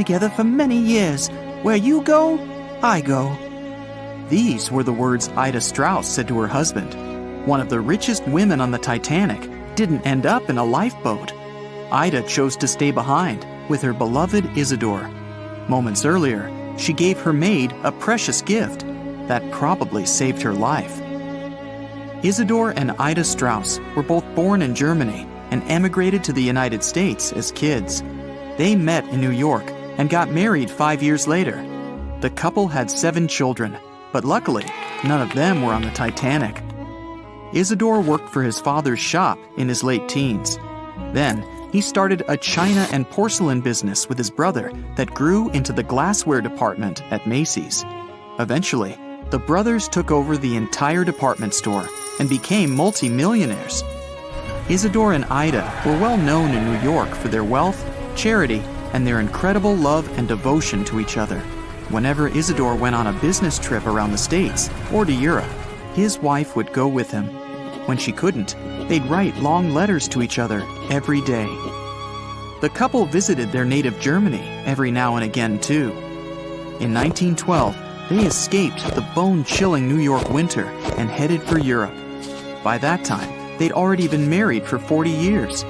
together for many years. Where you go, I go." These were the words Ida Strauss said to her husband. One of the richest women on the Titanic didn't end up in a lifeboat. Ida chose to stay behind with her beloved Isidore. Moments earlier, she gave her maid a precious gift that probably saved her life. Isidore and Ida Strauss were both born in Germany and emigrated to the United States as kids. They met in New York and got married 5 years later. The couple had 7 children, but luckily, none of them were on the Titanic. Isidore worked for his father's shop in his late teens. Then, he started a china and porcelain business with his brother that grew into the glassware department at Macy's. Eventually, the brothers took over the entire department store and became multi-millionaires. Isidore and Ida were well known in New York for their wealth, charity, and their incredible love and devotion to each other. Whenever Isidore went on a business trip around the States or to Europe, his wife would go with him. When she couldn't, they'd write long letters to each other every day. The couple visited their native Germany every now and again, too. In 1912, they escaped the bone-chilling New York winter and headed for Europe. By that time, they'd already been married for 40 years.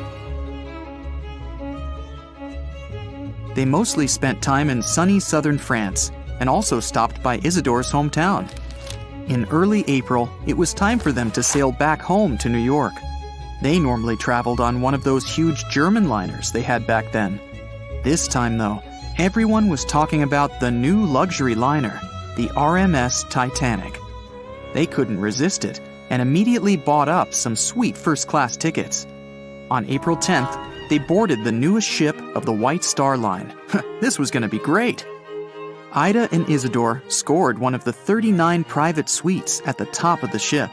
They mostly spent time in sunny southern France and also stopped by Isidore's hometown. In early April, it was time for them to sail back home to New York. They normally traveled on one of those huge German liners they had back then. This time, though, everyone was talking about the new luxury liner, the RMS Titanic. They couldn't resist it and immediately bought up some sweet first-class tickets. On April 10th, they boarded the newest ship of the White Star Line. This was going to be great. Ida and Isidore scored one of the 39 private suites at the top of the ship.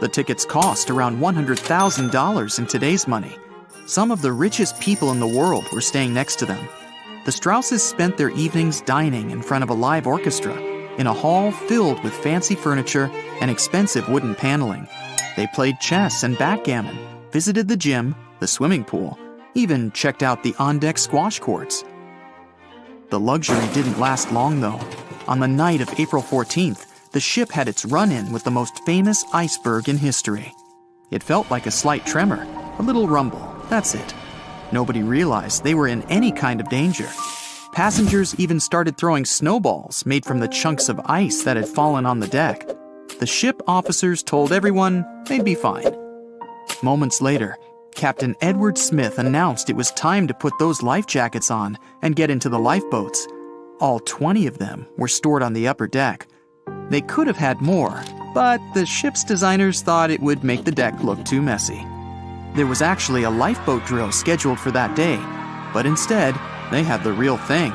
The tickets cost around $100,000 in today's money. Some of the richest people in the world were staying next to them. The Strausses spent their evenings dining in front of a live orchestra in a hall filled with fancy furniture and expensive wooden paneling. They played chess and backgammon, visited the gym, the swimming pool, even checked out the on-deck squash courts. The luxury didn't last long, though. On the night of April 14th, the ship had its run-in with the most famous iceberg in history. It felt like a slight tremor, a little rumble, that's it. Nobody realized they were in any kind of danger. Passengers even started throwing snowballs made from the chunks of ice that had fallen on the deck. The ship officers told everyone they'd be fine. Moments later, Captain Edward Smith announced it was time to put those life jackets on and get into the lifeboats. All 20 of them were stored on the upper deck. They could have had more, but the ship's designers thought it would make the deck look too messy. There was actually a lifeboat drill scheduled for that day, but instead, they had the real thing.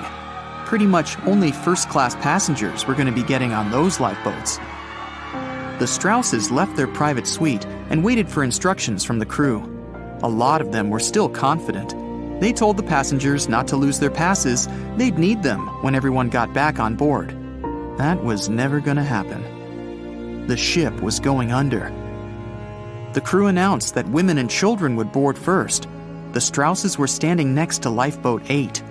Pretty much only first-class passengers were going to be getting on those lifeboats. The Strausses left their private suite and waited for instructions from the crew. A lot of them were still confident. They told the passengers not to lose their passes. They'd need them when everyone got back on board. That was never going to happen. The ship was going under. The crew announced that women and children would board first. The Strausses were standing next to Lifeboat 8.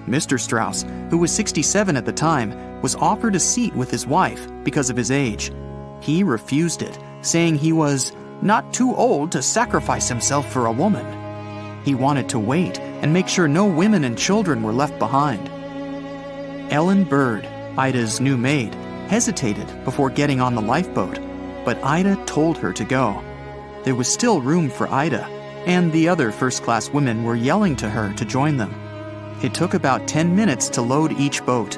Mr. Strauss, who was 67 at the time, was offered a seat with his wife because of his age. He refused it, saying he was not too old to sacrifice himself for a woman. He wanted to wait and make sure no women and children were left behind. Ellen Bird, Ida's new maid, hesitated before getting on the lifeboat, but Ida told her to go. There was still room for Ida, and the other first-class women were yelling to her to join them. It took about 10 minutes to load each boat.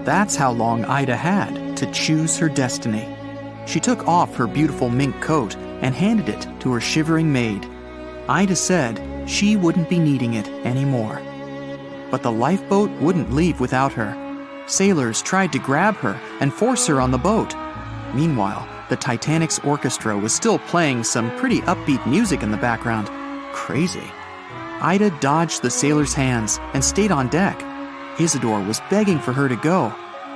That's how long Ida had to choose her destiny. She took off her beautiful mink coat and handed it to her shivering maid. Ida said she wouldn't be needing it anymore. But the lifeboat wouldn't leave without her. Sailors tried to grab her and force her on the boat. Meanwhile, the Titanic's orchestra was still playing some pretty upbeat music in the background. Crazy. Ida dodged the sailors' hands and stayed on deck. Isidore was begging for her to go.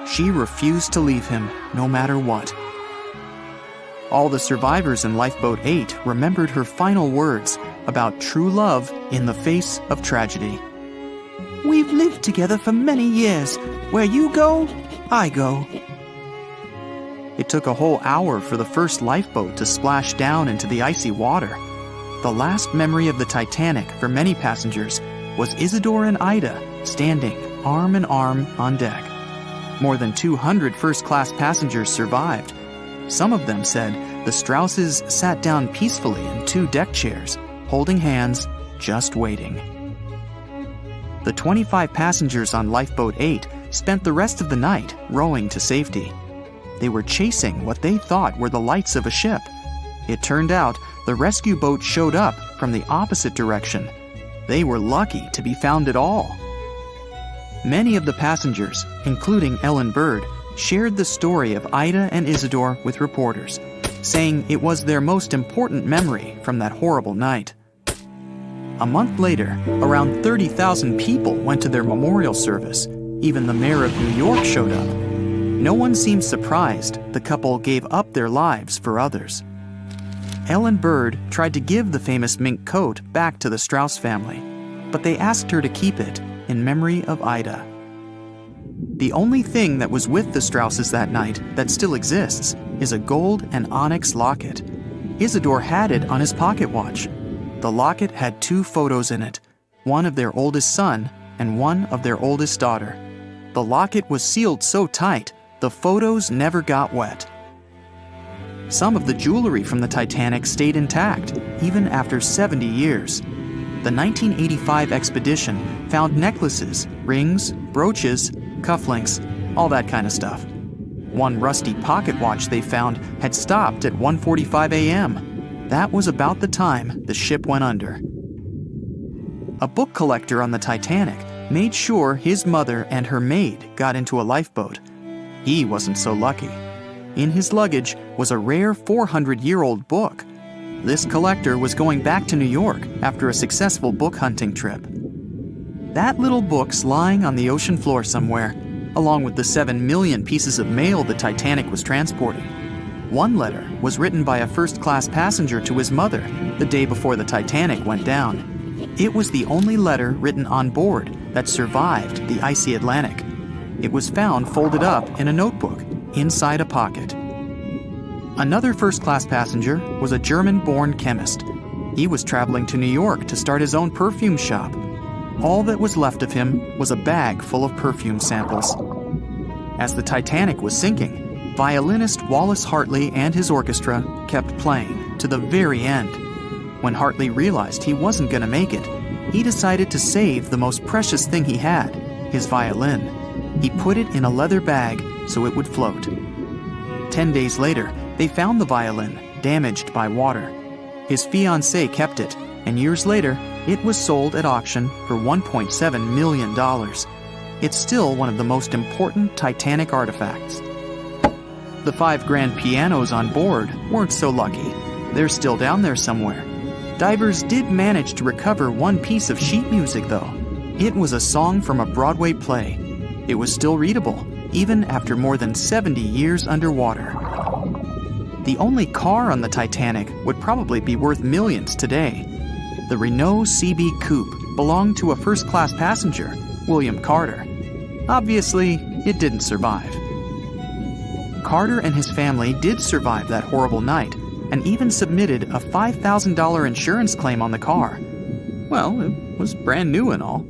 She refused to leave him, no matter what. All the survivors in Lifeboat 8 remembered her final words about true love in the face of tragedy. We've lived together for many years. Where you go, I go." It took a whole hour for the first lifeboat to splash down into the icy water. The last memory of the Titanic for many passengers was Isidore and Ida standing arm in arm on deck. More than 200 first-class passengers survived. Some of them said the Strausses sat down peacefully in 2 deck chairs, holding hands, just waiting. The 25 passengers on Lifeboat 8 spent the rest of the night rowing to safety. They were chasing what they thought were the lights of a ship. It turned out the rescue boat showed up from the opposite direction. They were lucky to be found at all. Many of the passengers, including Ellen Bird, shared the story of Ida and Isidore with reporters, saying it was their most important memory from that horrible night. A month later, around 30,000 people went to their memorial service. Even the mayor of New York showed up. No one seemed surprised the couple gave up their lives for others. Ellen Bird tried to give the famous mink coat back to the Strauss family, but they asked her to keep it in memory of Ida. The only thing that was with the Strausses that night that still exists is a gold and onyx locket. Isidore had it on his pocket watch. The locket had 2 photos in it, one of their oldest son and one of their oldest daughter. The locket was sealed so tight, the photos never got wet. Some of the jewelry from the Titanic stayed intact, even after 70 years. The 1985 expedition found necklaces, rings, brooches, cufflinks, all that kind of stuff. One rusty pocket watch they found had stopped at 1:45 a.m. That was about the time the ship went under. A book collector on the Titanic made sure his mother and her maid got into a lifeboat. He wasn't so lucky. In his luggage was a rare 400-year-old book. This collector was going back to New York after a successful book hunting trip. That little book's lying on the ocean floor somewhere, along with the 7 million pieces of mail the Titanic was transporting. One letter was written by a first-class passenger to his mother the day before the Titanic went down. It was the only letter written on board that survived the icy Atlantic. It was found folded up in a notebook inside a pocket. Another first-class passenger was a German-born chemist. He was traveling to New York to start his own perfume shop. All that was left of him was a bag full of perfume samples. As the Titanic was sinking, violinist Wallace Hartley and his orchestra kept playing to the very end. When Hartley realized he wasn't going to make it, he decided to save the most precious thing he had, his violin. He put it in a leather bag so it would float. 10 days later, they found the violin, damaged by water. His fiancée kept it, and years later, it was sold at auction for $1.7 million. It's still one of the most important Titanic artifacts. The 5 grand pianos on board weren't so lucky. They're still down there somewhere. Divers did manage to recover one piece of sheet music, though. It was a song from a Broadway play. It was still readable, even after more than 70 years underwater. The only car on the Titanic would probably be worth millions today. The Renault CB Coupe belonged to a first-class passenger, William Carter. Obviously, it didn't survive. Carter and his family did survive that horrible night and even submitted a $5,000 insurance claim on the car. Well, it was brand new and all.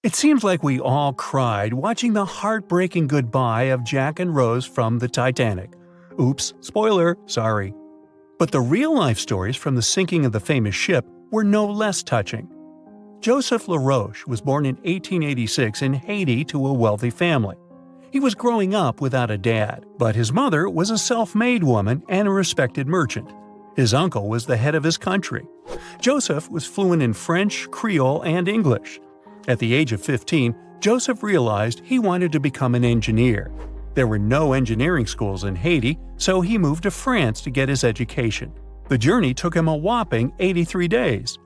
It seems like we all cried watching the heartbreaking goodbye of Jack and Rose from the Titanic. Oops, spoiler, sorry. But the real-life stories from the sinking of the famous ship were no less touching. Joseph Laroche was born in 1886 in Haiti to a wealthy family. He was growing up without a dad, but his mother was a self-made woman and a respected merchant. His uncle was the head of his country. Joseph was fluent in French, Creole, and English. At the age of 15, Joseph realized he wanted to become an engineer. There were no engineering schools in Haiti, so he moved to France to get his education. The journey took him a whopping 83 days.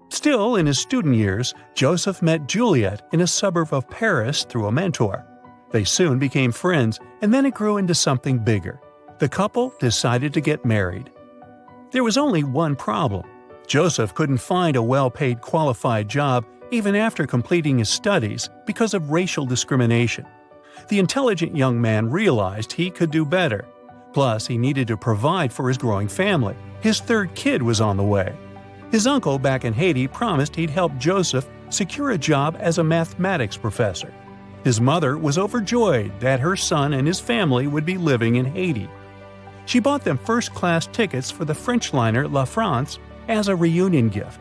Still, in his student years, Joseph met Juliet in a suburb of Paris through a mentor. They soon became friends, and then it grew into something bigger. The couple decided to get married. There was only one problem. Joseph couldn't find a well-paid qualified job, even after completing his studies, because of racial discrimination. The intelligent young man realized he could do better. Plus, he needed to provide for his growing family. His third kid was on the way. His uncle back in Haiti promised he'd help Joseph secure a job as a mathematics professor. His mother was overjoyed that her son and his family would be living in Haiti. She bought them first-class tickets for the French liner La France as a reunion gift.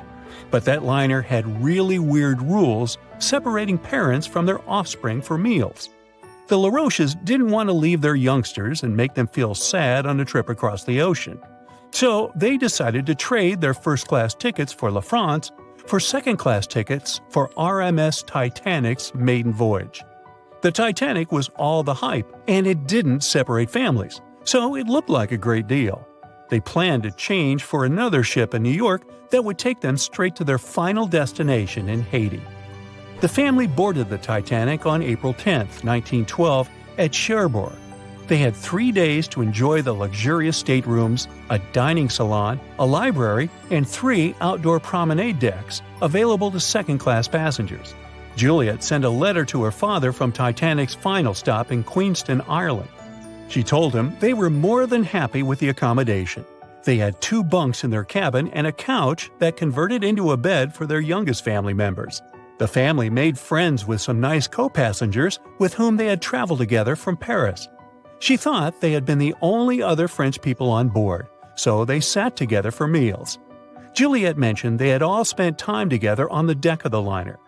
But that liner had really weird rules separating parents from their offspring for meals. The Laroches didn't want to leave their youngsters and make them feel sad on a trip across the ocean. So they decided to trade their first-class tickets for La France for second-class tickets for RMS Titanic's maiden voyage. The Titanic was all the hype, and it didn't separate families, so it looked like a great deal. They planned to change for another ship in New York that would take them straight to their final destination in Haiti. The family boarded the Titanic on April 10, 1912, at Cherbourg. They had 3 days to enjoy the luxurious staterooms, a dining salon, a library, and 3 outdoor promenade decks available to second-class passengers. Juliet sent a letter to her father from Titanic's final stop in Queenston, Ireland. She told him they were more than happy with the accommodation. They had 2 bunks in their cabin and a couch that converted into a bed for their youngest family members. The family made friends with some nice co-passengers with whom they had traveled together from Paris. She thought they had been the only other French people on board, so they sat together for meals. Juliet mentioned they had all spent time together on the deck of the liner.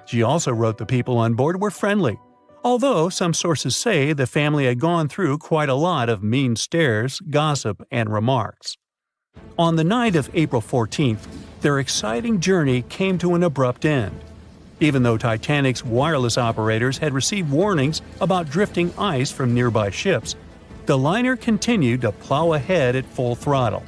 She also wrote the people on board were friendly, although some sources say the family had gone through quite a lot of mean stares, gossip, and remarks. On the night of April 14th, their exciting journey came to an abrupt end. Even though Titanic's wireless operators had received warnings about drifting ice from nearby ships, the liner continued to plow ahead at full throttle.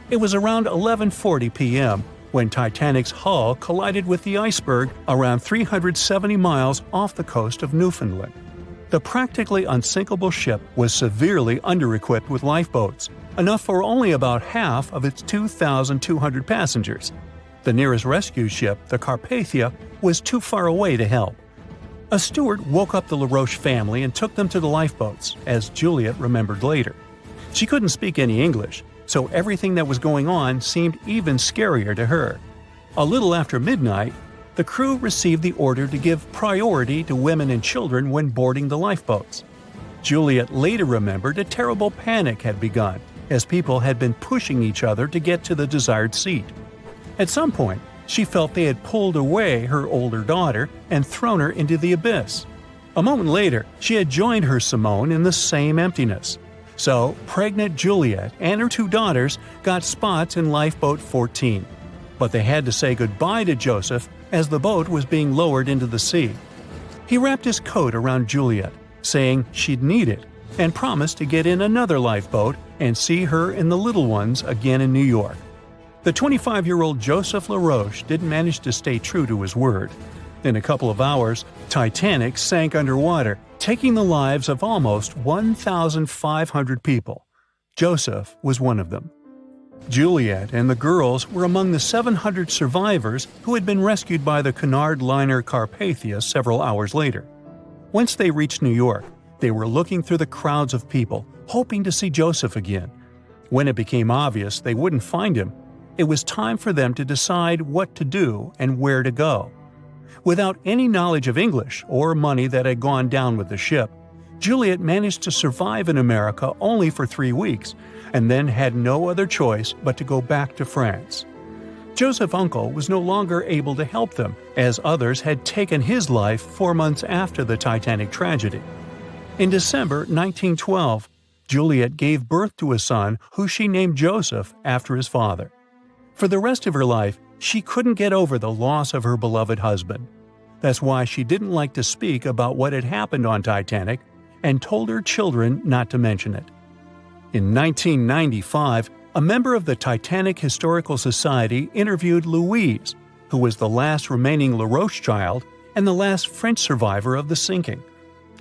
It was around 11:40 p.m. when Titanic's hull collided with the Iceberg around 370 miles off the coast of Newfoundland. The practically unsinkable ship was severely under-equipped with lifeboats, enough for only about half of its 2,200 passengers. The nearest rescue ship, the Carpathia, was too far away to help. A steward woke up the Laroche family and took them to the lifeboats, as Juliet remembered later. She couldn't speak any English, so everything that was going on seemed even scarier to her. A little after midnight, the crew received the order to give priority to women and children when boarding the lifeboats. Juliet later remembered a terrible panic had begun, as people had been pushing each other to get to the desired seat. At some point, she felt they had pulled away her older daughter and thrown her into the abyss. A moment later, she had joined her Simone in the same emptiness. So, pregnant Juliet and her 2 daughters got spots in Lifeboat 14. But they had to say goodbye to Joseph as the boat was being lowered into the sea. He wrapped his coat around Juliet, saying she'd need it, and promised to get in another lifeboat and see her and the little ones again in New York. The 25-year-old Joseph Laroche didn't manage to stay true to his word. In a couple of hours, Titanic sank underwater, taking the lives of almost 1,500 people. Joseph was one of them. Juliet and the girls were among the 700 survivors who had been rescued by the Cunard liner Carpathia several hours later. Once they reached New York, they were looking through the crowds of people, hoping to see Joseph again. When it became obvious they wouldn't find him, it was time for them to decide what to do and where to go. Without any knowledge of English or money that had gone down with the ship, Juliet managed to survive in America only for 3 weeks, and then had no other choice but to go back to France. Joseph's uncle was no longer able to help them, as others had taken his life 4 months after the Titanic tragedy. In December 1912, Juliet gave birth to a son who she named Joseph after his father. For the rest of her life, she couldn't get over the loss of her beloved husband. That's why she didn't like to speak about what had happened on Titanic and told her children not to mention it. In 1995, a member of the Titanic Historical Society interviewed Louise, who was the last remaining Laroche child and the last French survivor of the sinking.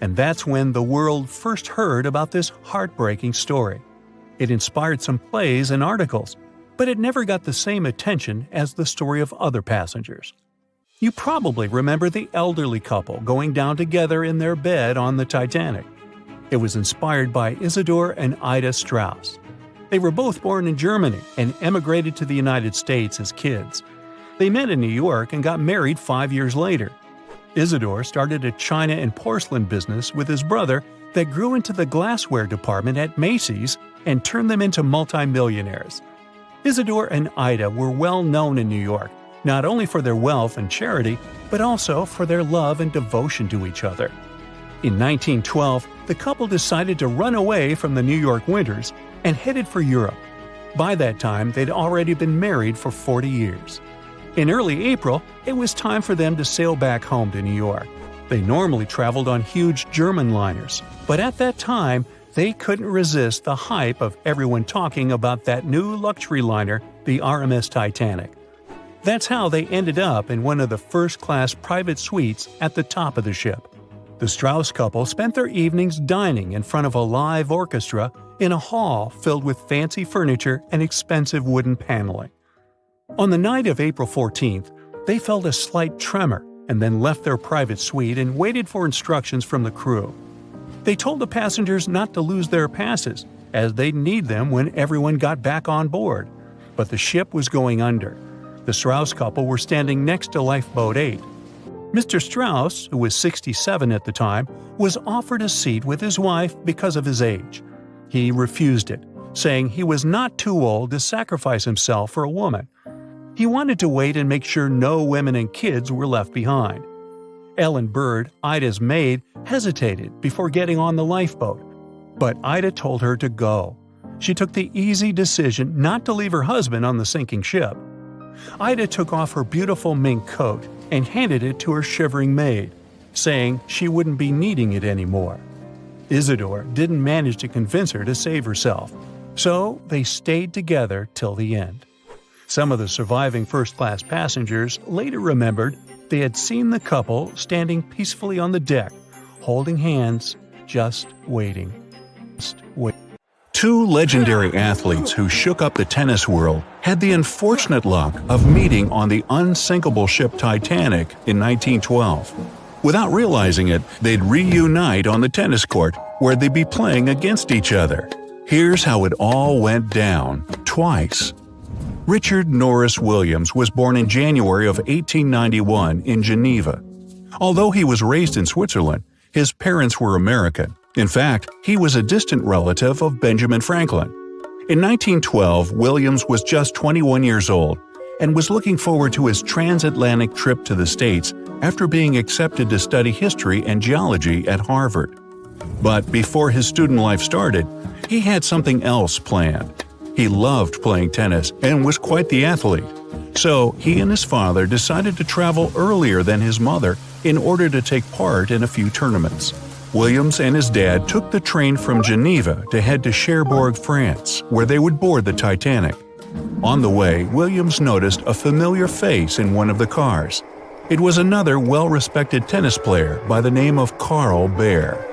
And that's when the world first heard about this heartbreaking story. It inspired some plays and articles, but it never got the same attention as the story of other passengers. You probably remember the elderly couple going down together in their bed on the Titanic. It was inspired by Isidor and Ida Strauss. They were both born in Germany and emigrated to the United States as kids. They met in New York and got married 5 years later. Isidor started a china and porcelain business with his brother that grew into the glassware department at Macy's and turned them into multimillionaires. Isidor and Ida were well known in New York, not only for their wealth and charity, but also for their love and devotion to each other. In 1912, the couple decided to run away from the New York winters and headed for Europe. By that time, they'd already been married for 40 years. In early April, it was time for them to sail back home to New York. They normally traveled on huge German liners, but at that time, they couldn't resist the hype of everyone talking about that new luxury liner, the RMS Titanic. That's how they ended up in one of the first-class private suites at the top of the ship. The Strauss couple spent their evenings dining in front of a live orchestra in a hall filled with fancy furniture and expensive wooden paneling. On the night of April 14th, they felt a slight tremor and then left their private suite and waited for instructions from the crew. They told the passengers not to lose their passes, as they'd need them when everyone got back on board. But the ship was going under. The Strauss couple were standing next to Lifeboat 8. Mr. Strauss, who was 67 at the time, was offered a seat with his wife because of his age. He refused it, saying he was not too old to sacrifice himself for a woman. He wanted to wait and make sure no women and kids were left behind. Ellen Bird, Ida's maid, hesitated before getting on the lifeboat, but Ida told her to go. She took the easy decision not to leave her husband on the sinking ship. Ida took off her beautiful mink coat and handed it to her shivering maid, saying she wouldn't be needing it anymore. Isidor didn't manage to convince her to save herself, so they stayed together till the end. Some of the surviving first-class passengers later remembered they had seen the couple standing peacefully on the deck, holding hands, just waiting. Two legendary athletes who shook up the tennis world had the unfortunate luck of meeting on the unsinkable ship Titanic in 1912. Without realizing it, they'd reunite on the tennis court where they'd be playing against each other. Here's how it all went down, twice. Richard Norris Williams was born in January of 1891 in Geneva. Although he was raised in Switzerland, his parents were American. In fact, he was a distant relative of Benjamin Franklin. In 1912, Williams was just 21 years old and was looking forward to his transatlantic trip to the States after being accepted to study history and geology at Harvard. But before his student life started, he had something else planned. He loved playing tennis and was quite the athlete. So he and his father decided to travel earlier than his mother in order to take part in a few tournaments. Williams and his dad took the train from Geneva to head to Cherbourg, France, where they would board the Titanic. On the way, Williams noticed a familiar face in one of the cars. It was another well-respected tennis player by the name of Carl Bear.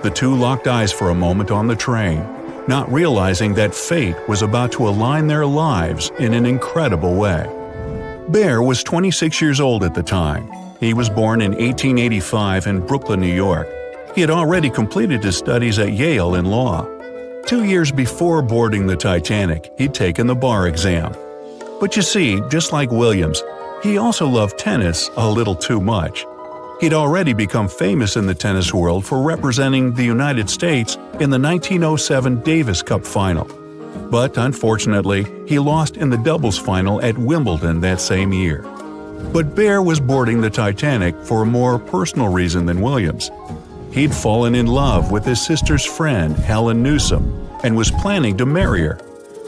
The two locked eyes for a moment on the train, not realizing that fate was about to align their lives in an incredible way. Bear was 26 years old at the time. He was born in 1885 in Brooklyn, New York. He had already completed his studies at Yale in law. 2 years before boarding the Titanic, he'd taken the bar exam. But you see, just like Williams, he also loved tennis a little too much. He'd already become famous in the tennis world for representing the United States in the 1907 Davis Cup final. But unfortunately, he lost in the doubles final at Wimbledon that same year. But Bear was boarding the Titanic for a more personal reason than Williams. He'd fallen in love with his sister's friend, Helen Newsom, and was planning to marry her.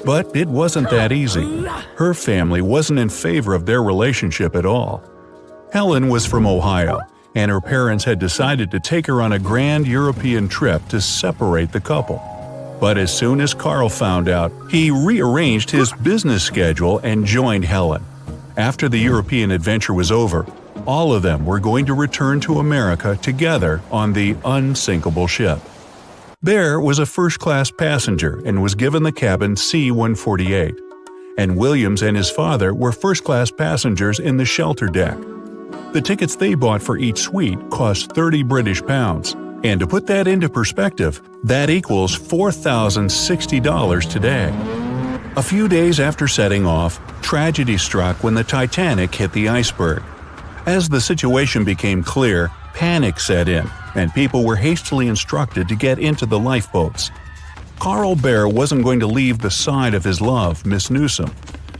But it wasn't that easy. Her family wasn't in favor of their relationship at all. Helen was from Ohio, and her parents had decided to take her on a grand European trip to separate the couple. But as soon as Carl found out, he rearranged his business schedule and joined Helen. After the European adventure was over, all of them were going to return to America together on the unsinkable ship. Bear was a first-class passenger and was given the cabin C-148, and Williams and his father were first-class passengers in the shelter deck. The tickets they bought for each suite cost £30 British, and to put that into perspective, that equals $4,060 today. A few days after setting off, tragedy struck when the Titanic hit the iceberg. As the situation became clear, panic set in, and people were hastily instructed to get into the lifeboats. Carl Bear wasn't going to leave the side of his love, Miss Newsom,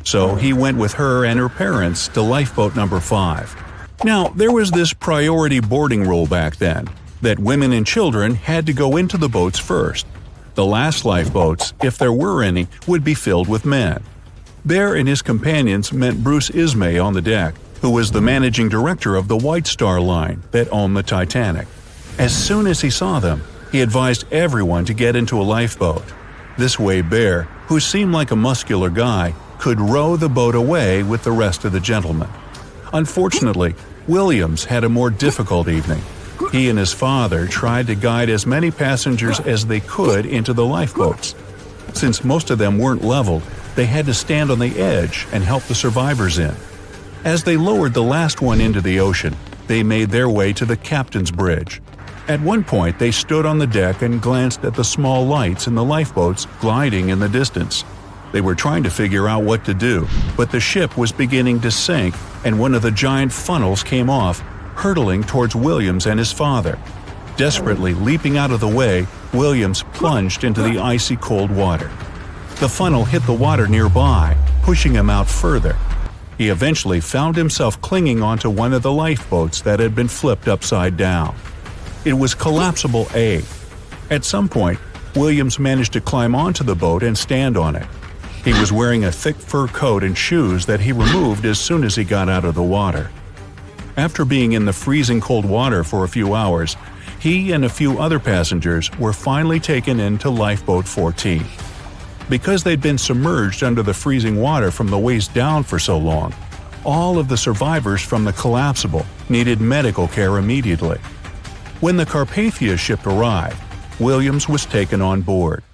so he went with her and her parents to lifeboat number 5. Now, there was this priority boarding rule back then, that women and children had to go into the boats first. The last lifeboats, if there were any, would be filled with men. Bear and his companions met Bruce Ismay on the deck, who was the managing director of the White Star Line that owned the Titanic. As soon as he saw them, he advised everyone to get into a lifeboat. This way Bear, who seemed like a muscular guy, could row the boat away with the rest of the gentlemen. Unfortunately, Williams had a more difficult evening. He and his father tried to guide as many passengers as they could into the lifeboats. Since most of them weren't leveled, they had to stand on the edge and help the survivors in. As they lowered the last one into the ocean, they made their way to the captain's bridge. At one point, they stood on the deck and glanced at the small lights in the lifeboats gliding in the distance. They were trying to figure out what to do, but the ship was beginning to sink and one of the giant funnels came off, hurtling towards Williams and his father. Desperately leaping out of the way, Williams plunged into the icy cold water. The funnel hit the water nearby, pushing him out further. He eventually found himself clinging onto one of the lifeboats that had been flipped upside down. It was collapsible A. At some point, Williams managed to climb onto the boat and stand on it. He was wearing a thick fur coat and shoes that he removed as soon as he got out of the water. After being in the freezing cold water for a few hours, he and a few other passengers were finally taken into Lifeboat 14. Because they'd been submerged under the freezing water from the waist down for so long, all of the survivors from the collapsible needed medical care immediately. When the Carpathia ship arrived, Williams was taken on board.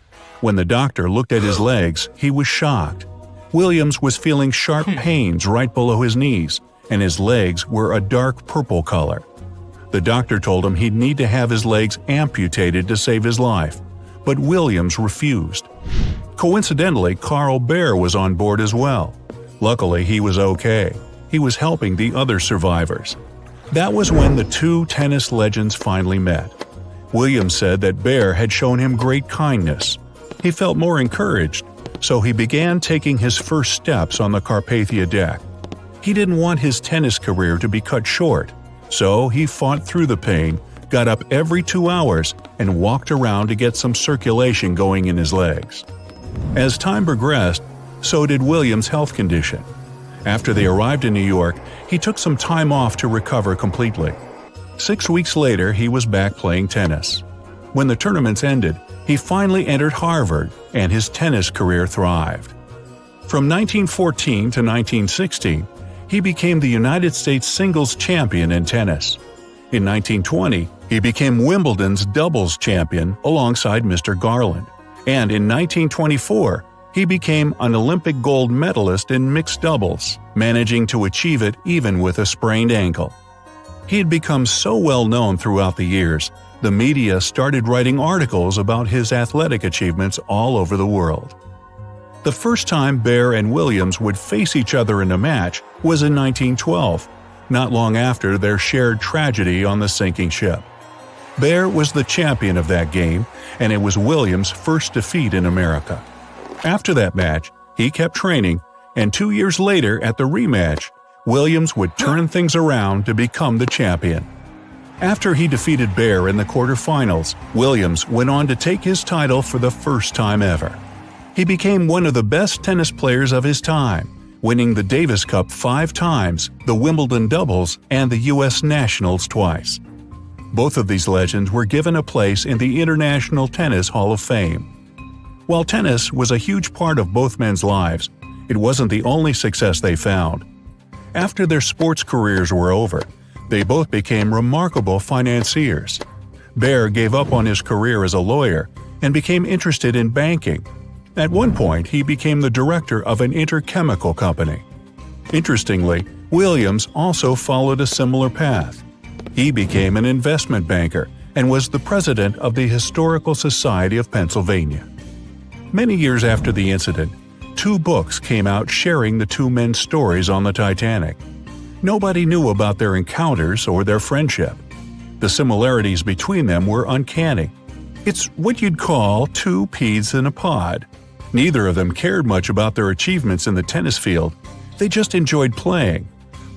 When the doctor looked at his legs, he was shocked. Williams was feeling sharp pains right below his knees, and his legs were a dark purple color. The doctor told him he'd need to have his legs amputated to save his life, but Williams refused. Coincidentally, Carl Bear was on board as well. Luckily, he was okay. He was helping the other survivors. That was when the two tennis legends finally met. Williams said that Bear had shown him great kindness. He felt more encouraged, so he began taking his first steps on the Carpathia deck. He didn't want his tennis career to be cut short, so he fought through the pain, got up every 2 hours, and walked around to get some circulation going in his legs. As time progressed, so did Williams' health condition. After they arrived in New York, he took some time off to recover completely. 6 weeks later, he was back playing tennis. When the tournaments ended, he finally entered Harvard, and his tennis career thrived. From 1914 to 1916, he became the United States singles champion in tennis. In 1920, he became Wimbledon's doubles champion alongside Mr. Garland. And in 1924, he became an Olympic gold medalist in mixed doubles, managing to achieve it even with a sprained ankle. He had become so well known throughout the years, the media started writing articles about his athletic achievements all over the world. The first time Bear and Williams would face each other in a match was in 1912, not long after their shared tragedy on the sinking ship. Bear was the champion of that game, and it was Williams' first defeat in America. After that match, he kept training, and 2 years later at the rematch, Williams would turn things around to become the champion. After he defeated Bear in the quarterfinals, Williams went on to take his title for the first time ever. He became one of the best tennis players of his time, winning the Davis Cup 5 times, the Wimbledon doubles, and the U.S. Nationals twice. Both of these legends were given a place in the International Tennis Hall of Fame. While tennis was a huge part of both men's lives, it wasn't the only success they found. After their sports careers were over, they both became remarkable financiers. Bear gave up on his career as a lawyer and became interested in banking. At one point, he became the director of an interchemical company. Interestingly, Williams also followed a similar path. He became an investment banker and was the president of the Historical Society of Pennsylvania. Many years after the incident, 2 books came out sharing the 2 men's stories on the Titanic. Nobody knew about their encounters or their friendship. The similarities between them were uncanny. It's what you'd call 2 peas in a pod. Neither of them cared much about their achievements in the tennis field. They just enjoyed playing.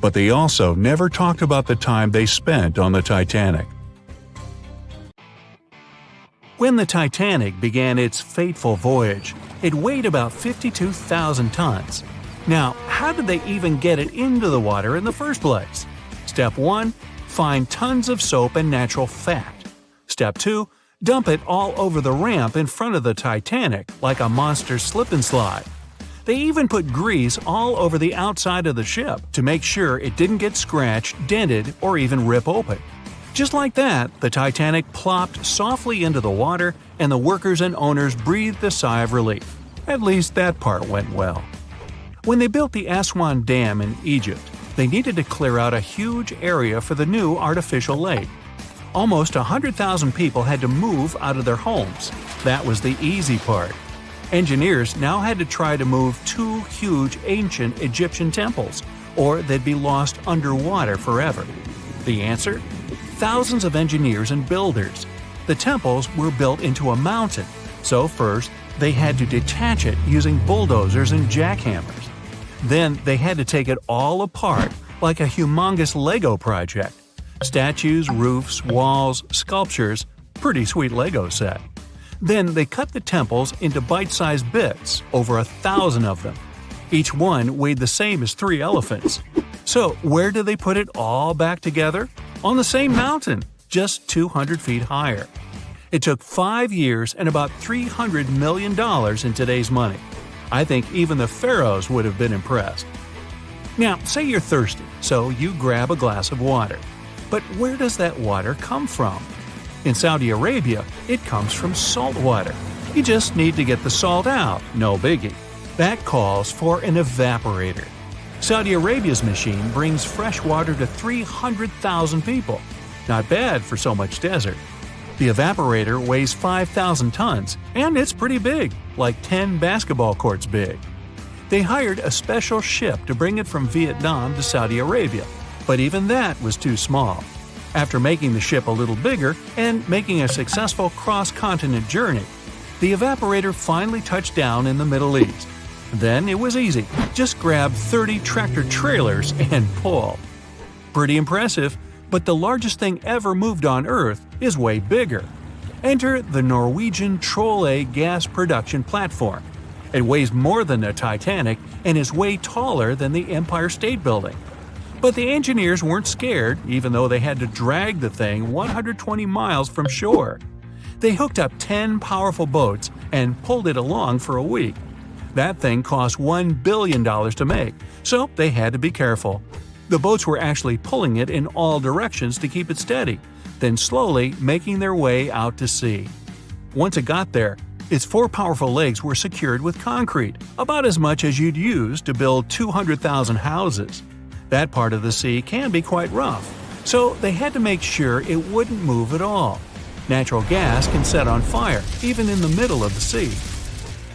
But they also never talked about the time they spent on the Titanic. When the Titanic began its fateful voyage, it weighed about 52,000 tons. Now, how did they even get it into the water in the first place? Step 1. Find tons of soap and natural fat. Step 2. Dump it all over the ramp in front of the Titanic like a monster slip and slide. They even put grease all over the outside of the ship to make sure it didn't get scratched, dented, or even rip open. Just like that, the Titanic plopped softly into the water, and the workers and owners breathed a sigh of relief. At least that part went well. When they built the Aswan Dam in Egypt, they needed to clear out a huge area for the new artificial lake. Almost 100,000 people had to move out of their homes. That was the easy part. Engineers now had to try to move 2 huge ancient Egyptian temples, or they'd be lost underwater forever. The answer? Thousands of engineers and builders. The temples were built into a mountain, so first they had to detach it using bulldozers and jackhammers. Then they had to take it all apart like a humongous Lego project. Statues, roofs, walls, sculptures, pretty sweet Lego set. Then they cut the temples into bite-sized bits, over 1,000 of them. Each one weighed the same as 3 elephants. So where did they put it all back together? On the same mountain, just 200 feet higher. It took 5 years and about $300 million in today's money. I think even the pharaohs would have been impressed. Now, say you're thirsty, so you grab a glass of water. But where does that water come from? In Saudi Arabia, it comes from salt water. You just need to get the salt out, no biggie. That calls for an evaporator. Saudi Arabia's machine brings fresh water to 300,000 people. Not bad for so much desert. The evaporator weighs 5,000 tons, and it's pretty big, like 10 basketball courts big. They hired a special ship to bring it from Vietnam to Saudi Arabia, but even that was too small. After making the ship a little bigger and making a successful cross-continent journey, the evaporator finally touched down in the Middle East. Then it was easy. Just grab 30 tractor-trailers and pull. Pretty impressive, but the largest thing ever moved on Earth is way bigger. Enter the Norwegian Troll gas production platform. It weighs more than the Titanic and is way taller than the Empire State Building. But the engineers weren't scared, even though they had to drag the thing 120 miles from shore. They hooked up 10 powerful boats and pulled it along for a week. That thing cost $1 billion to make, so they had to be careful. The boats were actually pulling it in all directions to keep it steady, then slowly making their way out to sea. Once it got there, its 4 powerful legs were secured with concrete, about as much as you'd use to build 200,000 houses. That part of the sea can be quite rough, so they had to make sure it wouldn't move at all. Natural gas can set on fire, even in the middle of the sea.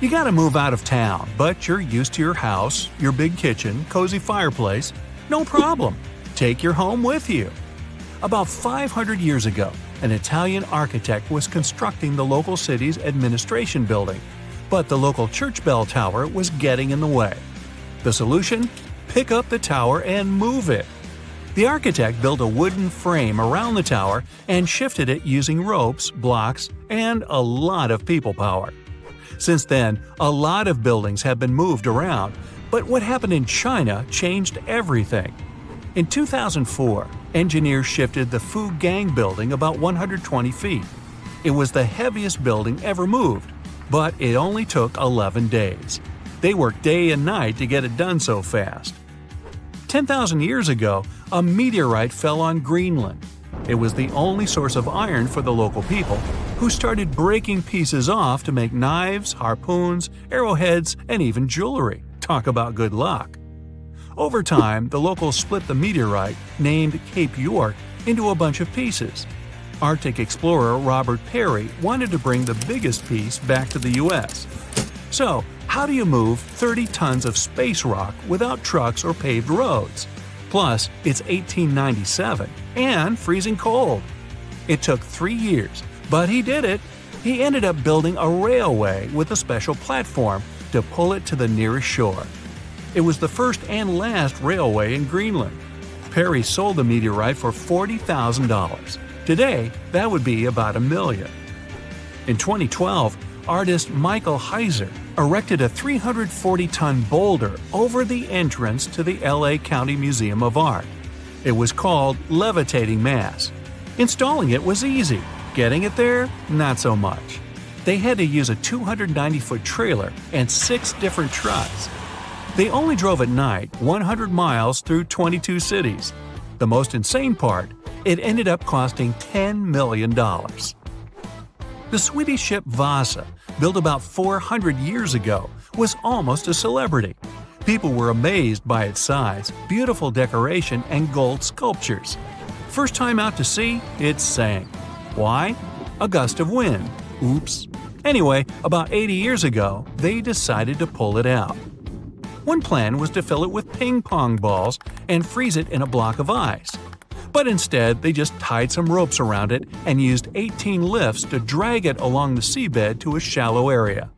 You gotta move out of town, but you're used to your house, your big kitchen, cozy fireplace. No problem. Take your home with you. About 500 years ago, an Italian architect was constructing the local city's administration building, but the local church bell tower was getting in the way. The solution? Pick up the tower and move it. The architect built a wooden frame around the tower and shifted it using ropes, blocks, and a lot of people power. Since then, a lot of buildings have been moved around, but what happened in China changed everything. In 2004, engineers shifted the Fugang building about 120 feet. It was the heaviest building ever moved, but it only took 11 days. They worked day and night to get it done so fast. 10,000 years ago, a meteorite fell on Greenland. It was the only source of iron for the local people, who started breaking pieces off to make knives, harpoons, arrowheads, and even jewelry. Talk about good luck. Over time, the locals split the meteorite, named Cape York, into a bunch of pieces. Arctic explorer Robert Peary wanted to bring the biggest piece back to the U.S. So, how do you move 30 tons of space rock without trucks or paved roads? Plus, it's 1897 and freezing cold. It took 3 years, but he did it. He ended up building a railway with a special platform to pull it to the nearest shore. It was the first and last railway in Greenland. Peary sold the meteorite for $40,000. Today, that would be about $1 million. In 2012, artist Michael Heiser erected a 340-ton boulder over the entrance to the LA County Museum of Art. It was called Levitating Mass. Installing it was easy. Getting it there, not so much. They had to use a 290-foot trailer and 6 different trucks. They only drove at night 100 miles through 22 cities. The most insane part, it ended up costing $10 million. The Swedish ship Vasa, built about 400 years ago, was almost a celebrity. People were amazed by its size, beautiful decoration, and gold sculptures. First time out to sea, it sank. Why? A gust of wind. Oops. Anyway, about 80 years ago, they decided to pull it out. One plan was to fill it with ping pong balls and freeze it in a block of ice. But instead, they just tied some ropes around it and used 18 lifts to drag it along the seabed to a shallow area.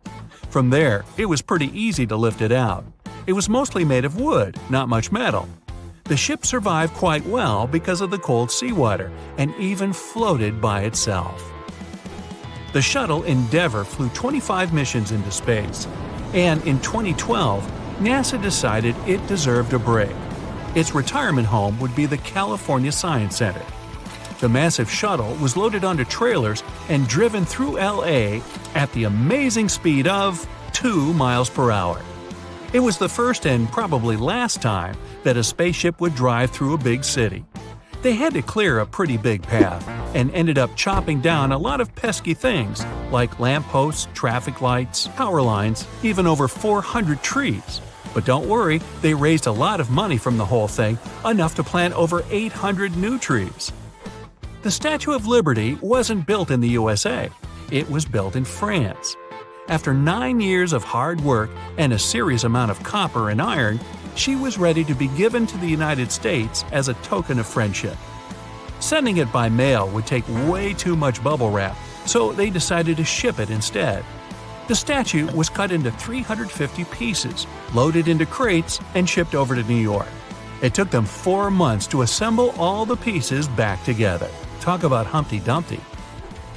From there, it was pretty easy to lift it out. It was mostly made of wood, not much metal. The ship survived quite well because of the cold seawater and even floated by itself. The shuttle Endeavour flew 25 missions into space, and in 2012, NASA decided it deserved a break. Its retirement home would be the California Science Center. The massive shuttle was loaded onto trailers and driven through LA at the amazing speed of 2 miles per hour. It was the first and probably last time that a spaceship would drive through a big city. They had to clear a pretty big path and ended up chopping down a lot of pesky things like lampposts, traffic lights, power lines, even over 400 trees. But don't worry, they raised a lot of money from the whole thing, enough to plant over 800 new trees. The Statue of Liberty wasn't built in the USA. It was built in France. After 9 years of hard work and a serious amount of copper and iron, she was ready to be given to the United States as a token of friendship. Sending it by mail would take way too much bubble wrap, so they decided to ship it instead. The statue was cut into 350 pieces, loaded into crates, and shipped over to New York. It took them 4 months to assemble all the pieces back together. Talk about Humpty Dumpty.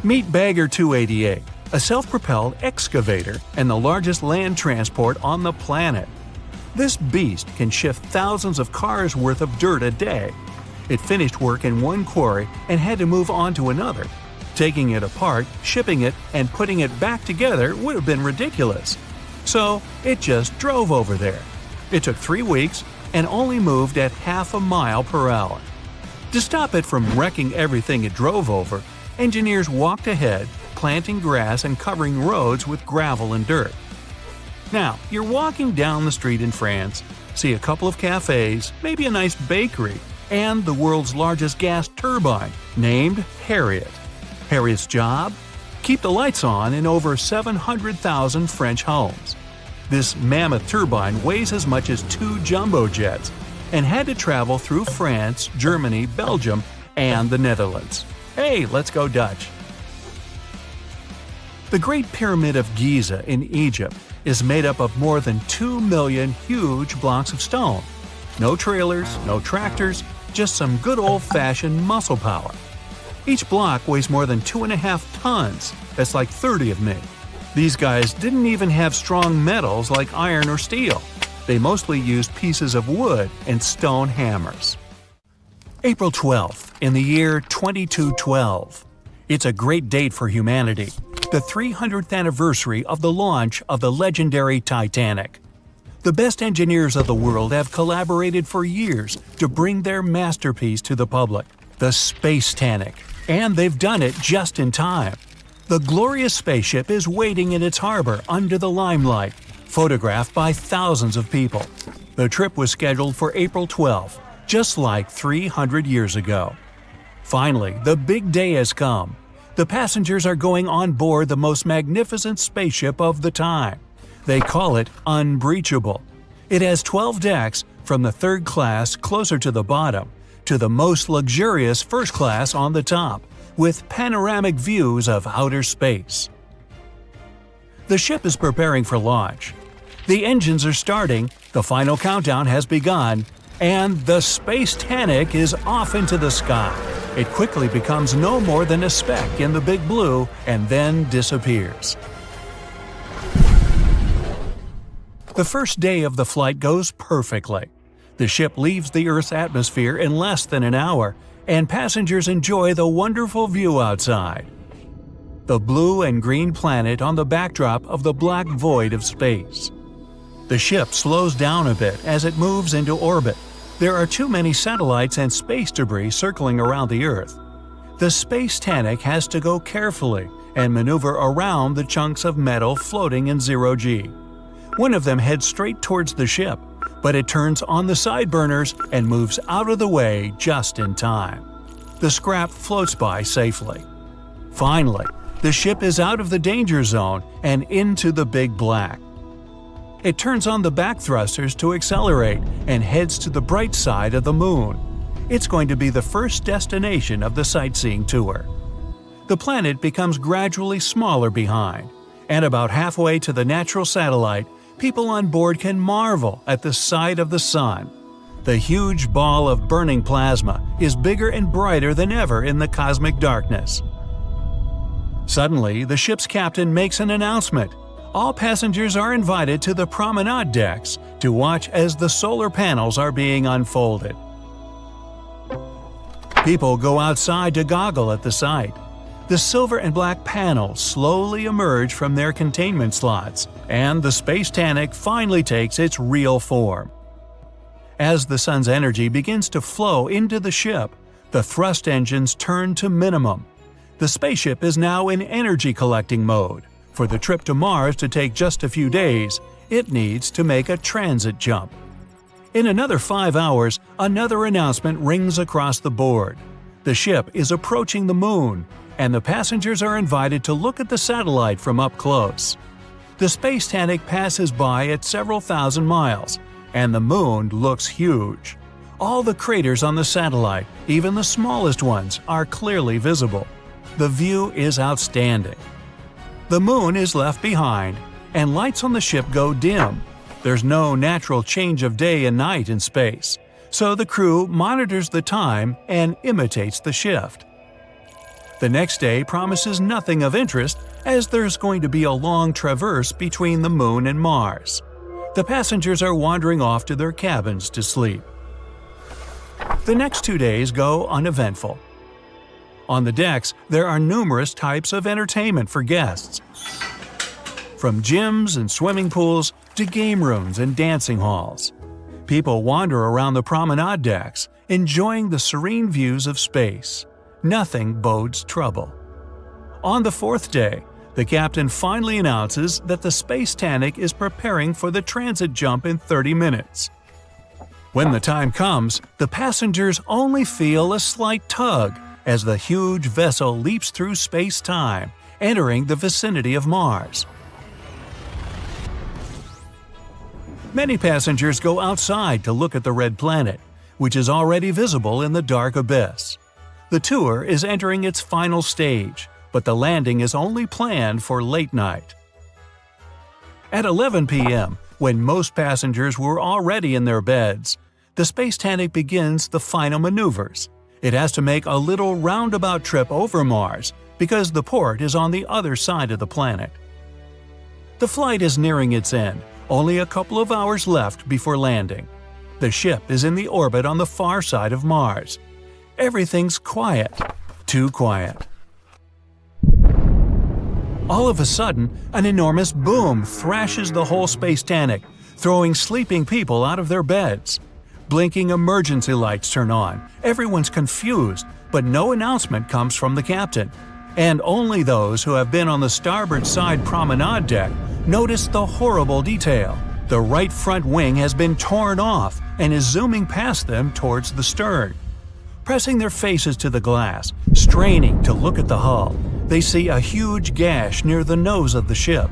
Meet Bagger 288, a self-propelled excavator and the largest land transport on the planet. This beast can shift thousands of cars worth of dirt a day. It finished work in one quarry and had to move on to another. Taking it apart, shipping it, and putting it back together would have been ridiculous. So it just drove over there. It took 3 weeks and only moved at half a mile per hour. To stop it from wrecking everything it drove over, engineers walked ahead, planting grass and covering roads with gravel and dirt. Now, you're walking down the street in France, see a couple of cafes, maybe a nice bakery, and the world's largest gas turbine, named Harriet. Harriet's job? Keep the lights on in over 700,000 French homes. This mammoth turbine weighs as much as 2 jumbo jets and had to travel through France, Germany, Belgium, and the Netherlands. Hey, let's go Dutch! The Great Pyramid of Giza in Egypt is made up of more than 2 million huge blocks of stone. No trailers, no tractors, just some good old-fashioned muscle power. Each block weighs more than 2.5 tons. That's like 30 of me. These guys didn't even have strong metals like iron or steel. They mostly used pieces of wood and stone hammers. April 12th, in the year 2212. It's a great date for humanity, the 300th anniversary of the launch of the legendary Titanic. The best engineers of the world have collaborated for years to bring their masterpiece to the public, the Space-Tanic, and they've done it just in time. The glorious spaceship is waiting in its harbor under the limelight, photographed by thousands of people. The trip was scheduled for April 12, just like 300 years ago. Finally, the big day has come. The passengers are going on board the most magnificent spaceship of the time. They call it unbreachable. It has 12 decks, from the third class closer to the bottom to the most luxurious first class on the top, with panoramic views of outer space. The ship is preparing for launch. The engines are starting, the final countdown has begun, and the Space-Tanic is off into the sky. It quickly becomes no more than a speck in the big blue and then disappears. The first day of the flight goes perfectly. The ship leaves the Earth's atmosphere in less than an hour, and passengers enjoy the wonderful view outside. The blue and green planet on the backdrop of the black void of space. The ship slows down a bit as it moves into orbit. There are too many satellites and space debris circling around the Earth. The Space-Tanic has to go carefully and maneuver around the chunks of metal floating in zero-G. One of them heads straight towards the ship, but it turns on the side burners and moves out of the way just in time. The scrap floats by safely. Finally, the ship is out of the danger zone and into the big black. It turns on the back thrusters to accelerate and heads to the bright side of the moon. It's going to be the first destination of the sightseeing tour. The planet becomes gradually smaller behind, and about halfway to the natural satellite, people on board can marvel at the sight of the sun. The huge ball of burning plasma is bigger and brighter than ever in the cosmic darkness. Suddenly, the ship's captain makes an announcement. All passengers are invited to the promenade decks to watch as the solar panels are being unfolded. People go outside to goggle at the sight. The silver and black panels slowly emerge from their containment slots, and the Space-Tanic finally takes its real form. As the sun's energy begins to flow into the ship, the thrust engines turn to minimum. The spaceship is now in energy collecting mode. For the trip to Mars to take just a few days, it needs to make a transit jump. In another 5 hours, another announcement rings across the board. The ship is approaching the moon, and the passengers are invited to look at the satellite from up close. The Space-Tanic passes by at several thousand miles, and the moon looks huge. All the craters on the satellite, even the smallest ones, are clearly visible. The view is outstanding. The moon is left behind, and lights on the ship go dim. There's no natural change of day and night in space, so the crew monitors the time and imitates the shift. The next day promises nothing of interest, as there's going to be a long traverse between the moon and Mars. The passengers are wandering off to their cabins to sleep. The next 2 days go uneventful. On the decks, there are numerous types of entertainment for guests. From gyms and swimming pools to game rooms and dancing halls. People wander around the promenade decks, enjoying the serene views of space. Nothing bodes trouble. On the 4th day, the captain finally announces that the Space-Tanic is preparing for the transit jump in 30 minutes. When the time comes, the passengers only feel a slight tug as the huge vessel leaps through space-time, entering the vicinity of Mars. Many passengers go outside to look at the red planet, which is already visible in the dark abyss. The tour is entering its final stage, but the landing is only planned for late night. At 11 p.m., when most passengers were already in their beds, the Space-Tanic begins the final maneuvers. It has to make a little roundabout trip over Mars because the port is on the other side of the planet. The flight is nearing its end, only a couple of hours left before landing. The ship is in the orbit on the far side of Mars. Everything's quiet. Too quiet. All of a sudden, an enormous boom thrashes the whole Space-Tanic, throwing sleeping people out of their beds. Blinking emergency lights turn on. Everyone's confused, but no announcement comes from the captain. And only those who have been on the starboard side promenade deck notice the horrible detail. The right front wing has been torn off and is zooming past them towards the stern. Pressing their faces to the glass, straining to look at the hull, they see a huge gash near the nose of the ship.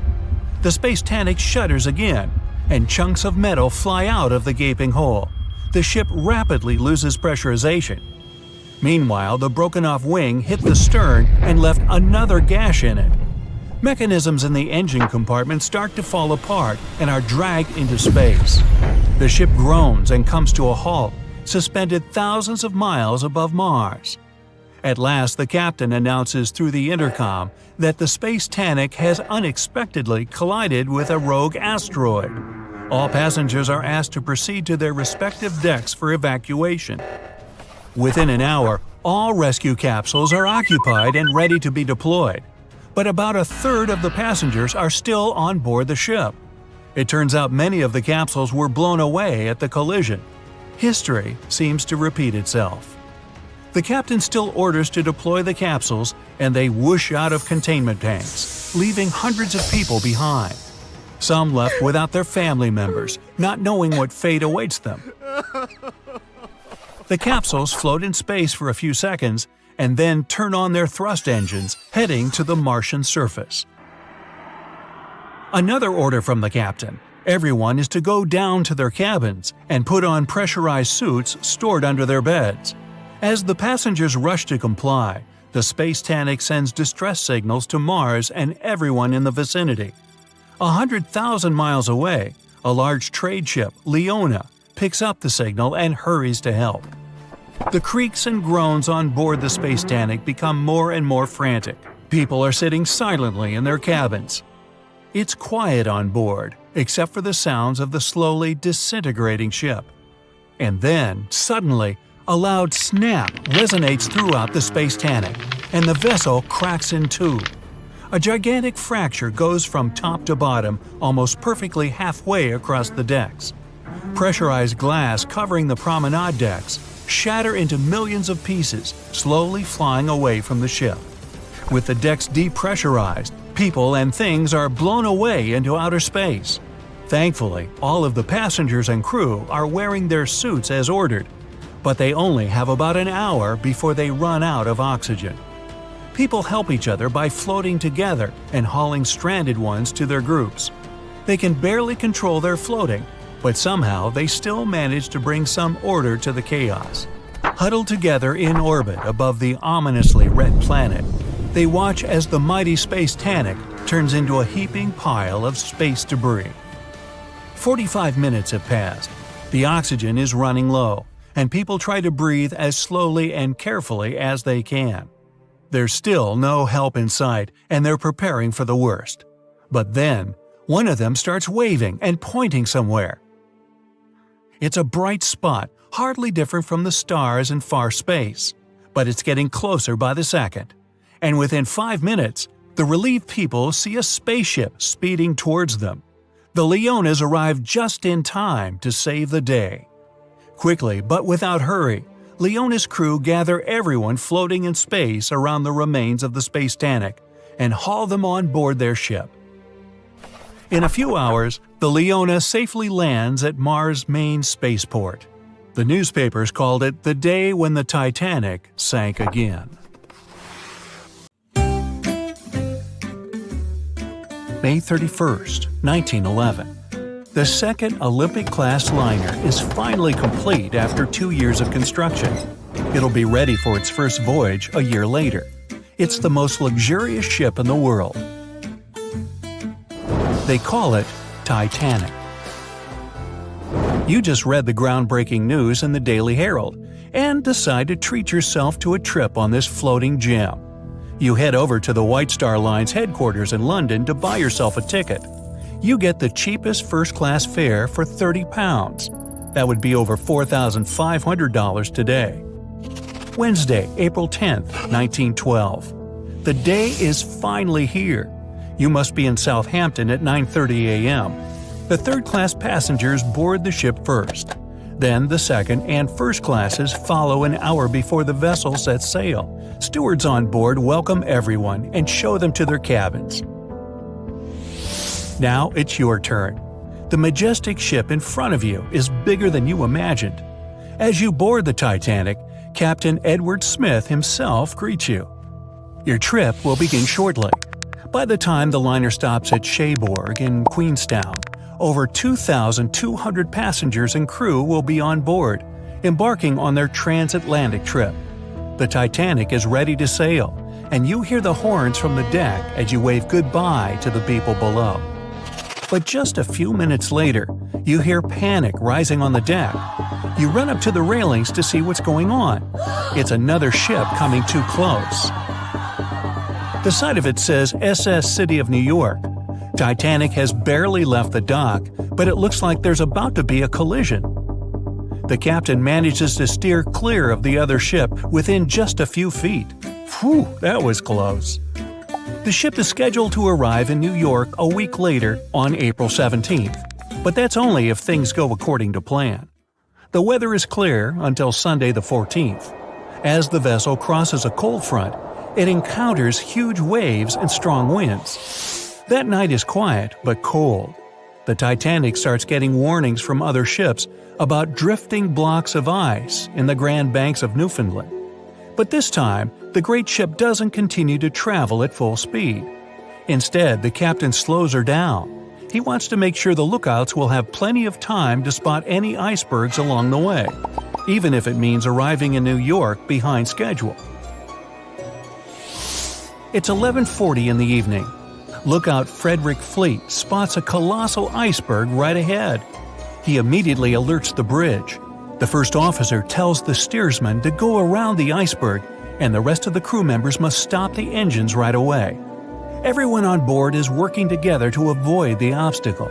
The Space-Tanic shudders again, and chunks of metal fly out of the gaping hole. The ship rapidly loses pressurization. Meanwhile, the broken-off wing hit the stern and left another gash in it. Mechanisms in the engine compartment start to fall apart and are dragged into space. The ship groans and comes to a halt, suspended thousands of miles above Mars. At last, the captain announces through the intercom that the Space-Tanic has unexpectedly collided with a rogue asteroid. All passengers are asked to proceed to their respective decks for evacuation. Within an hour, all rescue capsules are occupied and ready to be deployed. But about a third of the passengers are still on board the ship. It turns out many of the capsules were blown away at the collision. History seems to repeat itself. The captain still orders to deploy the capsules, and they whoosh out of containment tanks, leaving hundreds of people behind. Some left without their family members, not knowing what fate awaits them. The capsules float in space for a few seconds and then turn on their thrust engines, heading to the Martian surface. Another order from the captain: everyone is to go down to their cabins and put on pressurized suits stored under their beds. As the passengers rush to comply, the Space-Tanic sends distress signals to Mars and everyone in the vicinity. 100,000 miles away, a large trade ship, Leona, picks up the signal and hurries to help. The creaks and groans on board the Space-Tanic become more and more frantic. People are sitting silently in their cabins. It's quiet on board, except for the sounds of the slowly disintegrating ship. And then, suddenly, a loud snap resonates throughout the Space-Tanic, and the vessel cracks in two. A gigantic fracture goes from top to bottom, almost perfectly halfway across the decks. Pressurized glass covering the promenade decks shatter into millions of pieces, slowly flying away from the ship. With the decks depressurized, people and things are blown away into outer space. Thankfully, all of the passengers and crew are wearing their suits as ordered, but they only have about an hour before they run out of oxygen. People help each other by floating together and hauling stranded ones to their groups. They can barely control their floating, but somehow they still manage to bring some order to the chaos. Huddled together in orbit above the ominously red planet, they watch as the mighty Space-Tanic turns into a heaping pile of space debris. 45 minutes have passed. The oxygen is running low, and people try to breathe as slowly and carefully as they can. There's still no help in sight, and they're preparing for the worst. But then, one of them starts waving and pointing somewhere. It's a bright spot, hardly different from the stars in far space, but it's getting closer by the second. And within 5 minutes, the relieved people see a spaceship speeding towards them. The Leonas arrive just in time to save the day. Quickly, but without hurry, Leona's crew gather everyone floating in space around the remains of the Space-Tanic and haul them on board their ship. In a few hours, the Leona safely lands at Mars' main spaceport. The newspapers called it the day when the Titanic sank again. May 31st, 1911. The second Olympic-class liner is finally complete after 2 years of construction. It'll be ready for its first voyage a year later. It's the most luxurious ship in the world. They call it Titanic. You just read the groundbreaking news in the Daily Herald and decide to treat yourself to a trip on this floating gem. You head over to the White Star Line's headquarters in London to buy yourself a ticket. You get the cheapest first-class fare for £30. That would be over $4,500 today. Wednesday, April 10th, 1912. The day is finally here. You must be in Southampton at 9:30 a.m. The third-class passengers board the ship first. Then the second and first classes follow an hour before the vessel sets sail. Stewards on board welcome everyone and show them to their cabins. Now it's your turn. The majestic ship in front of you is bigger than you imagined. As you board the Titanic, Captain Edward Smith himself greets you. Your trip will begin shortly. By the time the liner stops at Cherbourg in Queenstown, over 2,200 passengers and crew will be on board, embarking on their transatlantic trip. The Titanic is ready to sail, and you hear the horns from the deck as you wave goodbye to the people below. But just a few minutes later, you hear panic rising on the deck. You run up to the railings to see what's going on. It's another ship coming too close. The side of it says SS City of New York. Titanic has barely left the dock, but it looks like there's about to be a collision. The captain manages to steer clear of the other ship within just a few feet. Phew, that was close. The ship is scheduled to arrive in New York a week later on April 17th, but that's only if things go according to plan. The weather is clear until Sunday the 14th. As the vessel crosses a cold front, it encounters huge waves and strong winds. That night is quiet but cold. The Titanic starts getting warnings from other ships about drifting blocks of ice in the Grand Banks of Newfoundland. But this time, the great ship doesn't continue to travel at full speed. Instead, the captain slows her down. He wants to make sure the lookouts will have plenty of time to spot any icebergs along the way, even if it means arriving in New York behind schedule. It's 11:40 in the evening. Lookout Frederick Fleet spots a colossal iceberg right ahead. He immediately alerts the bridge. The first officer tells the steersman to go around the iceberg, and the rest of the crew members must stop the engines right away. Everyone on board is working together to avoid the obstacle.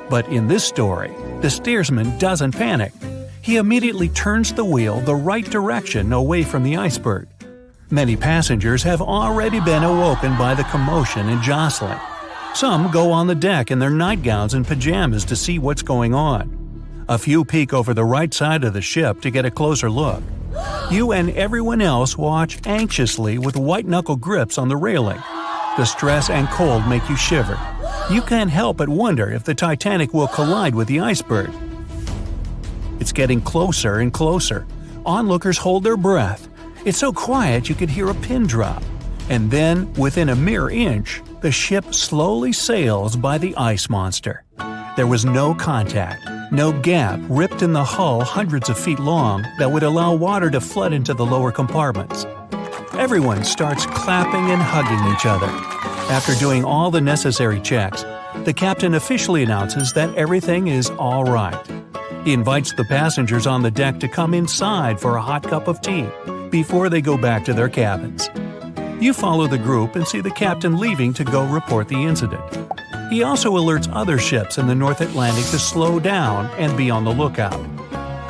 But in this story, the steersman doesn't panic. He immediately turns the wheel the right direction away from the iceberg. Many passengers have already been awoken by the commotion and jostling. Some go on the deck in their nightgowns and pajamas to see what's going on. A few peek over the right side of the ship to get a closer look. You and everyone else watch anxiously with white-knuckle grips on the railing. The stress and cold make you shiver. You can't help but wonder if the Titanic will collide with the iceberg. It's getting closer and closer. Onlookers hold their breath. It's so quiet you could hear a pin drop. And then, within a mere inch, the ship slowly sails by the ice monster. There was no contact. No gap ripped in the hull hundreds of feet long that would allow water to flood into the lower compartments. Everyone starts clapping and hugging each other. After doing all the necessary checks, the captain officially announces that everything is all right. He invites the passengers on the deck to come inside for a hot cup of tea before they go back to their cabins. You follow the group and see the captain leaving to go report the incident. He also alerts other ships in the North Atlantic to slow down and be on the lookout.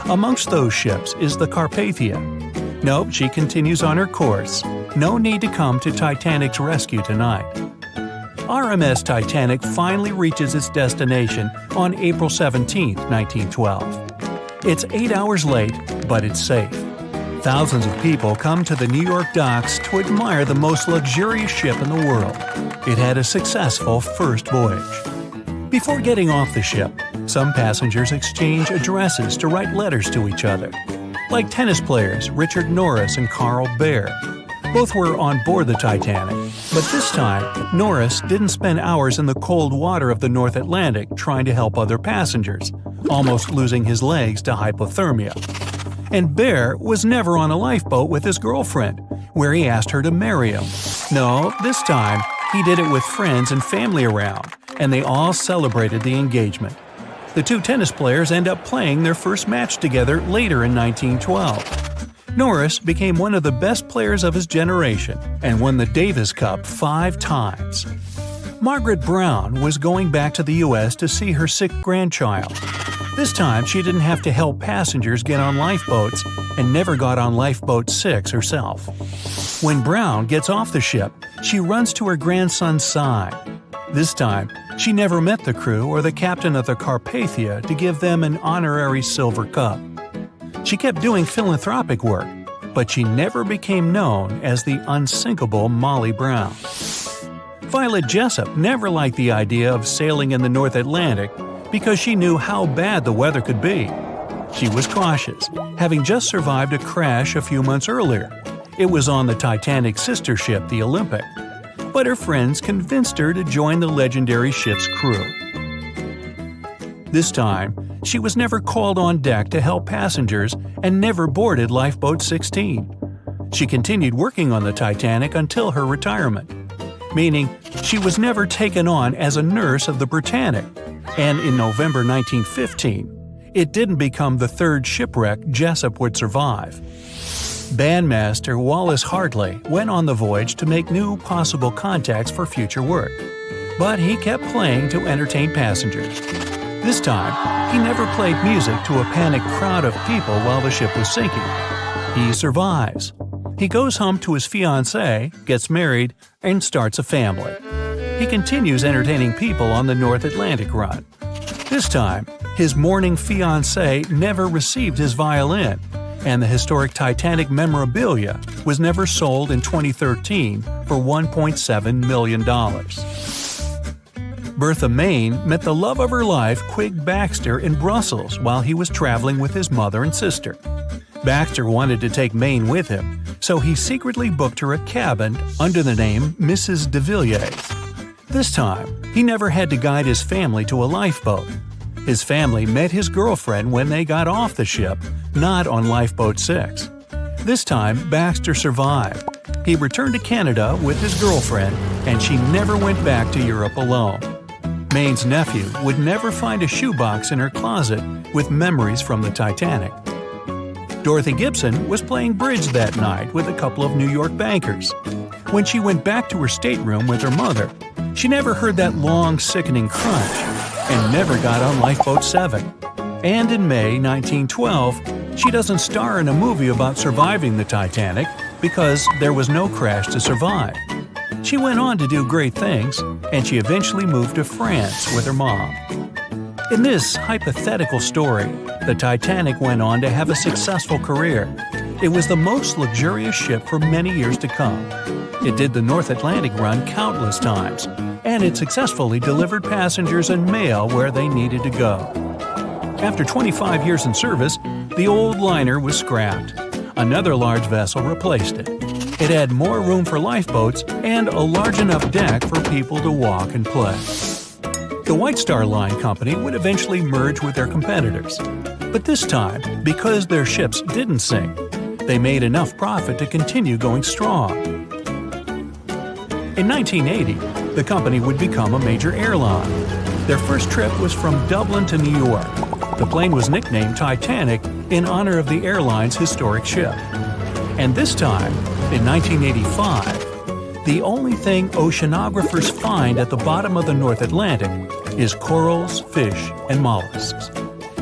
Amongst those ships is the Carpathia. Nope, she continues on her course. No need to come to Titanic's rescue tonight. RMS Titanic finally reaches its destination on April 17, 1912. It's 8 hours late, but it's safe. Thousands of people come to the New York docks to admire the most luxurious ship in the world. It had a successful first voyage. Before getting off the ship, some passengers exchange addresses to write letters to each other. Like tennis players Richard Norris and Carl Baer. Both were on board the Titanic, but this time, Norris didn't spend hours in the cold water of the North Atlantic trying to help other passengers, almost losing his legs to hypothermia. And Baer was never on a lifeboat with his girlfriend, where he asked her to marry him. No, this time, he did it with friends and family around, and they all celebrated the engagement. The two tennis players end up playing their first match together later in 1912. Norris became one of the best players of his generation and won the Davis Cup 5 times. Margaret Brown was going back to the U.S. to see her sick grandchild. This time, she didn't have to help passengers get on lifeboats and never got on Lifeboat 6 herself. When Brown gets off the ship, she runs to her grandson's side. This time, she never met the crew or the captain of the Carpathia to give them an honorary silver cup. She kept doing philanthropic work, but she never became known as the unsinkable Molly Brown. Violet Jessup never liked the idea of sailing in the North Atlantic, because she knew how bad the weather could be. She was cautious, having just survived a crash a few months earlier. It was on the Titanic's sister ship, the Olympic. But her friends convinced her to join the legendary ship's crew. This time, she was never called on deck to help passengers and never boarded Lifeboat 16. She continued working on the Titanic until her retirement, meaning she was never taken on as a nurse of the Britannic, and in November 1915, it didn't become the third shipwreck Jessup would survive. Bandmaster Wallace Hartley went on the voyage to make new possible contacts for future work, but he kept playing to entertain passengers. This time, he never played music to a panicked crowd of people while the ship was sinking. He survives. He goes home to his fiancée, gets married, and starts a family. He continues entertaining people on the North Atlantic run. This time, his mourning fiancée never received his violin, and the historic Titanic memorabilia was never sold in 2013 for $1.7 million. Bertha Main met the love of her life, Quig Baxter, in Brussels while he was traveling with his mother and sister. Baxter wanted to take Main with him, so he secretly booked her a cabin under the name Mrs. de Villiers. This time, he never had to guide his family to a lifeboat. His family met his girlfriend when they got off the ship, not on Lifeboat 6. This time, Baxter survived. He returned to Canada with his girlfriend, and she never went back to Europe alone. Main's nephew would never find a shoebox in her closet with memories from the Titanic. Dorothy Gibson was playing bridge that night with a couple of New York bankers. When she went back to her stateroom with her mother, she never heard that long, sickening crunch, and never got on Lifeboat 7. And in May 1912, she doesn't star in a movie about surviving the Titanic because there was no crash to survive. She went on to do great things, and she eventually moved to France with her mom. In this hypothetical story, the Titanic went on to have a successful career. It was the most luxurious ship for many years to come. It did the North Atlantic run countless times, and it successfully delivered passengers and mail where they needed to go. After 25 years in service, the old liner was scrapped. Another large vessel replaced it. It had more room for lifeboats and a large enough deck for people to walk and play. The White Star Line Company would eventually merge with their competitors. But this time, because their ships didn't sink, they made enough profit to continue going strong. In 1980, the company would become a major airline. Their first trip was from Dublin to New York. The plane was nicknamed Titanic in honor of the airline's historic ship. And this time, in 1985, the only thing oceanographers find at the bottom of the North Atlantic is corals, fish, and mollusks.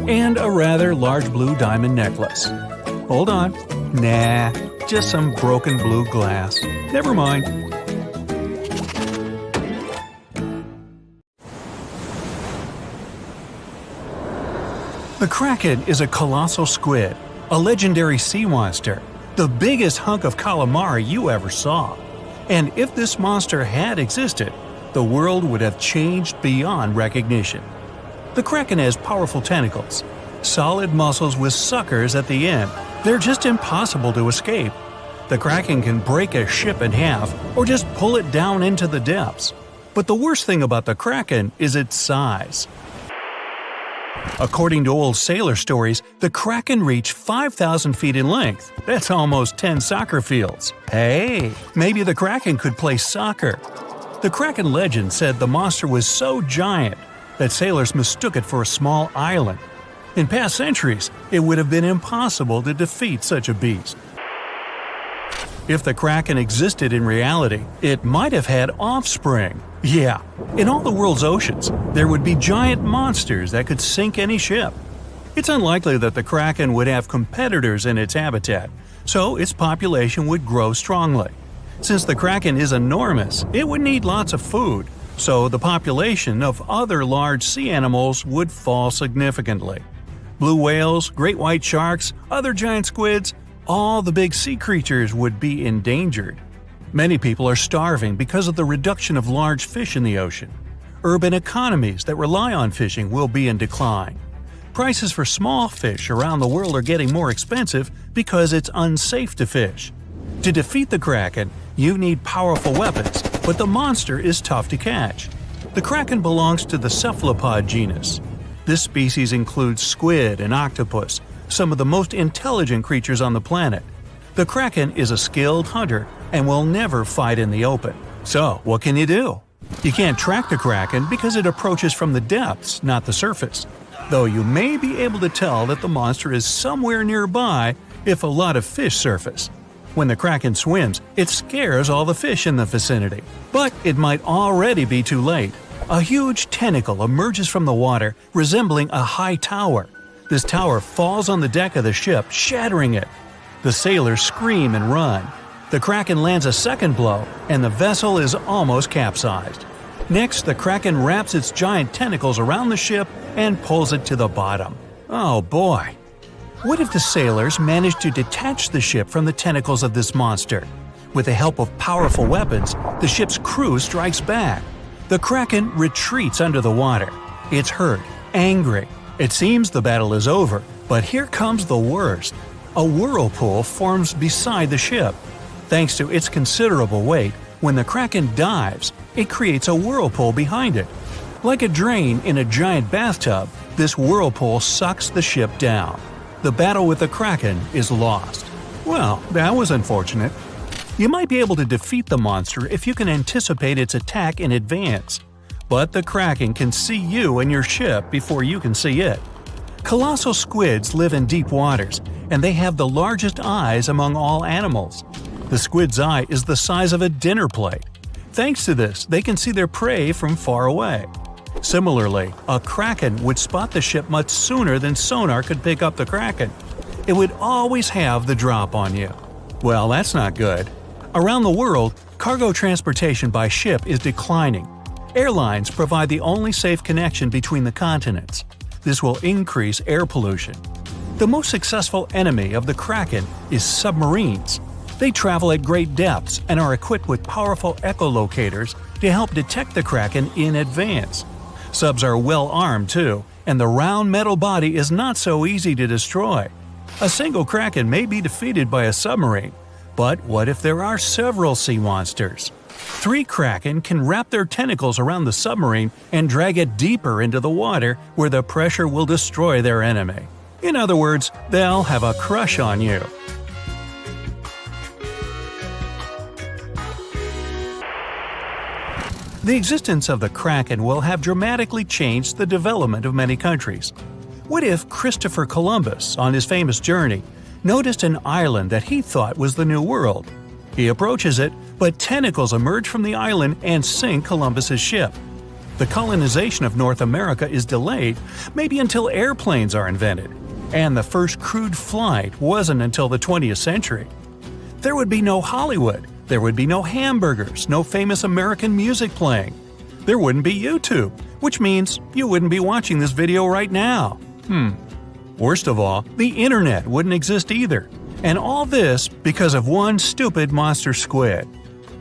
And a rather large blue diamond necklace. Hold on. Nah, just some broken blue glass. Never mind. The Kraken is a colossal squid, a legendary sea monster, the biggest hunk of calamari you ever saw. And if this monster had existed, the world would have changed beyond recognition. The Kraken has powerful tentacles, solid muscles with suckers at the end. They're just impossible to escape. The Kraken can break a ship in half or just pull it down into the depths. But the worst thing about the Kraken is its size. According to old sailor stories, the Kraken reached 5,000 feet in length. That's almost 10 soccer fields. Hey, maybe the Kraken could play soccer. The Kraken legend said the monster was so giant that sailors mistook it for a small island. In past centuries, it would have been impossible to defeat such a beast. If the Kraken existed in reality, it might have had offspring. Yeah, in all the world's oceans, there would be giant monsters that could sink any ship. It's unlikely that the Kraken would have competitors in its habitat, so its population would grow strongly. Since the Kraken is enormous, it would need lots of food, so the population of other large sea animals would fall significantly. Blue whales, great white sharks, other giant squids, all the big sea creatures would be endangered. Many people are starving because of the reduction of large fish in the ocean. Urban economies that rely on fishing will be in decline. Prices for small fish around the world are getting more expensive because it's unsafe to fish. To defeat the Kraken, you need powerful weapons, but the monster is tough to catch. The Kraken belongs to the cephalopod genus. This species includes squid and octopus, some of the most intelligent creatures on the planet. The Kraken is a skilled hunter and will never fight in the open. So, what can you do? You can't track the Kraken because it approaches from the depths, not the surface. Though you may be able to tell that the monster is somewhere nearby if a lot of fish surface. When the Kraken swims, it scares all the fish in the vicinity. But it might already be too late. A huge tentacle emerges from the water, resembling a high tower. This tower falls on the deck of the ship, shattering it. The sailors scream and run. The Kraken lands a second blow, and the vessel is almost capsized. Next, the Kraken wraps its giant tentacles around the ship and pulls it to the bottom. Oh boy! What if the sailors managed to detach the ship from the tentacles of this monster? With the help of powerful weapons, the ship's crew strikes back. The Kraken retreats under the water. It's hurt, angry. It seems the battle is over, but here comes the worst. A whirlpool forms beside the ship. Thanks to its considerable weight, when the Kraken dives, it creates a whirlpool behind it. Like a drain in a giant bathtub, this whirlpool sucks the ship down. The battle with the Kraken is lost. Well, that was unfortunate. You might be able to defeat the monster if you can anticipate its attack in advance. But the Kraken can see you and your ship before you can see it. Colossal squids live in deep waters, and they have the largest eyes among all animals. The squid's eye is the size of a dinner plate. Thanks to this, they can see their prey from far away. Similarly, a Kraken would spot the ship much sooner than sonar could pick up the Kraken. It would always have the drop on you. Well, that's not good. Around the world, cargo transportation by ship is declining. Airlines provide the only safe connection between the continents. This will increase air pollution. The most successful enemy of the Kraken is submarines. They travel at great depths and are equipped with powerful echolocators to help detect the Kraken in advance. Subs are well armed too, and the round metal body is not so easy to destroy. A single Kraken may be defeated by a submarine, but what if there are several sea monsters? 3 Kraken can wrap their tentacles around the submarine and drag it deeper into the water where the pressure will destroy their enemy. In other words, they'll have a crush on you. The existence of the Kraken will have dramatically changed the development of many countries. What if Christopher Columbus, on his famous journey, noticed an island that he thought was the New World? He approaches it, but tentacles emerge from the island and sink Columbus's ship. The colonization of North America is delayed, maybe until airplanes are invented, and the first crewed flight wasn't until the 20th century. There would be no Hollywood. There would be no hamburgers, no famous American music playing. There wouldn't be YouTube, which means you wouldn't be watching this video right now. Worst of all, the internet wouldn't exist either. And all this because of one stupid monster squid.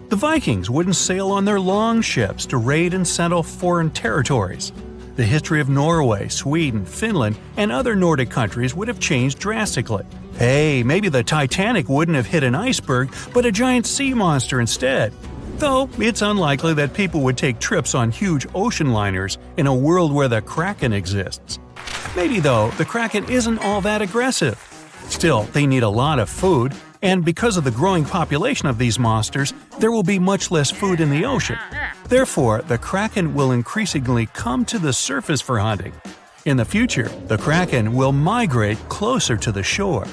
The Vikings wouldn't sail on their long ships to raid and settle foreign territories. The history of Norway, Sweden, Finland, and other Nordic countries would have changed drastically. Hey, maybe the Titanic wouldn't have hit an iceberg, but a giant sea monster instead. Though, it's unlikely that people would take trips on huge ocean liners in a world where the Kraken exists. Maybe though, the Kraken isn't all that aggressive. Still, they need a lot of food, and because of the growing population of these monsters, there will be much less food in the ocean. Therefore, the Kraken will increasingly come to the surface for hunting. In the future, the Kraken will migrate closer to the shore.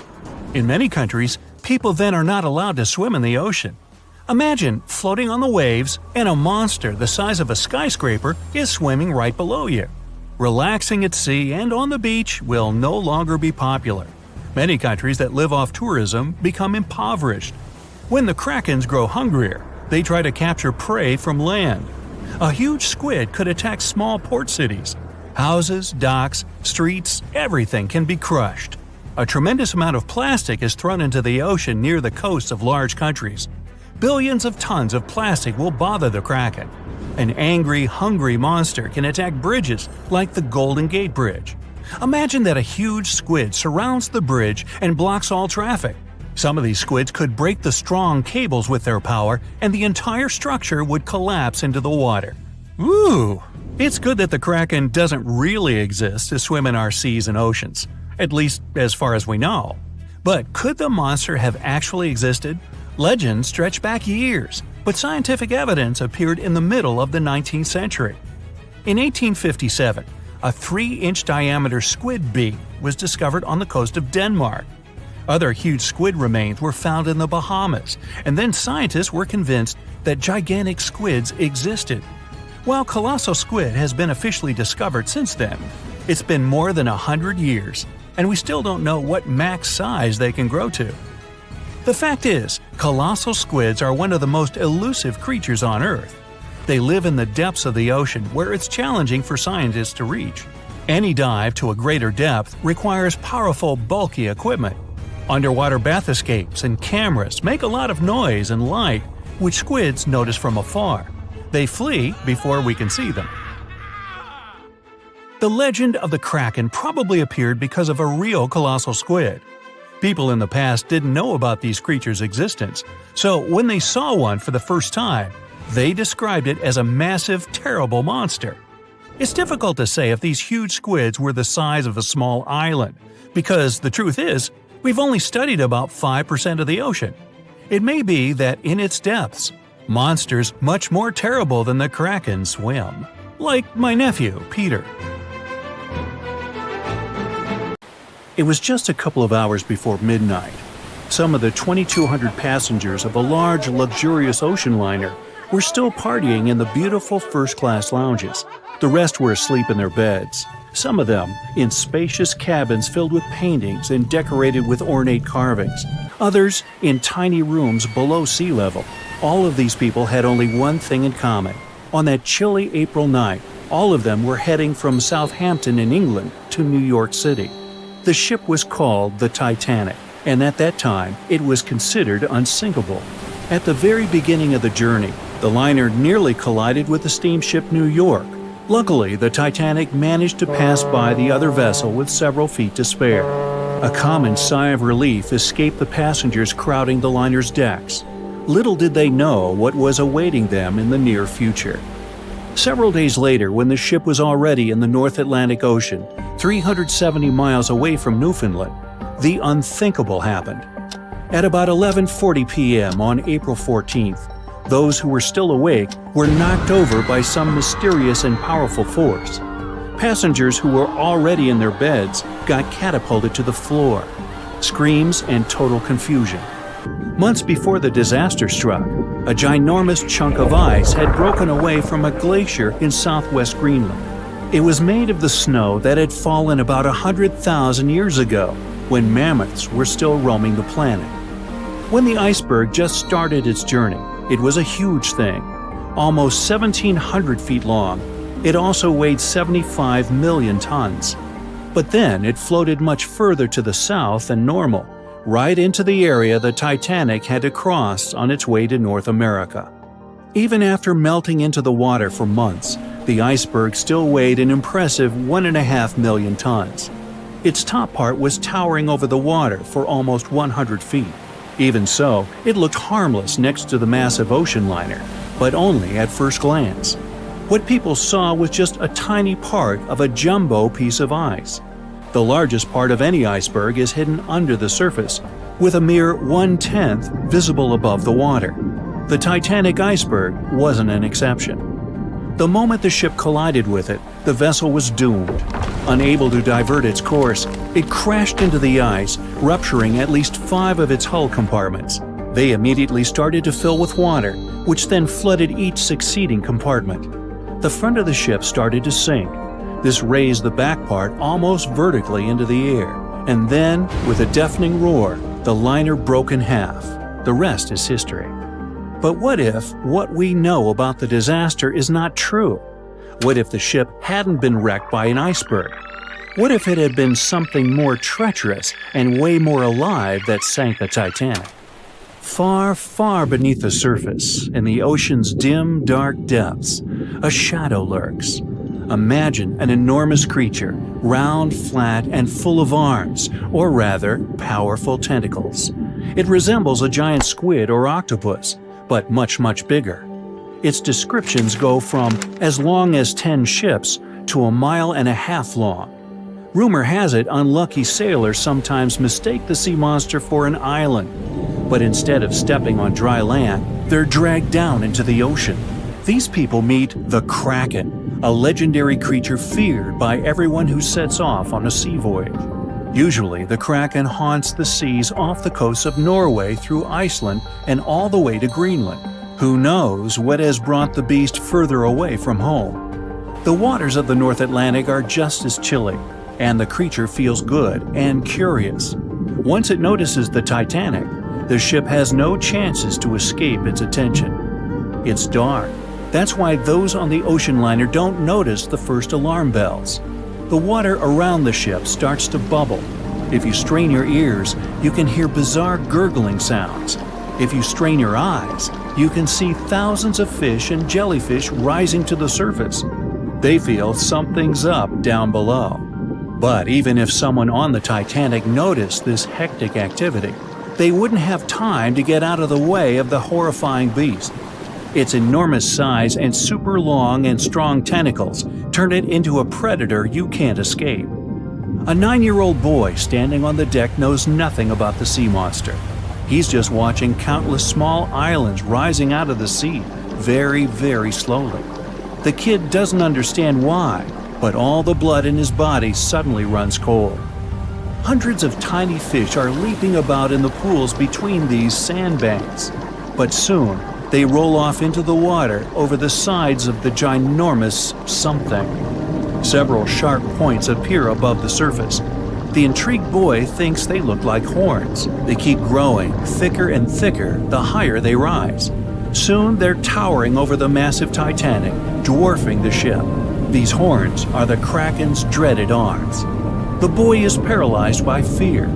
In many countries, people then are not allowed to swim in the ocean. Imagine floating on the waves and a monster the size of a skyscraper is swimming right below you. Relaxing at sea and on the beach will no longer be popular. Many countries that live off tourism become impoverished. When the Krakens grow hungrier, they try to capture prey from land. A huge squid could attack small port cities. Houses, docks, streets, everything can be crushed. A tremendous amount of plastic is thrown into the ocean near the coasts of large countries. Billions of tons of plastic will bother the Kraken. An angry, hungry monster can attack bridges like the Golden Gate Bridge. Imagine that a huge squid surrounds the bridge and blocks all traffic. Some of these squids could break the strong cables with their power, and the entire structure would collapse into the water. Ooh! It's good that the Kraken doesn't really exist to swim in our seas and oceans, at least as far as we know. But could the monster have actually existed? Legends stretch back years, but scientific evidence appeared in the middle of the 19th century. In 1857, a 3-inch diameter squid beak was discovered on the coast of Denmark. Other huge squid remains were found in the Bahamas, and then scientists were convinced that gigantic squids existed. While colossal squid has been officially discovered since then, it's been more than 100 years, and we still don't know what max size they can grow to. The fact is, colossal squids are one of the most elusive creatures on Earth. They live in the depths of the ocean where it's challenging for scientists to reach. Any dive to a greater depth requires powerful, bulky equipment. Underwater bath escapes and cameras make a lot of noise and light, which squids notice from afar. They flee before we can see them. The legend of the Kraken probably appeared because of a real colossal squid. People in the past didn't know about these creatures' existence, so when they saw one for the first time, they described it as a massive, terrible monster. It's difficult to say if these huge squids were the size of a small island, because the truth is, we've only studied about 5% of the ocean. It may be that in its depths, monsters much more terrible than the Kraken swim. Like my nephew, Peter. It was just a couple of hours before midnight. Some of the 2,200 passengers of a large, luxurious ocean liner were still partying in the beautiful first-class lounges. The rest were asleep in their beds, some of them in spacious cabins filled with paintings and decorated with ornate carvings, others in tiny rooms below sea level. All of these people had only one thing in common. On that chilly April night, all of them were heading from Southampton in England to New York City. The ship was called the Titanic, and at that time, it was considered unsinkable. At the very beginning of the journey, the liner nearly collided with the steamship New York. Luckily, the Titanic managed to pass by the other vessel with several feet to spare. A common sigh of relief escaped the passengers crowding the liner's decks. Little did they know what was awaiting them in the near future. Several days later, when the ship was already in the North Atlantic Ocean, 370 miles away from Newfoundland, the unthinkable happened. At about 11:40 p.m. on April 14th, those who were still awake were knocked over by some mysterious and powerful force. Passengers who were already in their beds got catapulted to the floor. Screams and total confusion. Months before the disaster struck, a ginormous chunk of ice had broken away from a glacier in southwest Greenland. It was made of the snow that had fallen about 100,000 years ago, when mammoths were still roaming the planet. When the iceberg just started its journey, it was a huge thing, almost 1,700 feet long. It also weighed 75 million tons. But then it floated much further to the south than normal, right into the area the Titanic had to cross on its way to North America. Even after melting into the water for months, the iceberg still weighed an impressive 1.5 million tons. Its top part was towering over the water for almost 100 feet. Even so, it looked harmless next to the massive ocean liner, but only at first glance. What people saw was just a tiny part of a jumbo piece of ice. The largest part of any iceberg is hidden under the surface, with a mere 1/10 visible above the water. The Titanic iceberg wasn't an exception. The moment the ship collided with it, the vessel was doomed. Unable to divert its course, it crashed into the ice, rupturing at least 5 of its hull compartments. They immediately started to fill with water, which then flooded each succeeding compartment. The front of the ship started to sink. This raised the back part almost vertically into the air, and then, with a deafening roar, the liner broke in half. The rest is history. But what if what we know about the disaster is not true? What if the ship hadn't been wrecked by an iceberg? What if it had been something more treacherous and way more alive that sank the Titanic? Far, far beneath the surface, in the ocean's dim, dark depths, a shadow lurks. Imagine an enormous creature, round, flat, and full of arms, or rather, powerful tentacles. It resembles a giant squid or octopus, but much, much bigger. Its descriptions go from as long as 10 ships to 1.5 miles long. Rumor has it unlucky sailors sometimes mistake the sea monster for an island, but instead of stepping on dry land, they're dragged down into the ocean. These people meet the Kraken, a legendary creature feared by everyone who sets off on a sea voyage. Usually, the Kraken haunts the seas off the coast of Norway through Iceland and all the way to Greenland. Who knows what has brought the beast further away from home? The waters of the North Atlantic are just as chilly, and the creature feels good and curious. Once it notices the Titanic, the ship has no chances to escape its attention. It's dark. That's why those on the ocean liner don't notice the first alarm bells. The water around the ship starts to bubble. If you strain your ears, you can hear bizarre gurgling sounds. If you strain your eyes, you can see thousands of fish and jellyfish rising to the surface. They feel something's up down below. But even if someone on the Titanic noticed this hectic activity, they wouldn't have time to get out of the way of the horrifying beast. Its enormous size and super long and strong tentacles turn it into a predator you can't escape. A 9-year-old boy standing on the deck knows nothing about the sea monster. He's just watching countless small islands rising out of the sea, very, very slowly. The kid doesn't understand why, but all the blood in his body suddenly runs cold. Hundreds of tiny fish are leaping about in the pools between these sandbanks, but soon they roll off into the water over the sides of the ginormous something. Several sharp points appear above the surface. The intrigued boy thinks they look like horns. They keep growing, thicker and thicker, the higher they rise. Soon they're towering over the massive Titanic, dwarfing the ship. These horns are the Kraken's dreaded arms. The boy is paralyzed by fear,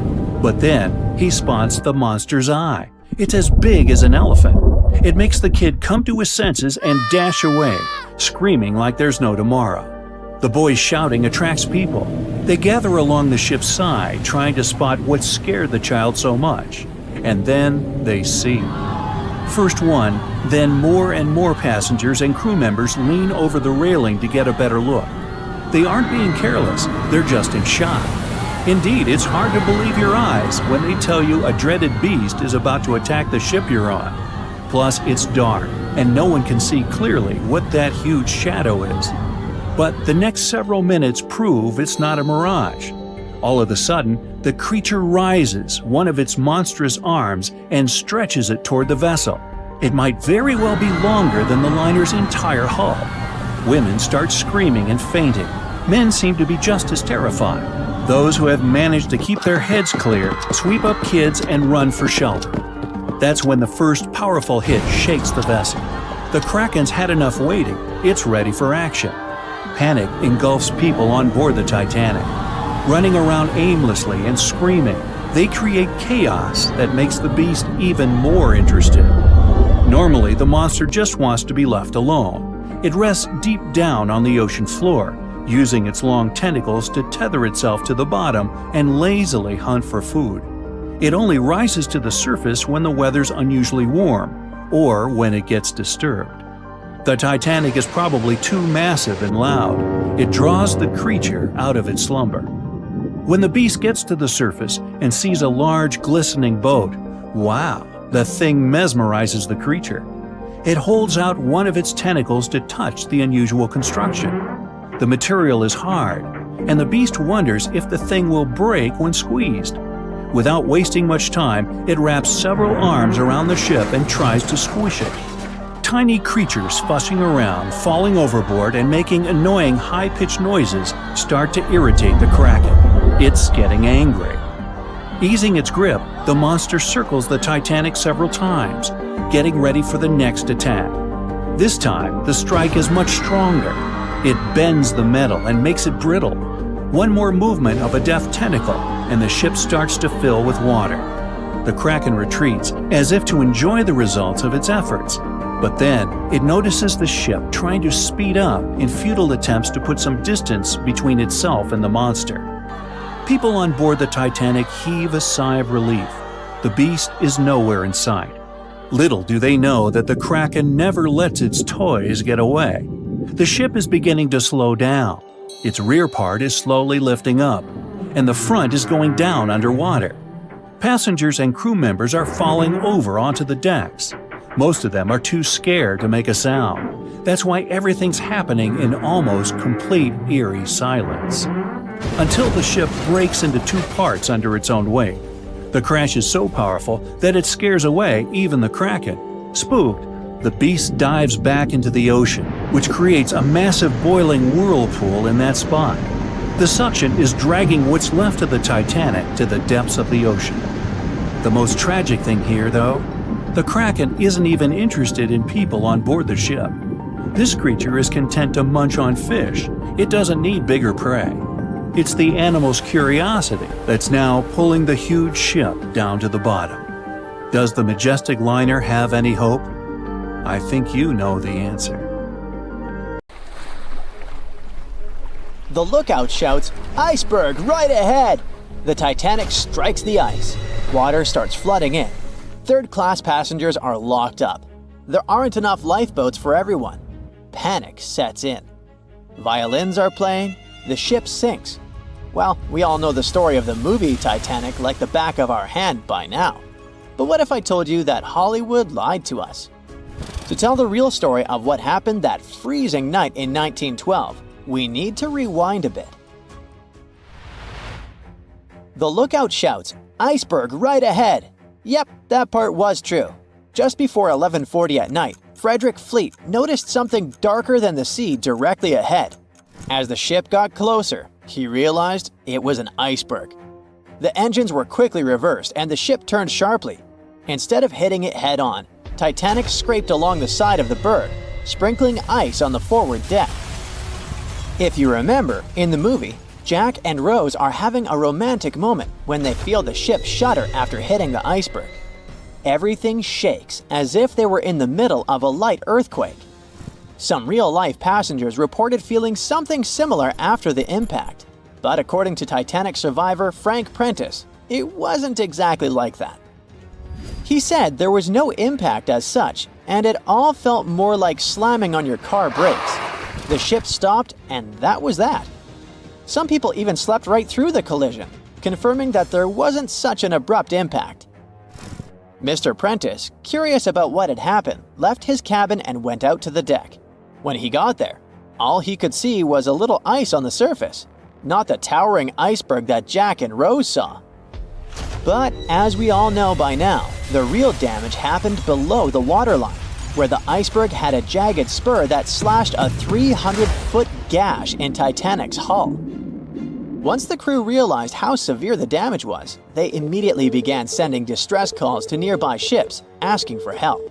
but then he spots the monster's eye. It's as big as an elephant. It makes the kid come to his senses and dash away, screaming like there's no tomorrow. The boy's shouting attracts people. They gather along the ship's side, trying to spot what scared the child so much. And then they see. First one, then more and more passengers and crew members lean over the railing to get a better look. They aren't being careless, they're just in shock. Indeed, it's hard to believe your eyes when they tell you a dreaded beast is about to attack the ship you're on. Plus, it's dark, and no one can see clearly what that huge shadow is. But the next several minutes prove it's not a mirage. All of a sudden, the creature rises one of its monstrous arms and stretches it toward the vessel. It might very well be longer than the liner's entire hull. Women start screaming and fainting. Men seem to be just as terrified. Those who have managed to keep their heads clear sweep up kids and run for shelter. That's when the first powerful hit shakes the vessel. The Kraken's had enough waiting. It's ready for action. Panic engulfs people on board the Titanic. Running around aimlessly and screaming, they create chaos that makes the beast even more interested. Normally, the monster just wants to be left alone. It rests deep down on the ocean floor, using its long tentacles to tether itself to the bottom and lazily hunt for food. It only rises to the surface when the weather's unusually warm, or when it gets disturbed. The Titanic is probably too massive and loud. It draws the creature out of its slumber. When the beast gets to the surface and sees a large, glistening boat, wow, the thing mesmerizes the creature. It holds out one of its tentacles to touch the unusual construction. The material is hard, and the beast wonders if the thing will break when squeezed. Without wasting much time, it wraps several arms around the ship and tries to squish it. Tiny creatures fussing around, falling overboard, and making annoying high-pitched noises start to irritate the Kraken. It's getting angry. Easing its grip, the monster circles the Titanic several times, getting ready for the next attack. This time, the strike is much stronger. It bends the metal and makes it brittle. One more movement of a deft tentacle, and the ship starts to fill with water. The Kraken retreats, as if to enjoy the results of its efforts. But then, it notices the ship trying to speed up in futile attempts to put some distance between itself and the monster. People on board the Titanic heave a sigh of relief. The beast is nowhere in sight. Little do they know that the Kraken never lets its toys get away. The ship is beginning to slow down. Its rear part is slowly lifting up, and the front is going down underwater. Passengers and crew members are falling over onto the decks. Most of them are too scared to make a sound. That's why everything's happening in almost complete eerie silence. Until the ship breaks into two parts under its own weight. The crash is so powerful that it scares away even the Kraken. Spooked, the beast dives back into the ocean, which creates a massive boiling whirlpool in that spot. The suction is dragging what's left of the Titanic to the depths of the ocean. The most tragic thing here, though, the Kraken isn't even interested in people on board the ship. This creature is content to munch on fish. It doesn't need bigger prey. It's the animal's curiosity that's now pulling the huge ship down to the bottom. Does the majestic liner have any hope? I think you know the answer. The lookout shouts, "Iceberg, right ahead!" The Titanic strikes the ice. Water starts flooding in. Third-class passengers are locked up. There aren't enough lifeboats for everyone. Panic sets in. Violins are playing. The ship sinks. Well, we all know the story of the movie Titanic like the back of our hand by now. But what if I told you that Hollywood lied to us? To tell the real story of what happened that freezing night in 1912, we need to rewind a bit. The lookout shouts, "Iceberg right ahead!" Yep, that part was true. Just before 11:40 at night, Frederick Fleet noticed something darker than the sea directly ahead. As the ship got closer, he realized it was an iceberg. The engines were quickly reversed and the ship turned sharply. Instead of hitting it head-on, Titanic scraped along the side of the berg, sprinkling ice on the forward deck. If you remember, in the movie, Jack and Rose are having a romantic moment when they feel the ship shudder after hitting the iceberg. Everything shakes as if they were in the middle of a light earthquake. Some real-life passengers reported feeling something similar after the impact, but according to Titanic survivor Frank Prentice, it wasn't exactly like that. He said there was no impact as such, and it all felt more like slamming on your car brakes. The ship stopped, and that was that. Some people even slept right through the collision, confirming that there wasn't such an abrupt impact. Mr. Prentice, curious about what had happened, left his cabin and went out to the deck. When he got there, all he could see was a little ice on the surface, not the towering iceberg that Jack and Rose saw. But as we all know by now, the real damage happened below the waterline, where the iceberg had a jagged spur that slashed a 300-foot gash in Titanic's hull. Once the crew realized how severe the damage was, they immediately began sending distress calls to nearby ships, asking for help.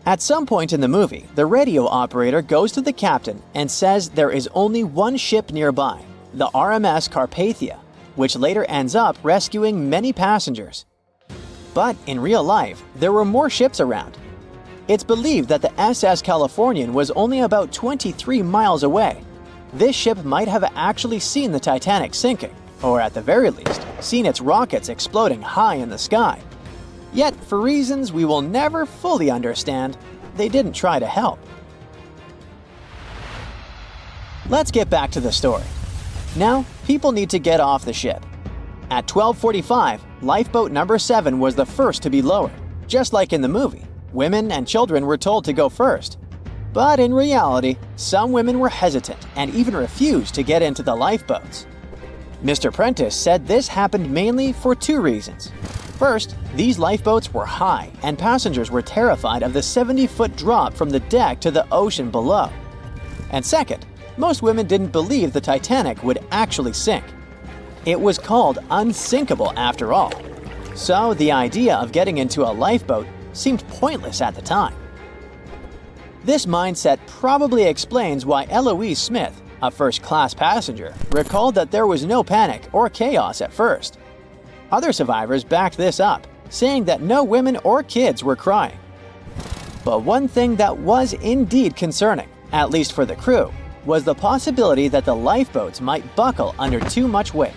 At some point in the movie, the radio operator goes to the captain and says there is only one ship nearby, the RMS Carpathia, which later ends up rescuing many passengers. But in real life, there were more ships around. It's believed that the SS Californian was only about 23 miles away. This ship might have actually seen the Titanic sinking, or at the very least, seen its rockets exploding high in the sky. Yet, for reasons we will never fully understand, they didn't try to help. Let's get back to the story. Now, people need to get off the ship. At 12:45, lifeboat number 7 was the first to be lowered. Just like in the movie, women and children were told to go first. But in reality, some women were hesitant and even refused to get into the lifeboats. Mr. Prentice said this happened mainly for two reasons. First, these lifeboats were high and passengers were terrified of the 70-foot drop from the deck to the ocean below. And second, most women didn't believe the Titanic would actually sink. It was called unsinkable after all. So the idea of getting into a lifeboat seemed pointless at the time. This mindset probably explains why Eloise Smith, a first-class passenger, recalled that there was no panic or chaos at first. Other survivors backed this up, saying that no women or kids were crying. But one thing that was indeed concerning, at least for the crew, was the possibility that the lifeboats might buckle under too much weight.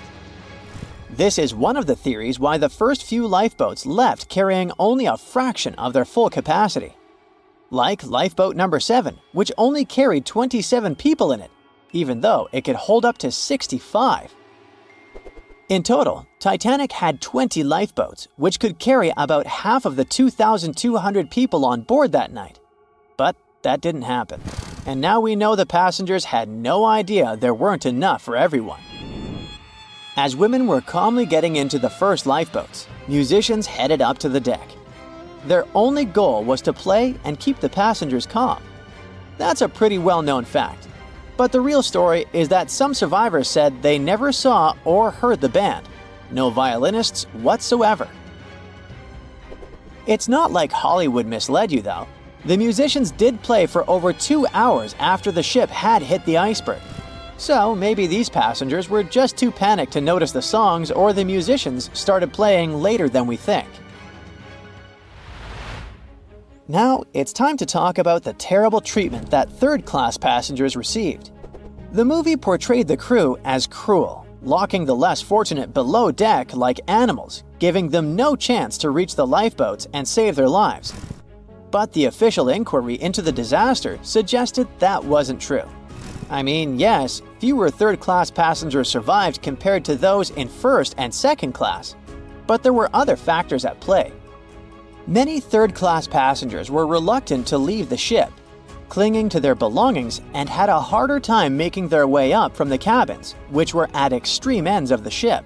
This is one of the theories why the first few lifeboats left carrying only a fraction of their full capacity. Like lifeboat number 7, which only carried 27 people in it, even though it could hold up to 65. In total, Titanic had 20 lifeboats, which could carry about half of the 2,200 people on board that night. But that didn't happen. And now we know the passengers had no idea there weren't enough for everyone. As women were calmly getting into the first lifeboats, musicians headed up to the deck. Their only goal was to play and keep the passengers calm. That's a pretty well-known fact. But the real story is that some survivors said they never saw or heard the band. No violinists whatsoever. It's not like Hollywood misled you though. The musicians did play for over 2 hours after the ship had hit the iceberg. So maybe these passengers were just too panicked to notice the songs, or the musicians started playing later than we think. Now it's time to talk about the terrible treatment that third-class passengers received. The movie portrayed the crew as cruel, locking the less fortunate below deck like animals, giving them no chance to reach the lifeboats and save their lives. But the official inquiry into the disaster suggested that wasn't true. I mean, yes, fewer third-class passengers survived compared to those in first and second class, but there were other factors at play. Many third-class passengers were reluctant to leave the ship, clinging to their belongings, and had a harder time making their way up from the cabins, which were at extreme ends of the ship.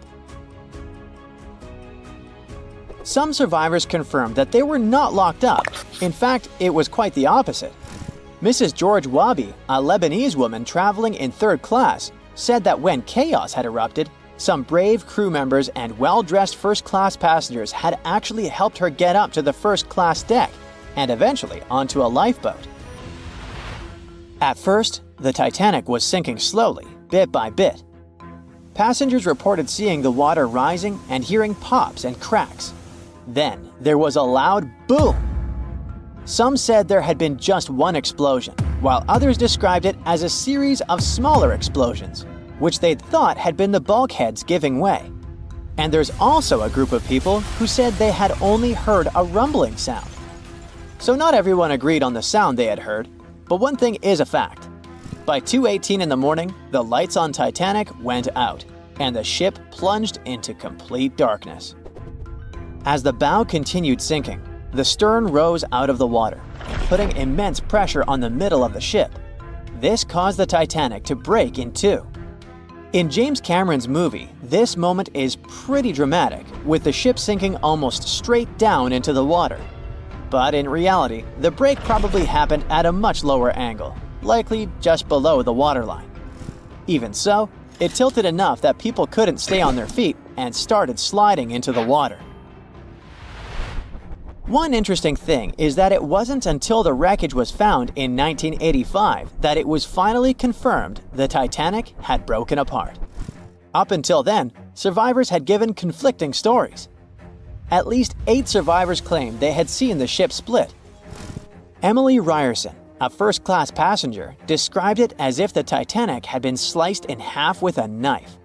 Some survivors confirmed that they were not locked up. In fact, it was quite the opposite. Mrs. George Wabi, a Lebanese woman traveling in third class, said that when chaos had erupted, some brave crew members and well-dressed first-class passengers had actually helped her get up to the first-class deck and eventually onto a lifeboat. At first, the Titanic was sinking slowly, bit by bit. Passengers reported seeing the water rising and hearing pops and cracks. Then there was a loud boom. Some said there had been just one explosion, while others described it as a series of smaller explosions, which they'd thought had been the bulkheads giving way. And there's also a group of people who said they had only heard a rumbling sound. So not everyone agreed on the sound they had heard, but one thing is a fact. By 2:18 in the morning, the lights on Titanic went out, and the ship plunged into complete darkness. As the bow continued sinking, the stern rose out of the water, putting immense pressure on the middle of the ship. This caused the Titanic to break in two. In James Cameron's movie, this moment is pretty dramatic, with the ship sinking almost straight down into the water. But in reality, the break probably happened at a much lower angle, likely just below the waterline. Even so, it tilted enough that people couldn't stay on their feet and started sliding into the water. One interesting thing is that it wasn't until the wreckage was found in 1985 that it was finally confirmed the Titanic had broken apart. Up until then, survivors had given conflicting stories. At least 8 survivors claimed they had seen the ship split. Emily Ryerson, a first-class passenger, described it as if the Titanic had been sliced in half with a knife.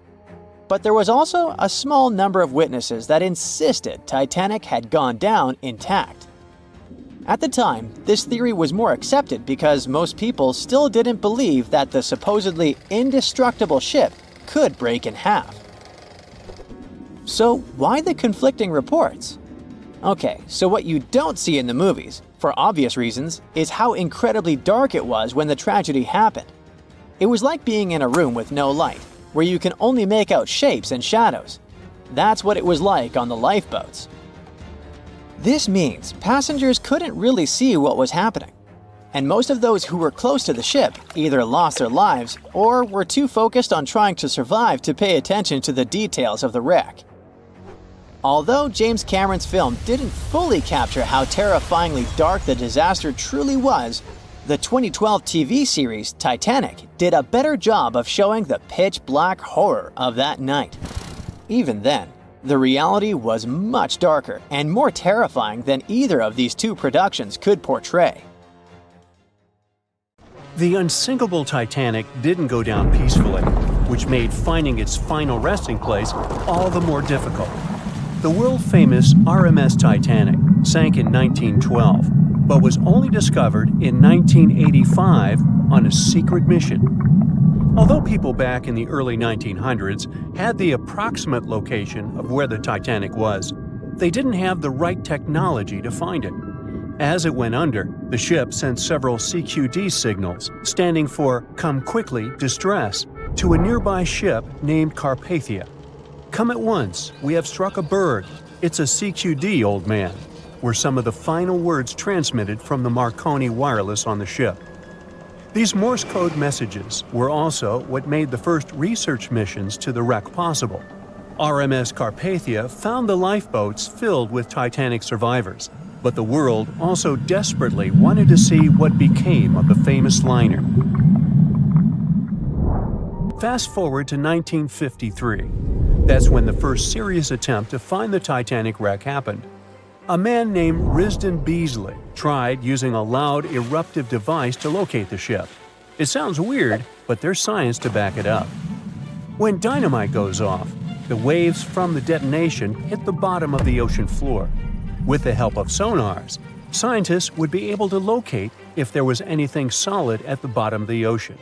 But there was also a small number of witnesses that insisted Titanic had gone down intact. At the time, this theory was more accepted because most people still didn't believe that the supposedly indestructible ship could break in half. So why the conflicting reports? Okay, so what you don't see in the movies, for obvious reasons, is how incredibly dark it was when the tragedy happened. It was like being in a room with no light, where you can only make out shapes and shadows. That's what it was like on the lifeboats. This means passengers couldn't really see what was happening, and most of those who were close to the ship either lost their lives or were too focused on trying to survive to pay attention to the details of the wreck. Although James Cameron's film didn't fully capture how terrifyingly dark the disaster truly was, the 2012 TV series Titanic did a better job of showing the pitch-black horror of that night. Even then, The reality was much darker and more terrifying than either of these two productions could portray. The unsinkable Titanic didn't go down peacefully, which made finding its final resting place all the more difficult. The world-famous RMS Titanic sank in 1912, but was only discovered in 1985 on a secret mission. Although people back in the early 1900s had the approximate location of where the Titanic was, they didn't have the right technology to find it. As it went under, the ship sent several CQD signals, standing for Come Quickly, Distress, to a nearby ship named Carpathia. Come at once, we have struck a berg. It's a CQD, old man, were some of the final words transmitted from the Marconi wireless on the ship. These Morse code messages were also what made the first research missions to the wreck possible. RMS Carpathia found the lifeboats filled with Titanic survivors, but the world also desperately wanted to see what became of the famous liner. Fast forward to 1953. That's when the first serious attempt to find the Titanic wreck happened. A man named Risdon Beasley tried using a loud eruptive device to locate the ship. It sounds weird, but there's science to back it up. When dynamite goes off, the waves from the detonation hit the bottom of the ocean floor. With the help of sonars, scientists would be able to locate if there was anything solid at the bottom of the ocean.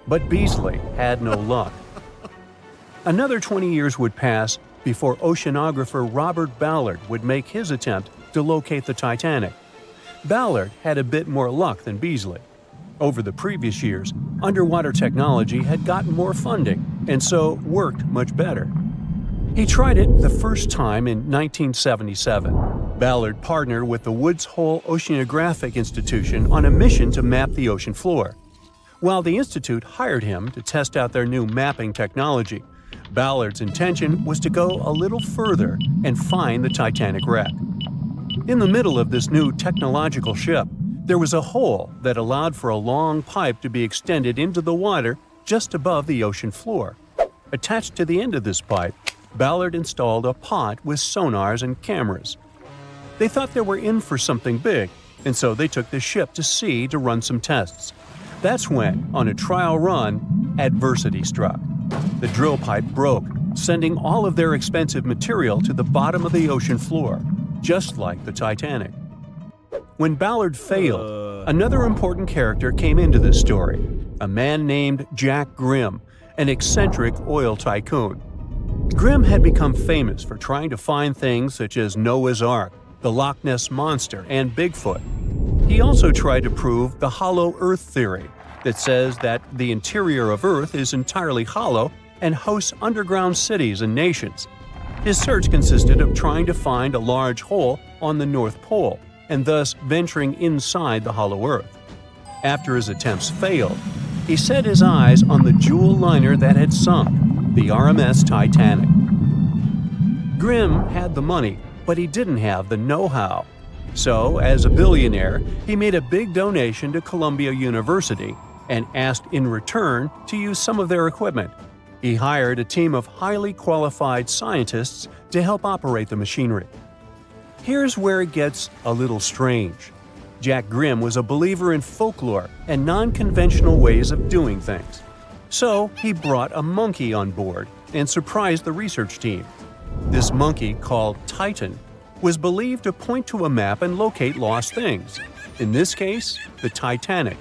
But Beasley had no luck. Another 20 years would pass before oceanographer Robert Ballard would make his attempt to locate the Titanic. Ballard had a bit more luck than Beasley. Over the previous years, underwater technology had gotten more funding and so worked much better. He tried it the first time in 1977. Ballard partnered with the Woods Hole Oceanographic Institution on a mission to map the ocean floor. While the institute hired him to test out their new mapping technology, Ballard's intention was to go a little further and find the Titanic wreck. In the middle of this new technological ship, there was a hole that allowed for a long pipe to be extended into the water just above the ocean floor. Attached to the end of this pipe, Ballard installed a pod with sonars and cameras. They thought they were in for something big, and so they took the ship to sea to run some tests. That's when, on a trial run, adversity struck. The drill pipe broke, sending all of their expensive material to the bottom of the ocean floor, just like the Titanic. When Ballard failed, another important character came into this story, a man named Jack Grimm, an eccentric oil tycoon. Grimm had become famous for trying to find things such as Noah's Ark, the Loch Ness Monster, and Bigfoot. He also tried to prove the hollow Earth theory that says that the interior of Earth is entirely hollow and hosts underground cities and nations. His search consisted of trying to find a large hole on the North Pole and thus venturing inside the hollow Earth. After his attempts failed, he set his eyes on the jewel liner that had sunk, the RMS Titanic. Grimm had the money, but he didn't have the know-how. So, as a billionaire, he made a big donation to Columbia University and asked in return to use some of their equipment. He hired a team of highly qualified scientists to help operate the machinery. Here's where it gets a little strange. Jack Grimm was a believer in folklore and non-conventional ways of doing things. So he brought a monkey on board and surprised the research team. This monkey, called Titan, was believed to point to a map and locate lost things. In this case, the Titanic.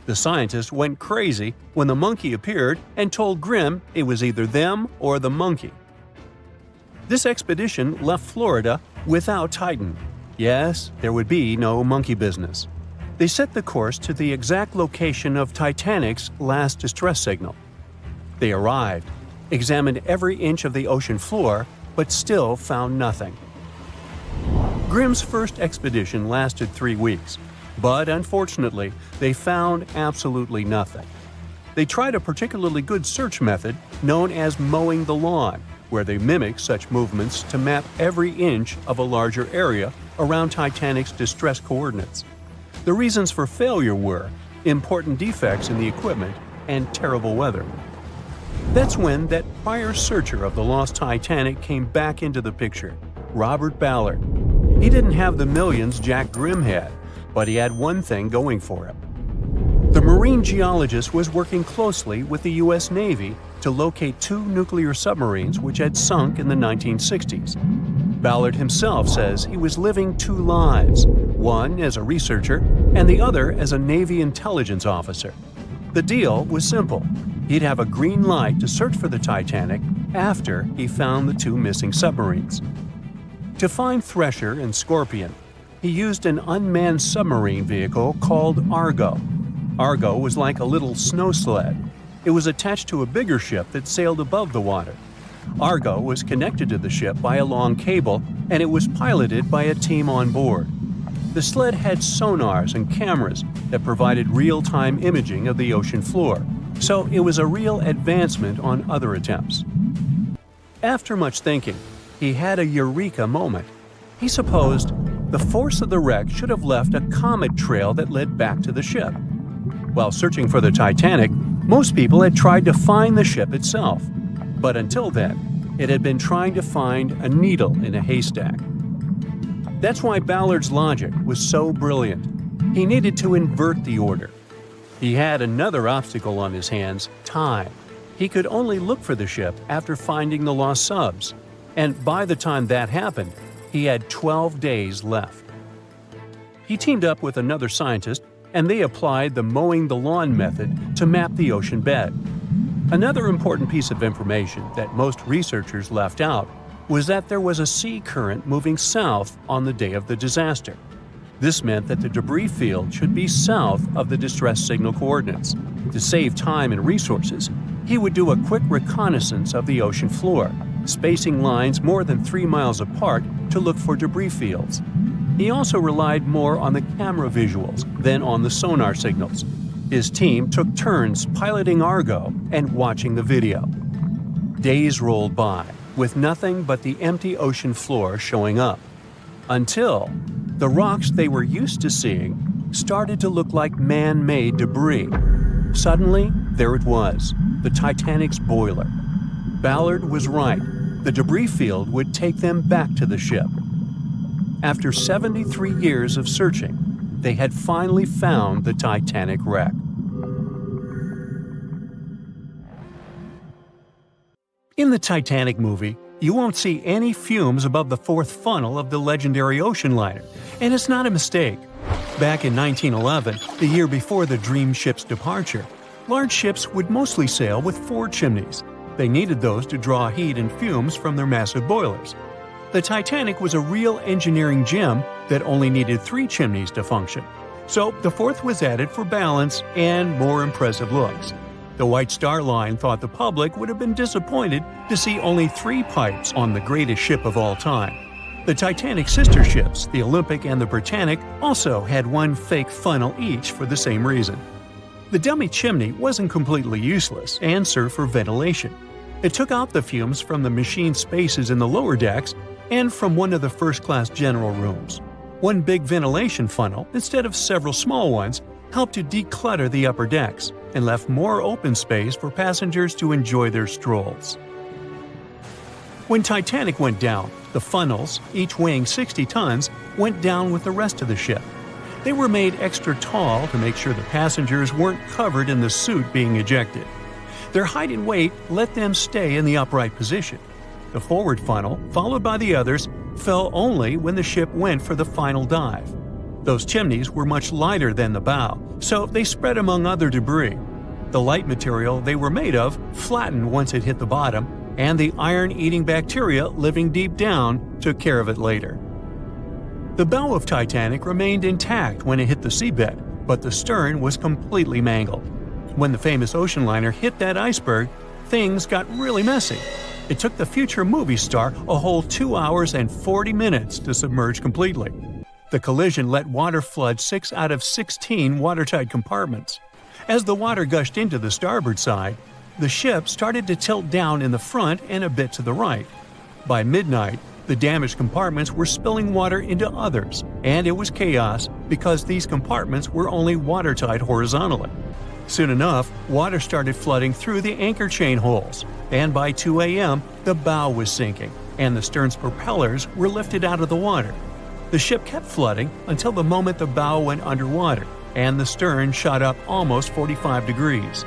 The scientists went crazy when the monkey appeared and told Grimm it was either them or the monkey. This expedition left Florida without Titan. Yes, there would be no monkey business. They set the course to the exact location of Titanic's last distress signal. They arrived, examined every inch of the ocean floor, but still found nothing. Grimm's first expedition lasted 3 weeks, but unfortunately, they found absolutely nothing. They tried a particularly good search method known as mowing the lawn, where they mimic such movements to map every inch of a larger area around Titanic's distress coordinates. The reasons for failure were important defects in the equipment and terrible weather. That's when that prior searcher of the lost Titanic came back into the picture, Robert Ballard. He didn't have the millions Jack Grimm had, but he had one thing going for him. The marine geologist was working closely with the U.S. Navy to locate 2 nuclear submarines which had sunk in the 1960s. Ballard himself says he was living 2 lives, one as a researcher and the other as a Navy intelligence officer. The deal was simple. He'd have a green light to search for the Titanic after he found the 2 missing submarines. To find Thresher and Scorpion, he used an unmanned submarine vehicle called Argo. Argo was like a little snow sled. It was attached to a bigger ship that sailed above the water. Argo was connected to the ship by a long cable, and it was piloted by a team on board. The sled had sonars and cameras that provided real-time imaging of the ocean floor, so it was a real advancement on other attempts. After much thinking, he had a eureka moment. He supposed the force of the wreck should have left a comet trail that led back to the ship. While searching for the Titanic, most people had tried to find the ship itself. But until then, it had been trying to find a needle in a haystack. That's why Ballard's logic was so brilliant. He needed to invert the order. He had another obstacle on his hands: time. He could only look for the ship after finding the lost subs. And by the time that happened, he had 12 days left. He teamed up with another scientist, and they applied the mowing the lawn method to map the ocean bed. Another important piece of information that most researchers left out was that there was a sea current moving south on the day of the disaster. This meant that the debris field should be south of the distress signal coordinates. To save time and resources, he would do a quick reconnaissance of the ocean floor, spacing lines more than 3 miles apart to look for debris fields. He also relied more on the camera visuals than on the sonar signals. His team took turns piloting Argo and watching the video. Days rolled by, with nothing but the empty ocean floor showing up. Until the rocks they were used to seeing started to look like man-made debris. Suddenly, there it was, the Titanic's boiler. Ballard was right. The debris field would take them back to the ship. After 73 years of searching, they had finally found the Titanic wreck. In the Titanic movie, you won't see any fumes above the 4th funnel of the legendary ocean liner, and it's not a mistake. Back in 1911, the year before the Dream ship's departure, large ships would mostly sail with 4 chimneys. They needed those to draw heat and fumes from their massive boilers. The Titanic was a real engineering gem that only needed 3 chimneys to function. So the 4th was added for balance and more impressive looks. The White Star Line thought the public would have been disappointed to see only 3 pipes on the greatest ship of all time. The Titanic's sister ships, the Olympic and the Britannic, also had 1 fake funnel each for the same reason. The dummy chimney wasn't completely useless and served for ventilation. It took out the fumes from the machine spaces in the lower decks and from one of the first-class general rooms. 1 big ventilation funnel, instead of several small ones, helped to declutter the upper decks and left more open space for passengers to enjoy their strolls. When Titanic went down, the funnels, each weighing 60 tons, went down with the rest of the ship. They were made extra tall to make sure the passengers weren't covered in the soot being ejected. Their height and weight let them stay in the upright position. The forward funnel, followed by the others, fell only when the ship went for the final dive. Those chimneys were much lighter than the bow, so they spread among other debris. The light material they were made of flattened once it hit the bottom, and the iron-eating bacteria living deep down took care of it later. The bow of Titanic remained intact when it hit the seabed, but the stern was completely mangled. When the famous ocean liner hit that iceberg, things got really messy. It took the future movie star a whole 2 hours and 40 minutes to submerge completely. The collision let water flood 6 out of 16 watertight compartments. As the water gushed into the starboard side, the ship started to tilt down in the front and a bit to the right. By midnight, the damaged compartments were spilling water into others, and it was chaos because these compartments were only watertight horizontally. Soon enough, water started flooding through the anchor chain holes, and by 2 a.m., the bow was sinking, and the stern's propellers were lifted out of the water. The ship kept flooding until the moment the bow went underwater, and the stern shot up almost 45 degrees.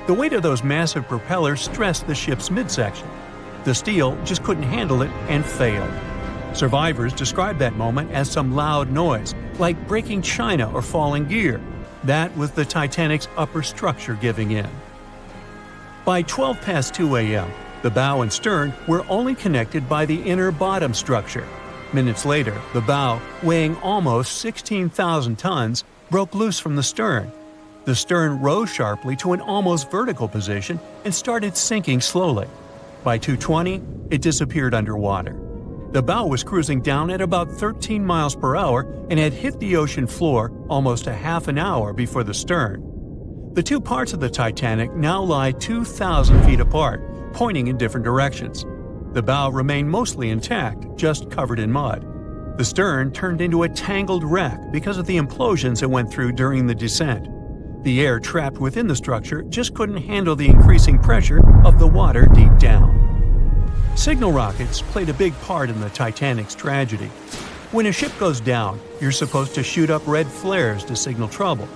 The weight of those massive propellers stressed the ship's midsection. The steel just couldn't handle it and failed. Survivors described that moment as some loud noise, like breaking china or falling gear. That was the Titanic's upper structure giving in. By 12 past 2 a.m., the bow and stern were only connected by the inner bottom structure. Minutes later, the bow, weighing almost 16,000 tons, broke loose from the stern. The stern rose sharply to an almost vertical position and started sinking slowly. By 2:20, it disappeared underwater. The bow was cruising down at about 13 miles per hour and had hit the ocean floor almost a half an hour before the stern. The two parts of the Titanic now lie 2,000 feet apart, pointing in different directions. The bow remained mostly intact, just covered in mud. The stern turned into a tangled wreck because of the implosions it went through during the descent. The air trapped within the structure just couldn't handle the increasing pressure of the water deep down. Signal rockets played a big part in the Titanic's tragedy. When a ship goes down, you're supposed to shoot up red flares to signal trouble.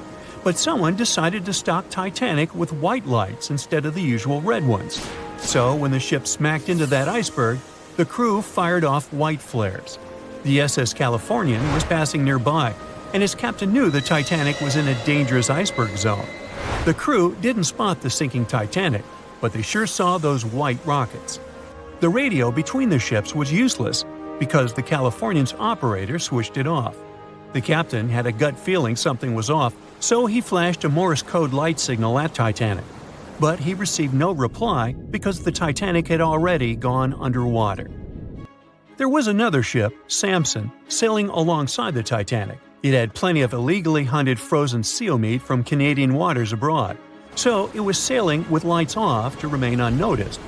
But someone decided to stock Titanic with white lights instead of the usual red ones. So when the ship smacked into that iceberg, the crew fired off white flares. The SS Californian was passing nearby, and his captain knew the Titanic was in a dangerous iceberg zone. The crew didn't spot the sinking Titanic, but they sure saw those white rockets. The radio between the ships was useless because the Californian's operator switched it off. The captain had a gut feeling something was off, so he flashed a Morse code light signal at Titanic. But he received no reply because the Titanic had already gone underwater. There was another ship, Samson, sailing alongside the Titanic. It had plenty of illegally hunted frozen seal meat from Canadian waters abroad, so it was sailing with lights off to remain unnoticed.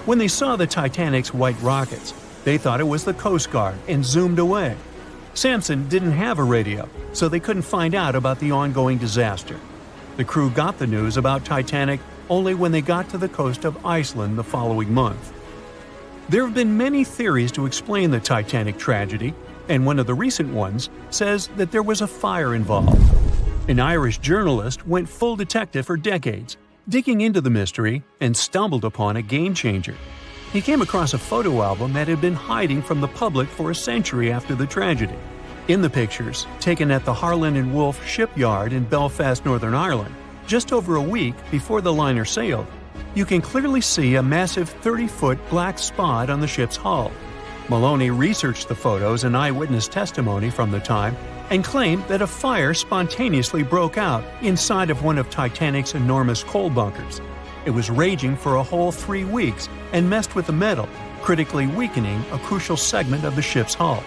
When they saw the Titanic's white rockets, they thought it was the Coast Guard and zoomed away. Samson didn't have a radio, so they couldn't find out about the ongoing disaster. The crew got the news about Titanic only when they got to the coast of Iceland the following month. There have been many theories to explain the Titanic tragedy, and one of the recent ones says that there was a fire involved. An Irish journalist went full detective for decades, digging into the mystery, and stumbled upon a game-changer. He came across a photo album that had been hiding from the public for a century after the tragedy. In the pictures, taken at the Harland and Wolff shipyard in Belfast, Northern Ireland, just over a week before the liner sailed, you can clearly see a massive 30-foot black spot on the ship's hull. Maloney researched the photos and eyewitness testimony from the time and claimed that a fire spontaneously broke out inside of one of Titanic's enormous coal bunkers. It was raging for a whole 3 weeks and messed with the metal, critically weakening a crucial segment of the ship's hull.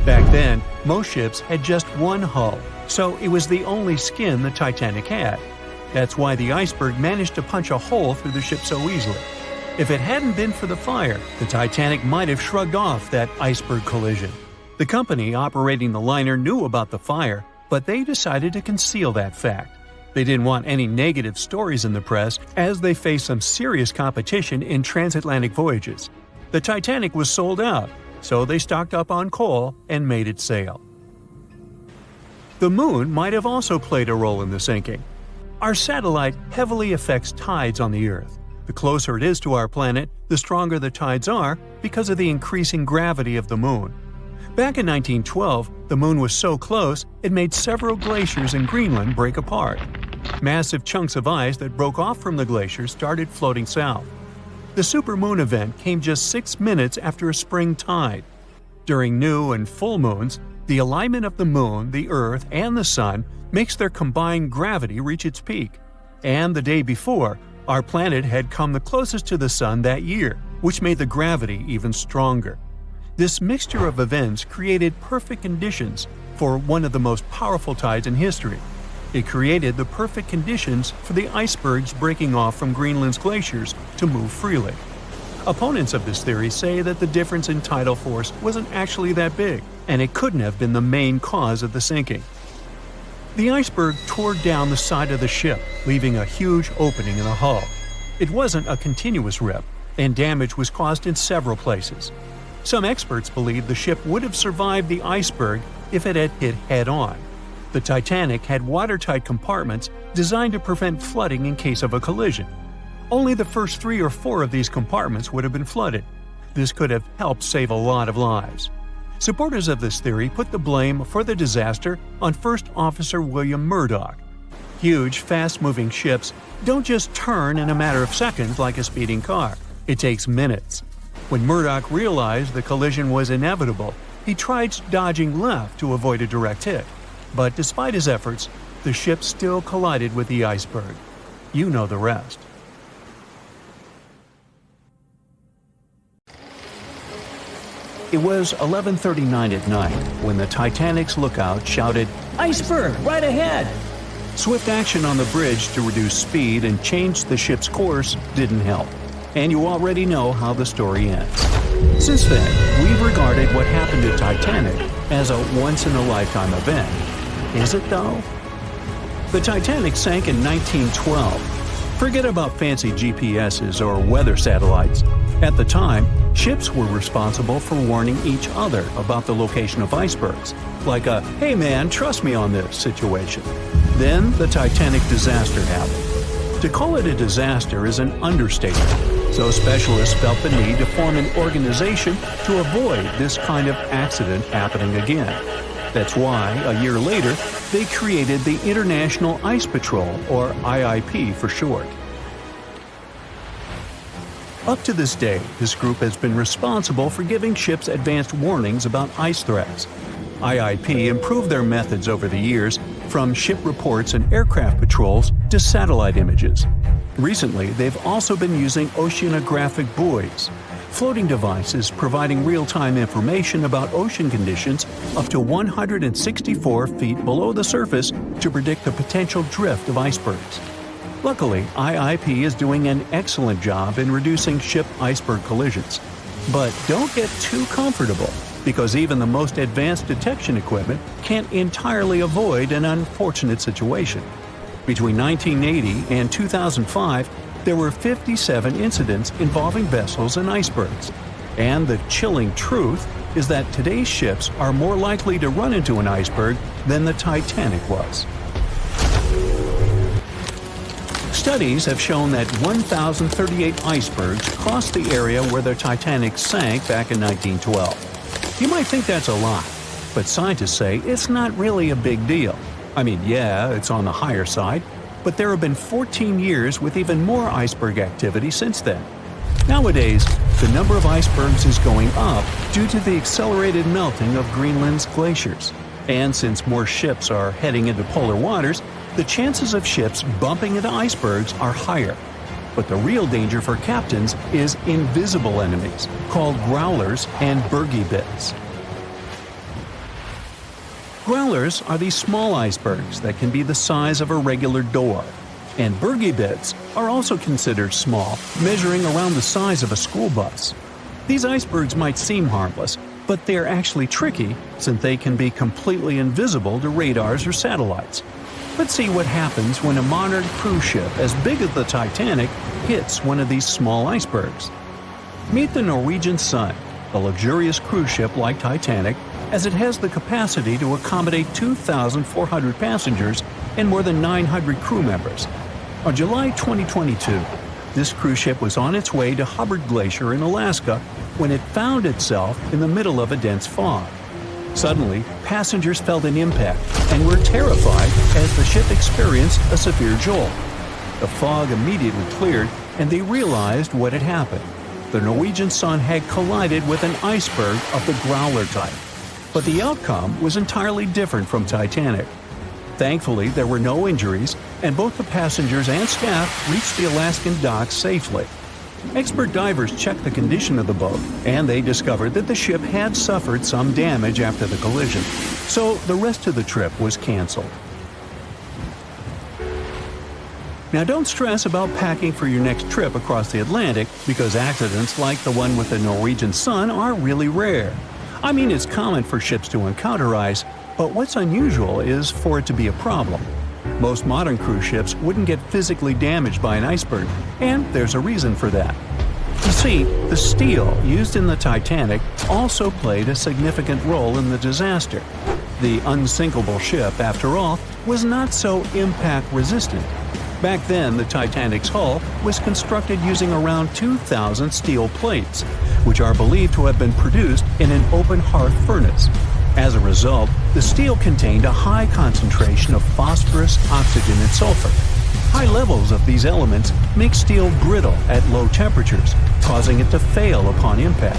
Back then, most ships had just one hull, so it was the only skin the Titanic had. That's why the Iceberg managed to punch a hole through the ship so easily. If it hadn't been for the fire, the Titanic might have shrugged off that iceberg collision. The company operating the liner knew about the fire, but they decided to conceal that fact. They didn't want any negative stories in the press as they faced some serious competition in transatlantic voyages. The Titanic was sold out, so they stocked up on coal and made it sail. The moon might have also played a role in the sinking. Our satellite heavily affects tides on the Earth. The closer it is to our planet, the stronger the tides are because of the increasing gravity of the moon. Back in 1912, the moon was so close it made several glaciers in Greenland break apart. Massive chunks of ice that broke off from the glaciers started floating south. The supermoon event came just 6 minutes after a spring tide. During new and full moons, the alignment of the moon, the Earth, and the Sun makes their combined gravity reach its peak. And the day before, our planet had come the closest to the Sun that year, which made the gravity even stronger. This mixture of events created perfect conditions for one of the most powerful tides in history. It created the perfect conditions for the icebergs breaking off from Greenland's glaciers to move freely. Opponents of this theory say that the difference in tidal force wasn't actually that big, and it couldn't have been the main cause of the sinking. The iceberg tore down the side of the ship, leaving a huge opening in the hull. It wasn't a continuous rip, and damage was caused in several places. Some experts believe the ship would have survived the iceberg if it had hit head-on. The Titanic had watertight compartments designed to prevent flooding in case of a collision. Only the first 3 or 4 of these compartments would have been flooded. This could have helped save a lot of lives. Supporters of this theory put the blame for the disaster on First Officer William Murdoch. Huge, fast-moving ships don't just turn in a matter of seconds like a speeding car. It takes minutes. When Murdoch realized the collision was inevitable, he tried dodging left to avoid a direct hit. But despite his efforts, the ship still collided with the iceberg. You know the rest. It was 11:39 at night when the Titanic's lookout shouted, "Iceberg, right ahead!" Swift action on the bridge to reduce speed and change the ship's course didn't help, and you already know how the story ends. Since then, we've regarded what happened to Titanic as a once-in-a-lifetime event. Is it though? The Titanic sank in 1912. Forget about fancy GPSs or weather satellites. At the time, ships were responsible for warning each other about the location of icebergs, like a "hey man, trust me on this" situation. Then the Titanic disaster happened. To call it a disaster is an understatement, so specialists felt the need to form an organization to avoid this kind of accident happening again. That's why, a year later, they created the International Ice Patrol, or IIP for short. Up to this day, this group has been responsible for giving ships advanced warnings about ice threats. IIP improved their methods over the years, from ship reports and aircraft patrols to satellite images. Recently, they've also been using oceanographic buoys, floating devices providing real-time information about ocean conditions up to 164 feet below the surface to predict the potential drift of icebergs. Luckily, IIP is doing an excellent job in reducing ship iceberg collisions. But don't get too comfortable, because even the most advanced detection equipment can't entirely avoid an unfortunate situation. Between 1980 and 2005, there were 57 incidents involving vessels and icebergs. And the chilling truth is that today's ships are more likely to run into an iceberg than the Titanic was. Studies have shown that 1,038 icebergs crossed the area where the Titanic sank back in 1912. You might think that's a lot, but scientists say it's not really a big deal. I mean, yeah, it's on the higher side, but there have been 14 years with even more iceberg activity since then. Nowadays, the number of icebergs is going up due to the accelerated melting of Greenland's glaciers. And since more ships are heading into polar waters, the chances of ships bumping into icebergs are higher. But the real danger for captains is invisible enemies, called growlers and bergy bits. Growlers are these small icebergs that can be the size of a regular door. And bergy bits are also considered small, measuring around the size of a school bus. These icebergs might seem harmless, but they're actually tricky since they can be completely invisible to radars or satellites. Let's see what happens when a modern cruise ship as big as the Titanic hits one of these small icebergs. Meet the Norwegian Sun, a luxurious cruise ship like Titanic, as it has the capacity to accommodate 2,400 passengers and more than 900 crew members. On July 2022, this cruise ship was on its way to Hubbard Glacier in Alaska when it found itself in the middle of a dense fog. Suddenly, passengers felt an impact and were terrified as the ship experienced a severe jolt. The fog immediately cleared and they realized what had happened. The Norwegian Sun had collided with an iceberg of the growler type. But the outcome was entirely different from Titanic. Thankfully, there were no injuries, and both the passengers and staff reached the Alaskan docks safely. Expert divers checked the condition of the boat, and they discovered that the ship had suffered some damage after the collision, so the rest of the trip was canceled. Now don't stress about packing for your next trip across the Atlantic, because accidents like the one with the Norwegian Sun are really rare. I mean, it's common for ships to encounter ice, But what's unusual is for it to be a problem. Most modern cruise ships wouldn't get physically damaged by an iceberg, and there's a reason for that. You see, the steel used in the Titanic also played a significant role in the disaster. The unsinkable ship, after all, was not so impact-resistant. Back then, the Titanic's hull was constructed using around 2,000 steel plates, which are believed to have been produced in an open hearth furnace. As a result, the steel contained a high concentration of phosphorus, oxygen, and sulfur. High levels of these elements make steel brittle at low temperatures, causing it to fail upon impact.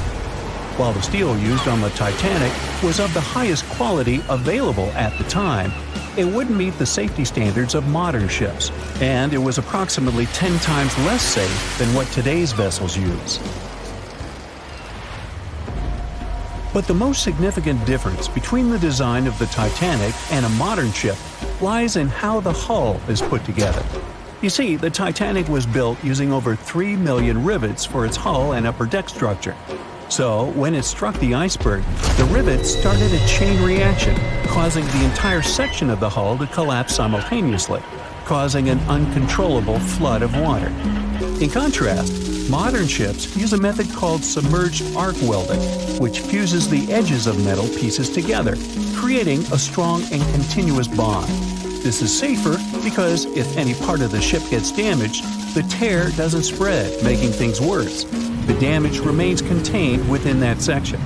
While the steel used on the Titanic was of the highest quality available at the time, it wouldn't meet the safety standards of modern ships, and it was approximately 10 times less safe than what today's vessels use. But the most significant difference between the design of the Titanic and a modern ship lies in how the hull is put together. You see, the Titanic was built using over 3 million rivets for its hull and upper deck structure. So, when it struck the iceberg, the rivets started a chain reaction, causing the entire section of the hull to collapse simultaneously, causing an uncontrollable flood of water. In contrast, modern ships use a method called submerged arc welding, which fuses the edges of metal pieces together, creating a strong and continuous bond. This is safer because if any part of the ship gets damaged, the tear doesn't spread, making things worse. The damage remains contained within that section.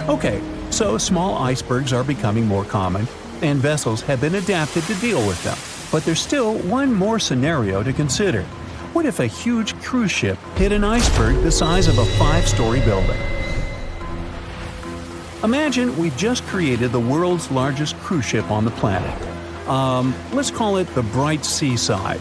Okay, so small icebergs are becoming more common, and vessels have been adapted to deal with them. But there's still one more scenario to consider. What if a huge cruise ship hit an iceberg the size of a 5-story building? Imagine we've just created the world's largest cruise ship on the planet. Let's call it the Bright Seaside.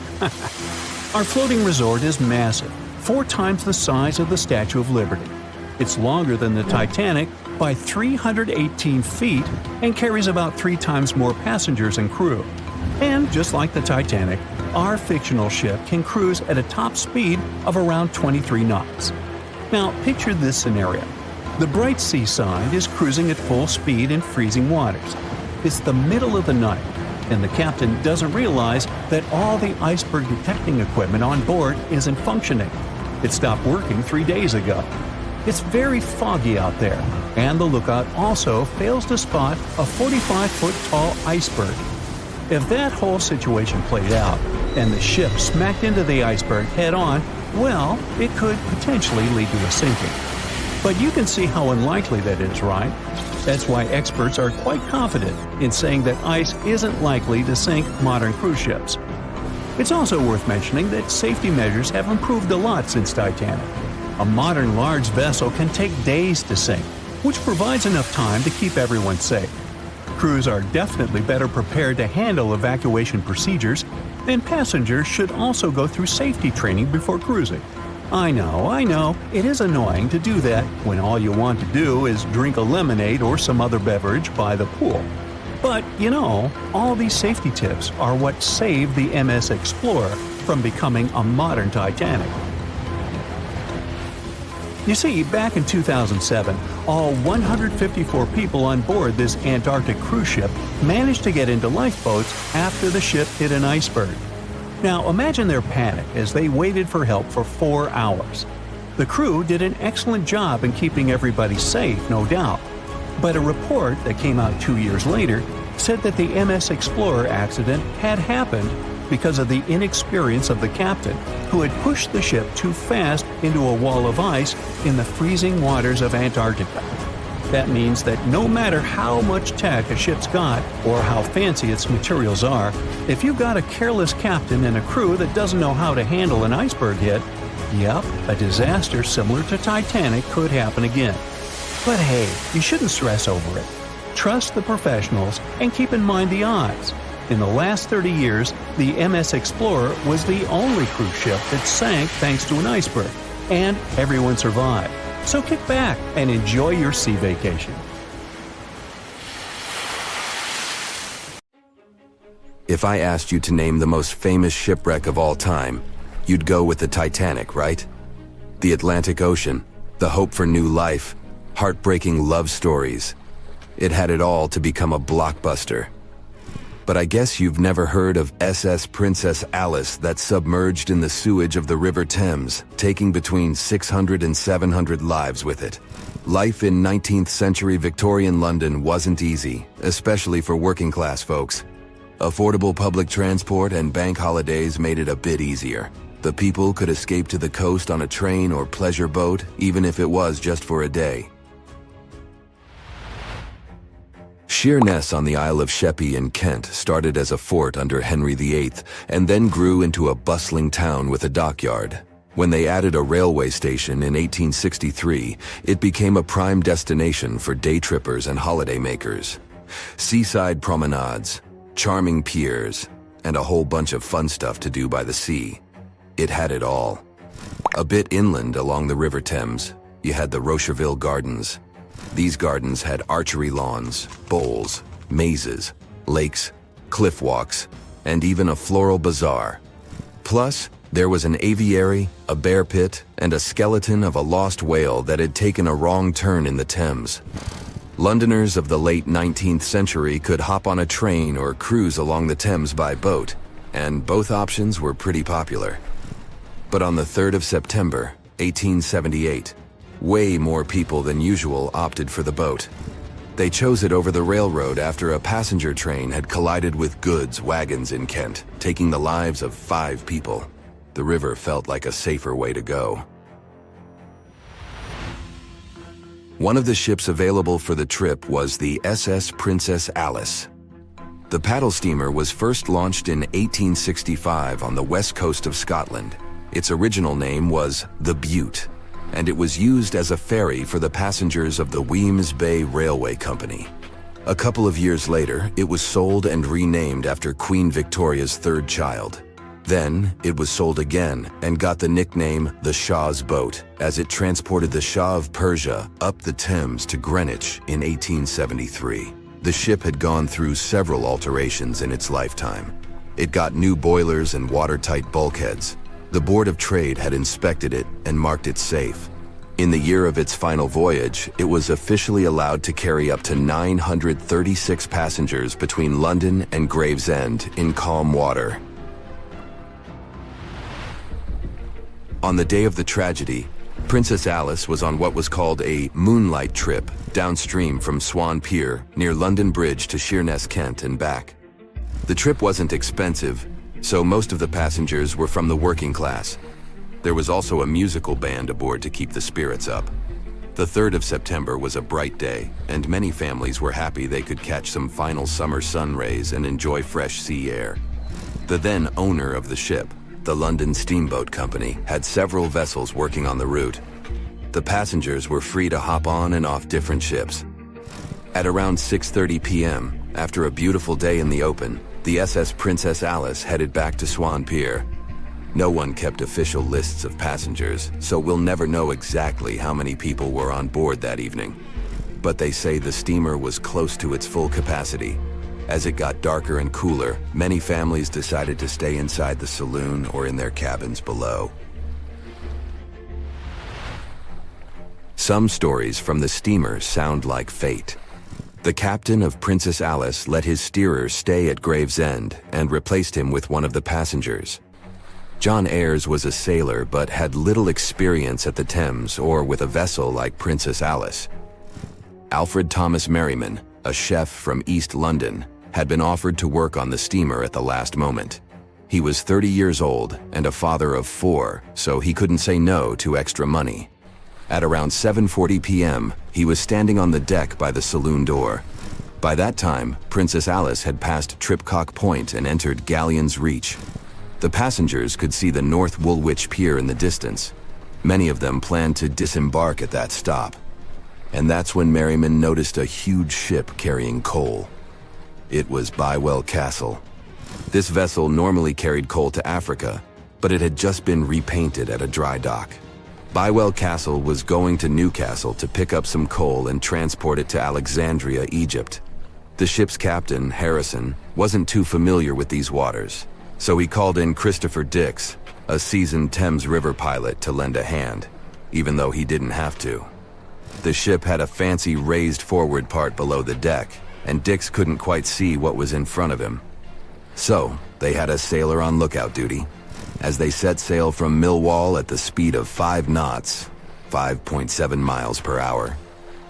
Our floating resort is massive, 4 times the size of the Statue of Liberty. It's longer than the Titanic by 318 feet and carries about 3 times more passengers and crew. And just like the Titanic, our fictional ship can cruise at a top speed of around 23 knots. Now, picture this scenario. The Bright Seaside is cruising at full speed in freezing waters. It's the middle of the night, and the captain doesn't realize that all the iceberg detecting equipment on board isn't functioning. It stopped working 3 days ago. It's very foggy out there, and the lookout also fails to spot a 45-foot-tall iceberg. If that whole situation played out, and the ship smacked into the iceberg head-on, well, it could potentially lead to a sinking. But you can see how unlikely that is, right? That's why experts are quite confident in saying that ice isn't likely to sink modern cruise ships. It's also worth mentioning that safety measures have improved a lot since Titanic. A modern large vessel can take days to sink, which provides enough time to keep everyone safe. Crews are definitely better prepared to handle evacuation procedures, and passengers should also go through safety training before cruising. I know, it is annoying to do that when all you want to do is drink a lemonade or some other beverage by the pool. But, all these safety tips are what saved the MS Explorer from becoming a modern Titanic. You see, back in 2007, all 154 people on board this Antarctic cruise ship managed to get into lifeboats after the ship hit an iceberg. Now, imagine their panic as they waited for help for 4 hours. The crew did an excellent job in keeping everybody safe, no doubt. But a report that came out 2 years later said that the MS Explorer accident had happened because of the inexperience of the captain, who had pushed the ship too fast into a wall of ice in the freezing waters of Antarctica. That means that no matter how much tech a ship's got or how fancy its materials are, if you've got a careless captain and a crew that doesn't know how to handle an iceberg hit, yep, a disaster similar to Titanic could happen again. But hey, you shouldn't stress over it. Trust the professionals and keep in mind the odds. In the last 30 years, the MS Explorer was the only cruise ship that sank thanks to an iceberg, and everyone survived. So kick back and enjoy your sea vacation. If I asked you to name the most famous shipwreck of all time, you'd go with the Titanic, right? The Atlantic Ocean, the hope for new life, heartbreaking love stories. It had it all to become a blockbuster. But I guess you've never heard of SS Princess Alice that submerged in the sewage of the River Thames, taking between 600 and 700 lives with it. Life in 19th century Victorian London wasn't easy, especially for working class folks. Affordable public transport and bank holidays made it a bit easier. The people could escape to the coast on a train or pleasure boat, even if it was just for a day. Sheerness on the Isle of Sheppey in Kent started as a fort under Henry VIII and then grew into a bustling town with a dockyard. When they added a railway station in 1863, it became a prime destination for day trippers and holidaymakers. Seaside promenades, charming piers, and a whole bunch of fun stuff to do by the sea. It had it all. A bit inland along the River Thames, you had the Rocherville Gardens. These gardens had archery lawns, bowls, mazes, lakes, cliff walks, and even a floral bazaar. Plus, there was an aviary, a bear pit, and a skeleton of a lost whale that had taken a wrong turn in the Thames. Londoners of the late 19th century could hop on a train or cruise along the Thames by boat, and both options were pretty popular. But on the 3rd of September, 1878, way more people than usual opted for the boat. They chose it over the railroad after a passenger train had collided with goods wagons in Kent, taking the lives of 5 people. The river felt like a safer way to go. One of the ships available for the trip was the SS Princess Alice. The paddle steamer was first launched in 1865 on the west coast of Scotland. Its original name was the Bute, and it was used as a ferry for the passengers of the Wemyss Bay Railway Company. A couple of years later, it was sold and renamed after Queen Victoria's 3rd child. Then, it was sold again and got the nickname the Shah's Boat, as it transported the Shah of Persia up the Thames to Greenwich in 1873. The ship had gone through several alterations in its lifetime. It got new boilers and watertight bulkheads. The Board of Trade had inspected it and marked it safe. In the year of its final voyage, it was officially allowed to carry up to 936 passengers between London and Gravesend in calm water. On the day of the tragedy, Princess Alice was on what was called a moonlight trip downstream from Swan Pier near London Bridge to Sheerness, Kent and back. The trip wasn't expensive, so most of the passengers were from the working class. There was also a musical band aboard to keep the spirits up. The 3rd of September was a bright day, and many families were happy they could catch some final summer sun rays and enjoy fresh sea air. The then owner of the ship, the London Steamboat Company, had several vessels working on the route. The passengers were free to hop on and off different ships. At around 6:30 p.m., after a beautiful day in the open, the SS Princess Alice headed back to Swan Pier. No one kept official lists of passengers, so we'll never know exactly how many people were on board that evening. But they say the steamer was close to its full capacity. As it got darker and cooler, many families decided to stay inside the saloon or in their cabins below. Some stories from the steamer sound like fate. The captain of Princess Alice let his steerer stay at Gravesend and replaced him with one of the passengers. John Ayres was a sailor but had little experience at the Thames or with a vessel like Princess Alice. Alfred Thomas Merriman, a chef from East London, had been offered to work on the steamer at the last moment. He was 30 years old and a father of 4, so he couldn't say no to extra money. At around 7:40 p.m., he was standing on the deck by the saloon door. By that time, Princess Alice had passed Tripcock Point and entered Galleon's Reach. The passengers could see the North Woolwich Pier in the distance. Many of them planned to disembark at that stop. And that's when Merriman noticed a huge ship carrying coal. It was Bywell Castle. This vessel normally carried coal to Africa, but it had just been repainted at a dry dock. Bywell Castle was going to Newcastle to pick up some coal and transport it to Alexandria, Egypt. The ship's captain, Harrison, wasn't too familiar with these waters, so he called in Christopher Dix, a seasoned Thames River pilot, to lend a hand, even though he didn't have to. The ship had a fancy raised forward part below the deck, and Dix couldn't quite see what was in front of him. So, they had a sailor on lookout duty. As they set sail from Millwall at the speed of 5 knots, 5.7 miles per hour,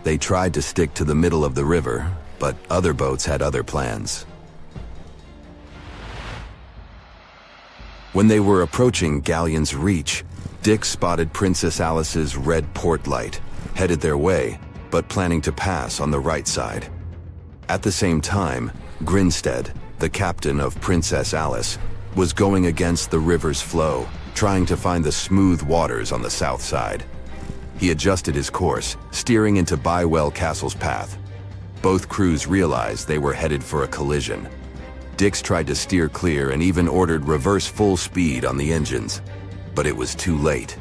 they tried to stick to the middle of the river, but other boats had other plans. When they were approaching Galleon's Reach, Dix spotted Princess Alice's red port light, headed their way, but planning to pass on the right side. At the same time, Grinstead, the captain of Princess Alice, was going against the river's flow, trying to find the smooth waters on the south side. He adjusted his course, steering into Bywell Castle's path. Both crews realized they were headed for a collision. Dix tried to steer clear and even ordered reverse full speed on the engines, but it was too late.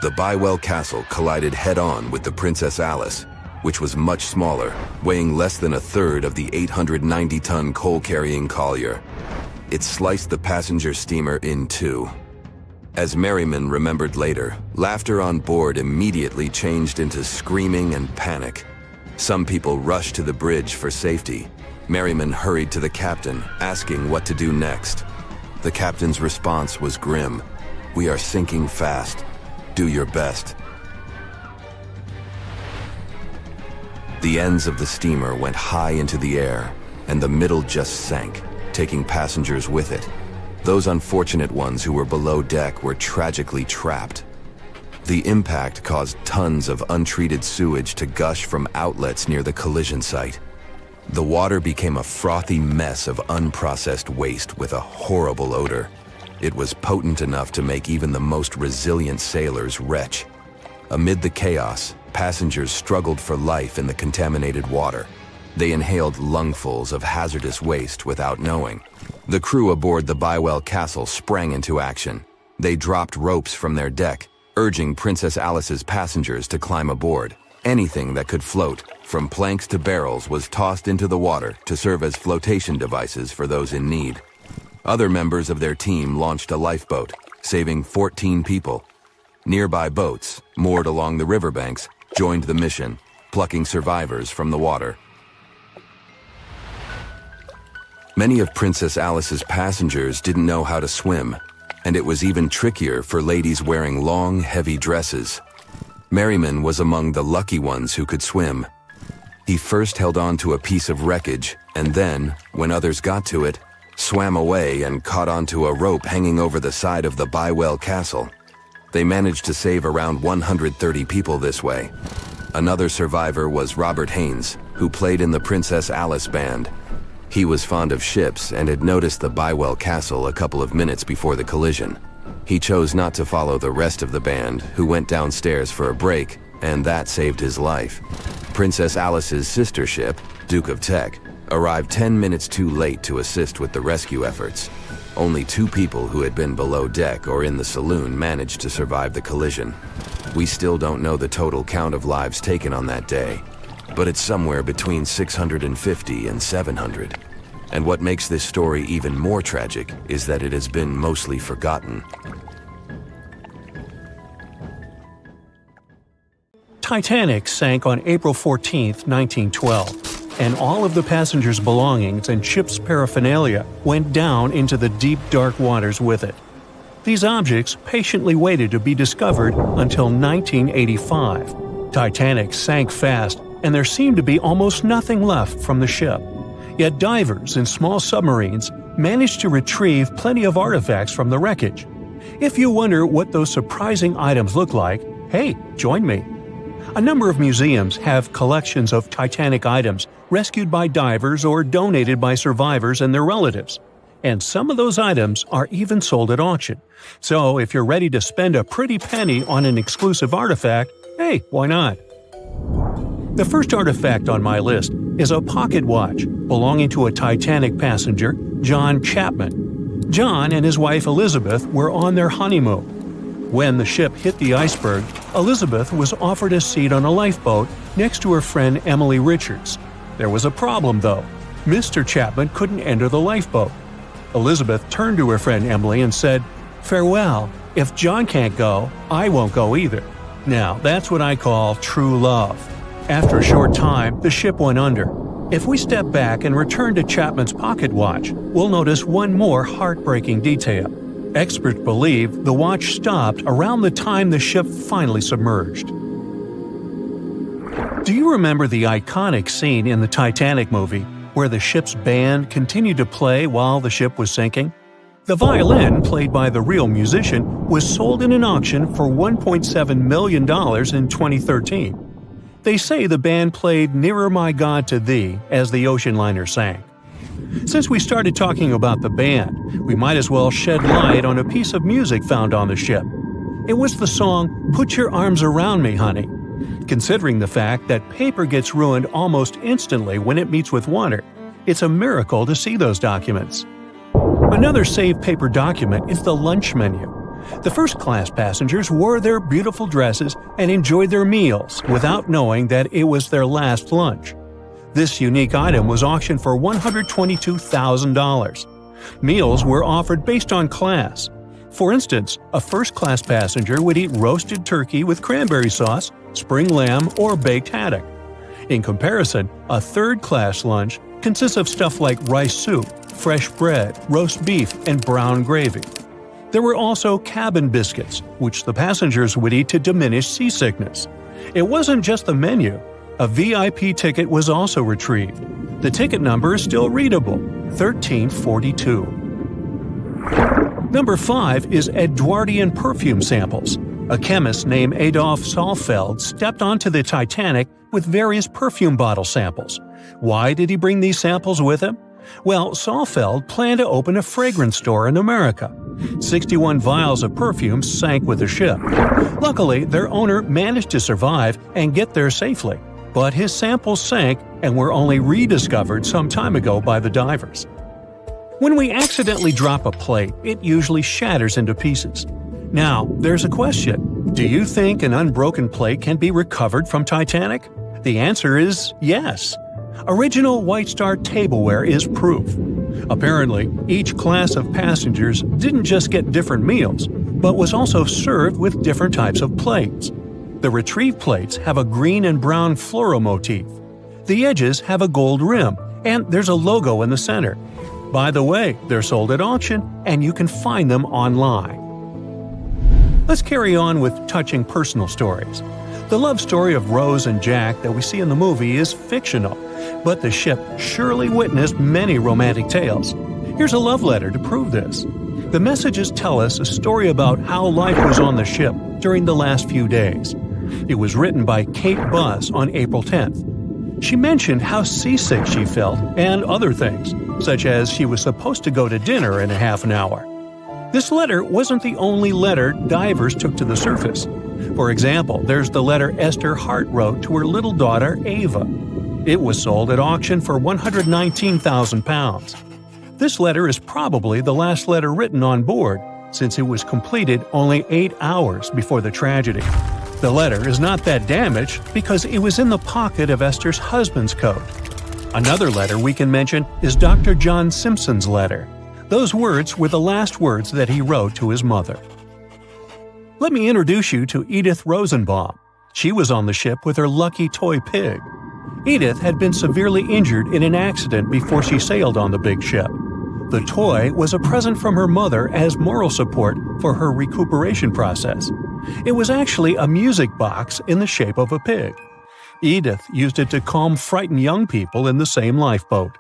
The Bywell Castle collided head-on with the Princess Alice, which was much smaller, weighing less than a third of the 890-ton coal-carrying collier. It sliced the passenger steamer in two. As Merriman remembered later, laughter on board immediately changed into screaming and panic. Some people rushed to the bridge for safety. Merriman hurried to the captain, asking what to do next. The captain's response was grim. "We are sinking fast. Do your best." The ends of the steamer went high into the air, and the middle just sank, taking passengers with it. Those unfortunate ones who were below deck were tragically trapped. The impact caused tons of untreated sewage to gush from outlets near the collision site. The water became a frothy mess of unprocessed waste with a horrible odor. It was potent enough to make even the most resilient sailors retch. Amid the chaos, passengers struggled for life in the contaminated water. They inhaled lungfuls of hazardous waste without knowing. The crew aboard the Bywell Castle sprang into action. They dropped ropes from their deck, urging Princess Alice's passengers to climb aboard. Anything that could float, from planks to barrels, was tossed into the water to serve as flotation devices for those in need. Other members of their team launched a lifeboat, saving 14 people. Nearby boats, moored along the riverbanks, joined the mission, plucking survivors from the water. Many of Princess Alice's passengers didn't know how to swim, and it was even trickier for ladies wearing long, heavy dresses. Merriman was among the lucky ones who could swim. He first held on to a piece of wreckage, and then, when others got to it, swam away and caught onto a rope hanging over the side of the Bywell Castle. They managed to save around 130 people this way. Another survivor was Robert Haynes, who played in the Princess Alice band. He was fond of ships and had noticed the Bywell Castle a couple of minutes before the collision. He chose not to follow the rest of the band, who went downstairs for a break, and that saved his life. Princess Alice's sister ship, Duke of Teck, arrived 10 minutes too late to assist with the rescue efforts. Only 2 people who had been below deck or in the saloon managed to survive the collision. We still don't know the total count of lives taken on that day, but it's somewhere between 650 and 700. And what makes this story even more tragic is that it has been mostly forgotten. Titanic sank on April 14, 1912, and all of the passengers' belongings and ship's paraphernalia went down into the deep, dark waters with it. These objects patiently waited to be discovered until 1985. Titanic sank fast, and there seemed to be almost nothing left from the ship. Yet divers in small submarines managed to retrieve plenty of artifacts from the wreckage. If you wonder what those surprising items look like, hey, join me. A number of museums have collections of Titanic items rescued by divers or donated by survivors and their relatives. And some of those items are even sold at auction. So if you're ready to spend a pretty penny on an exclusive artifact, hey, why not? The first artifact on my list is a pocket watch belonging to a Titanic passenger, John Chapman. John and his wife Elizabeth were on their honeymoon. When the ship hit the iceberg, Elizabeth was offered a seat on a lifeboat next to her friend Emily Richards. There was a problem, though. Mr. Chapman couldn't enter the lifeboat. Elizabeth turned to her friend Emily and said, "Farewell, If John can't go, I won't go either. Now, that's what I call true love. After a short time, the ship went under. If we step back and return to Chapman's pocket watch, we'll notice one more heartbreaking detail. Experts believe the watch stopped around the time the ship finally submerged. Do you remember the iconic scene in the Titanic movie where the ship's band continued to play while the ship was sinking? The violin, played by the real musician, was sold in an auction for $1.7 million in 2013. They say the band played Nearer My God to Thee as the ocean liner sank. Since we started talking about the band, we might as well shed light on a piece of music found on the ship. It was the song Put Your Arms Around Me, Honey. Considering the fact that paper gets ruined almost instantly when it meets with water, it's a miracle to see those documents. Another saved paper document is the lunch menu. The first-class passengers wore their beautiful dresses and enjoyed their meals without knowing that it was their last lunch. This unique item was auctioned for $122,000. Meals were offered based on class. For instance, a first-class passenger would eat roasted turkey with cranberry sauce, spring lamb, or baked haddock. In comparison, a third-class lunch consists of stuff like rice soup, fresh bread, roast beef, and brown gravy. There were also cabin biscuits, which the passengers would eat to diminish seasickness. It wasn't just the menu. A VIP ticket was also retrieved. The ticket number is still readable, 1342. Number 5 is Edwardian perfume samples. A chemist named Adolf Saalfeld stepped onto the Titanic with various perfume bottle samples. Why did he bring these samples with him? Well, Saalfeld planned to open a fragrance store in America. 61 vials of perfume sank with the ship. Luckily, their owner managed to survive and get there safely, but his samples sank and were only rediscovered some time ago by the divers. When we accidentally drop a plate, it usually shatters into pieces. Now, there's a question. Do you think an unbroken plate can be recovered from Titanic? The answer is yes. Original White Star tableware is proof. Apparently, each class of passengers didn't just get different meals, but was also served with different types of plates. The retrieved plates have a green and brown floral motif. The edges have a gold rim, and there's a logo in the center. By the way, they're sold at auction, and you can find them online. Let's carry on with touching personal stories. The love story of Rose and Jack that we see in the movie is fictional, but the ship surely witnessed many romantic tales. Here's a love letter to prove this. The messages tell us a story about how life was on the ship during the last few days. It was written by Kate Buss on April 10th. She mentioned how seasick she felt and other things, such as she was supposed to go to dinner in a half an hour. This letter wasn't the only letter divers took to the surface. For example, there's the letter Esther Hart wrote to her little daughter Ava. It was sold at auction for £119,000. This letter is probably the last letter written on board, since it was completed only 8 hours before the tragedy. The letter is not that damaged because it was in the pocket of Esther's husband's coat. Another letter we can mention is Dr. John Simpson's letter. Those words were the last words that he wrote to his mother. Let me introduce you to Edith Rosenbaum. She was on the ship with her lucky toy pig. Edith had been severely injured in an accident before she sailed on the big ship. The toy was a present from her mother as moral support for her recuperation process. It was actually a music box in the shape of a pig. Edith used it to calm frightened young people in the same lifeboat.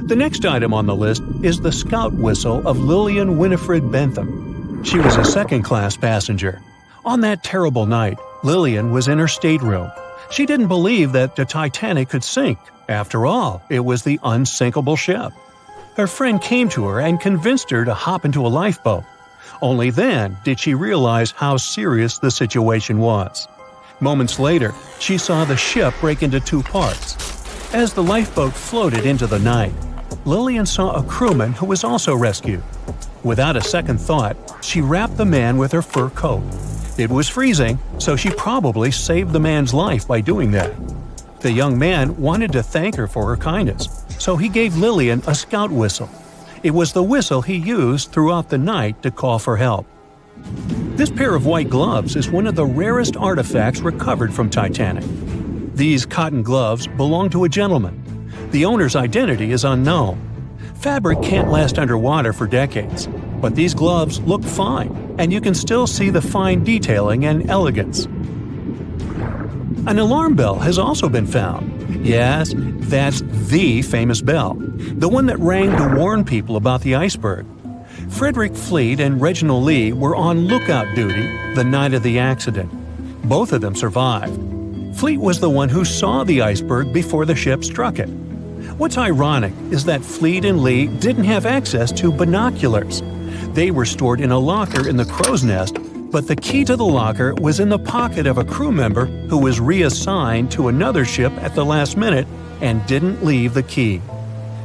The next item on the list is the scout whistle of Lillian Winifred Bentham. She was a second-class passenger. On that terrible night, Lillian was in her stateroom. She didn't believe that the Titanic could sink. After all, it was the unsinkable ship. Her friend came to her and convinced her to hop into a lifeboat. Only then did she realize how serious the situation was. Moments later, she saw the ship break into 2 parts. As the lifeboat floated into the night, Lillian saw a crewman who was also rescued. Without a second thought, she wrapped the man with her fur coat. It was freezing, so she probably saved the man's life by doing that. The young man wanted to thank her for her kindness, so he gave Lillian a scout whistle. It was the whistle he used throughout the night to call for help. This pair of white gloves is one of the rarest artifacts recovered from Titanic. These cotton gloves belong to a gentleman. The owner's identity is unknown. Fabric can't last underwater for decades, but these gloves look fine, and you can still see the fine detailing and elegance. An alarm bell has also been found. Yes, that's the famous bell, the one that rang to warn people about the iceberg. Frederick Fleet and Reginald Lee were on lookout duty the night of the accident. Both of them survived. Fleet was the one who saw the iceberg before the ship struck it. What's ironic is that Fleet and Lee didn't have access to binoculars. They were stored in a locker in the crow's nest, but the key to the locker was in the pocket of a crew member who was reassigned to another ship at the last minute and didn't leave the key.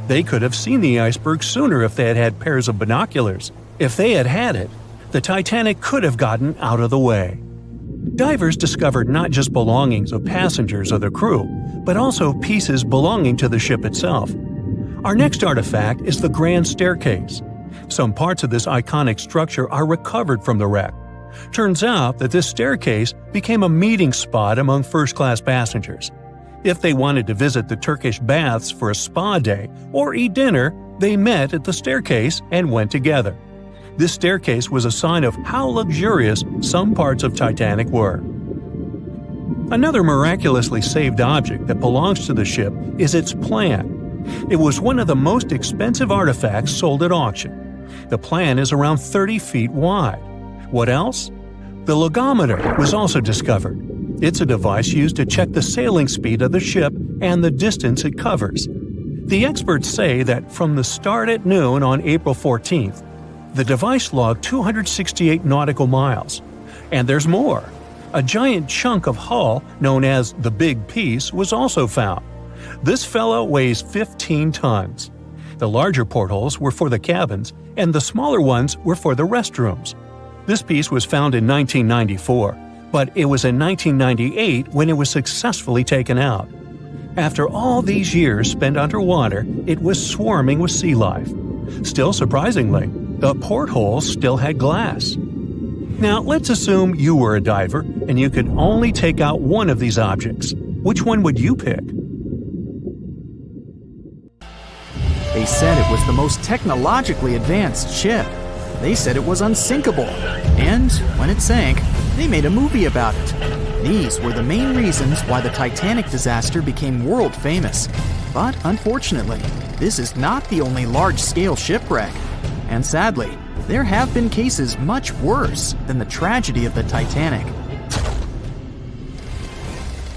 They could have seen the iceberg sooner if they had had pairs of binoculars. If they had had it, the Titanic could have gotten out of the way. Divers discovered not just belongings of passengers or the crew, but also pieces belonging to the ship itself. Our next artifact is the Grand Staircase. Some parts of this iconic structure are recovered from the wreck. Turns out that this staircase became a meeting spot among first-class passengers. If they wanted to visit the Turkish baths for a spa day or eat dinner, they met at the staircase and went together. This staircase was a sign of how luxurious some parts of Titanic were. Another miraculously saved object that belongs to the ship is its plan. It was one of the most expensive artifacts sold at auction. The plan is around 30 feet wide. What else? The logometer was also discovered. It's a device used to check the sailing speed of the ship and the distance it covers. The experts say that from the start at noon on April 14th, the device logged 268 nautical miles. And there's more. A giant chunk of hull, known as the Big Piece, was also found. This fellow weighs 15 tons. The larger portholes were for the cabins, and the smaller ones were for the restrooms. This piece was found in 1994, but it was in 1998 when it was successfully taken out. After all these years spent underwater, it was swarming with sea life. Still surprisingly, the portholes still had glass. Now, let's assume you were a diver and you could only take out one of these objects. Which one would you pick? They said it was the most technologically advanced ship. They said it was unsinkable. And when it sank, they made a movie about it. These were the main reasons why the Titanic disaster became world famous. But unfortunately, this is not the only large-scale shipwreck. And sadly, there have been cases much worse than the tragedy of the Titanic.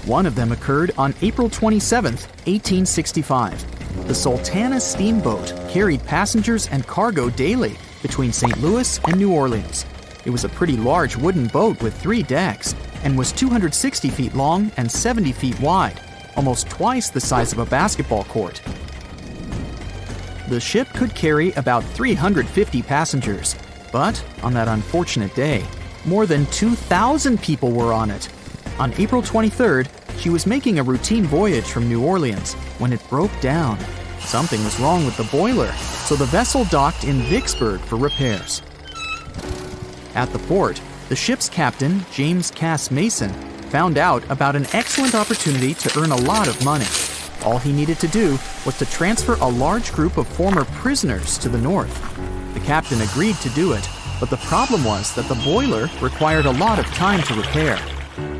One of them occurred on April 27, 1865. The Sultana steamboat carried passengers and cargo daily between St. Louis and New Orleans. It was a pretty large wooden boat with 3 decks and was 260 feet long and 70 feet wide, almost twice the size of a basketball court. The ship could carry about 350 passengers, but on that unfortunate day, more than 2,000 people were on it. On April 23rd, she was making a routine voyage from New Orleans when it broke down. Something was wrong with the boiler, so the vessel docked in Vicksburg for repairs. At the port, the ship's captain, James Cass Mason, found out about an excellent opportunity to earn a lot of money. All he needed to do was to transfer a large group of former prisoners to the north. The captain agreed to do it, but the problem was that the boiler required a lot of time to repair.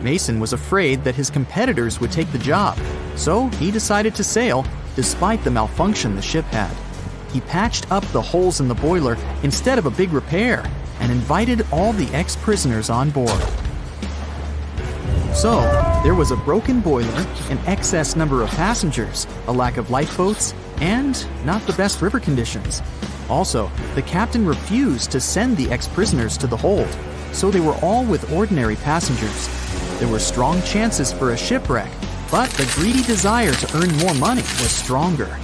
Mason was afraid that his competitors would take the job, so he decided to sail despite the malfunction the ship had. He patched up the holes in the boiler instead of a big repair and invited all the ex-prisoners on board. So, there was a broken boiler, an excess number of passengers, a lack of lifeboats, and not the best river conditions. Also, the captain refused to send the ex-prisoners to the hold, so they were all with ordinary passengers. There were strong chances for a shipwreck, but the greedy desire to earn more money was stronger.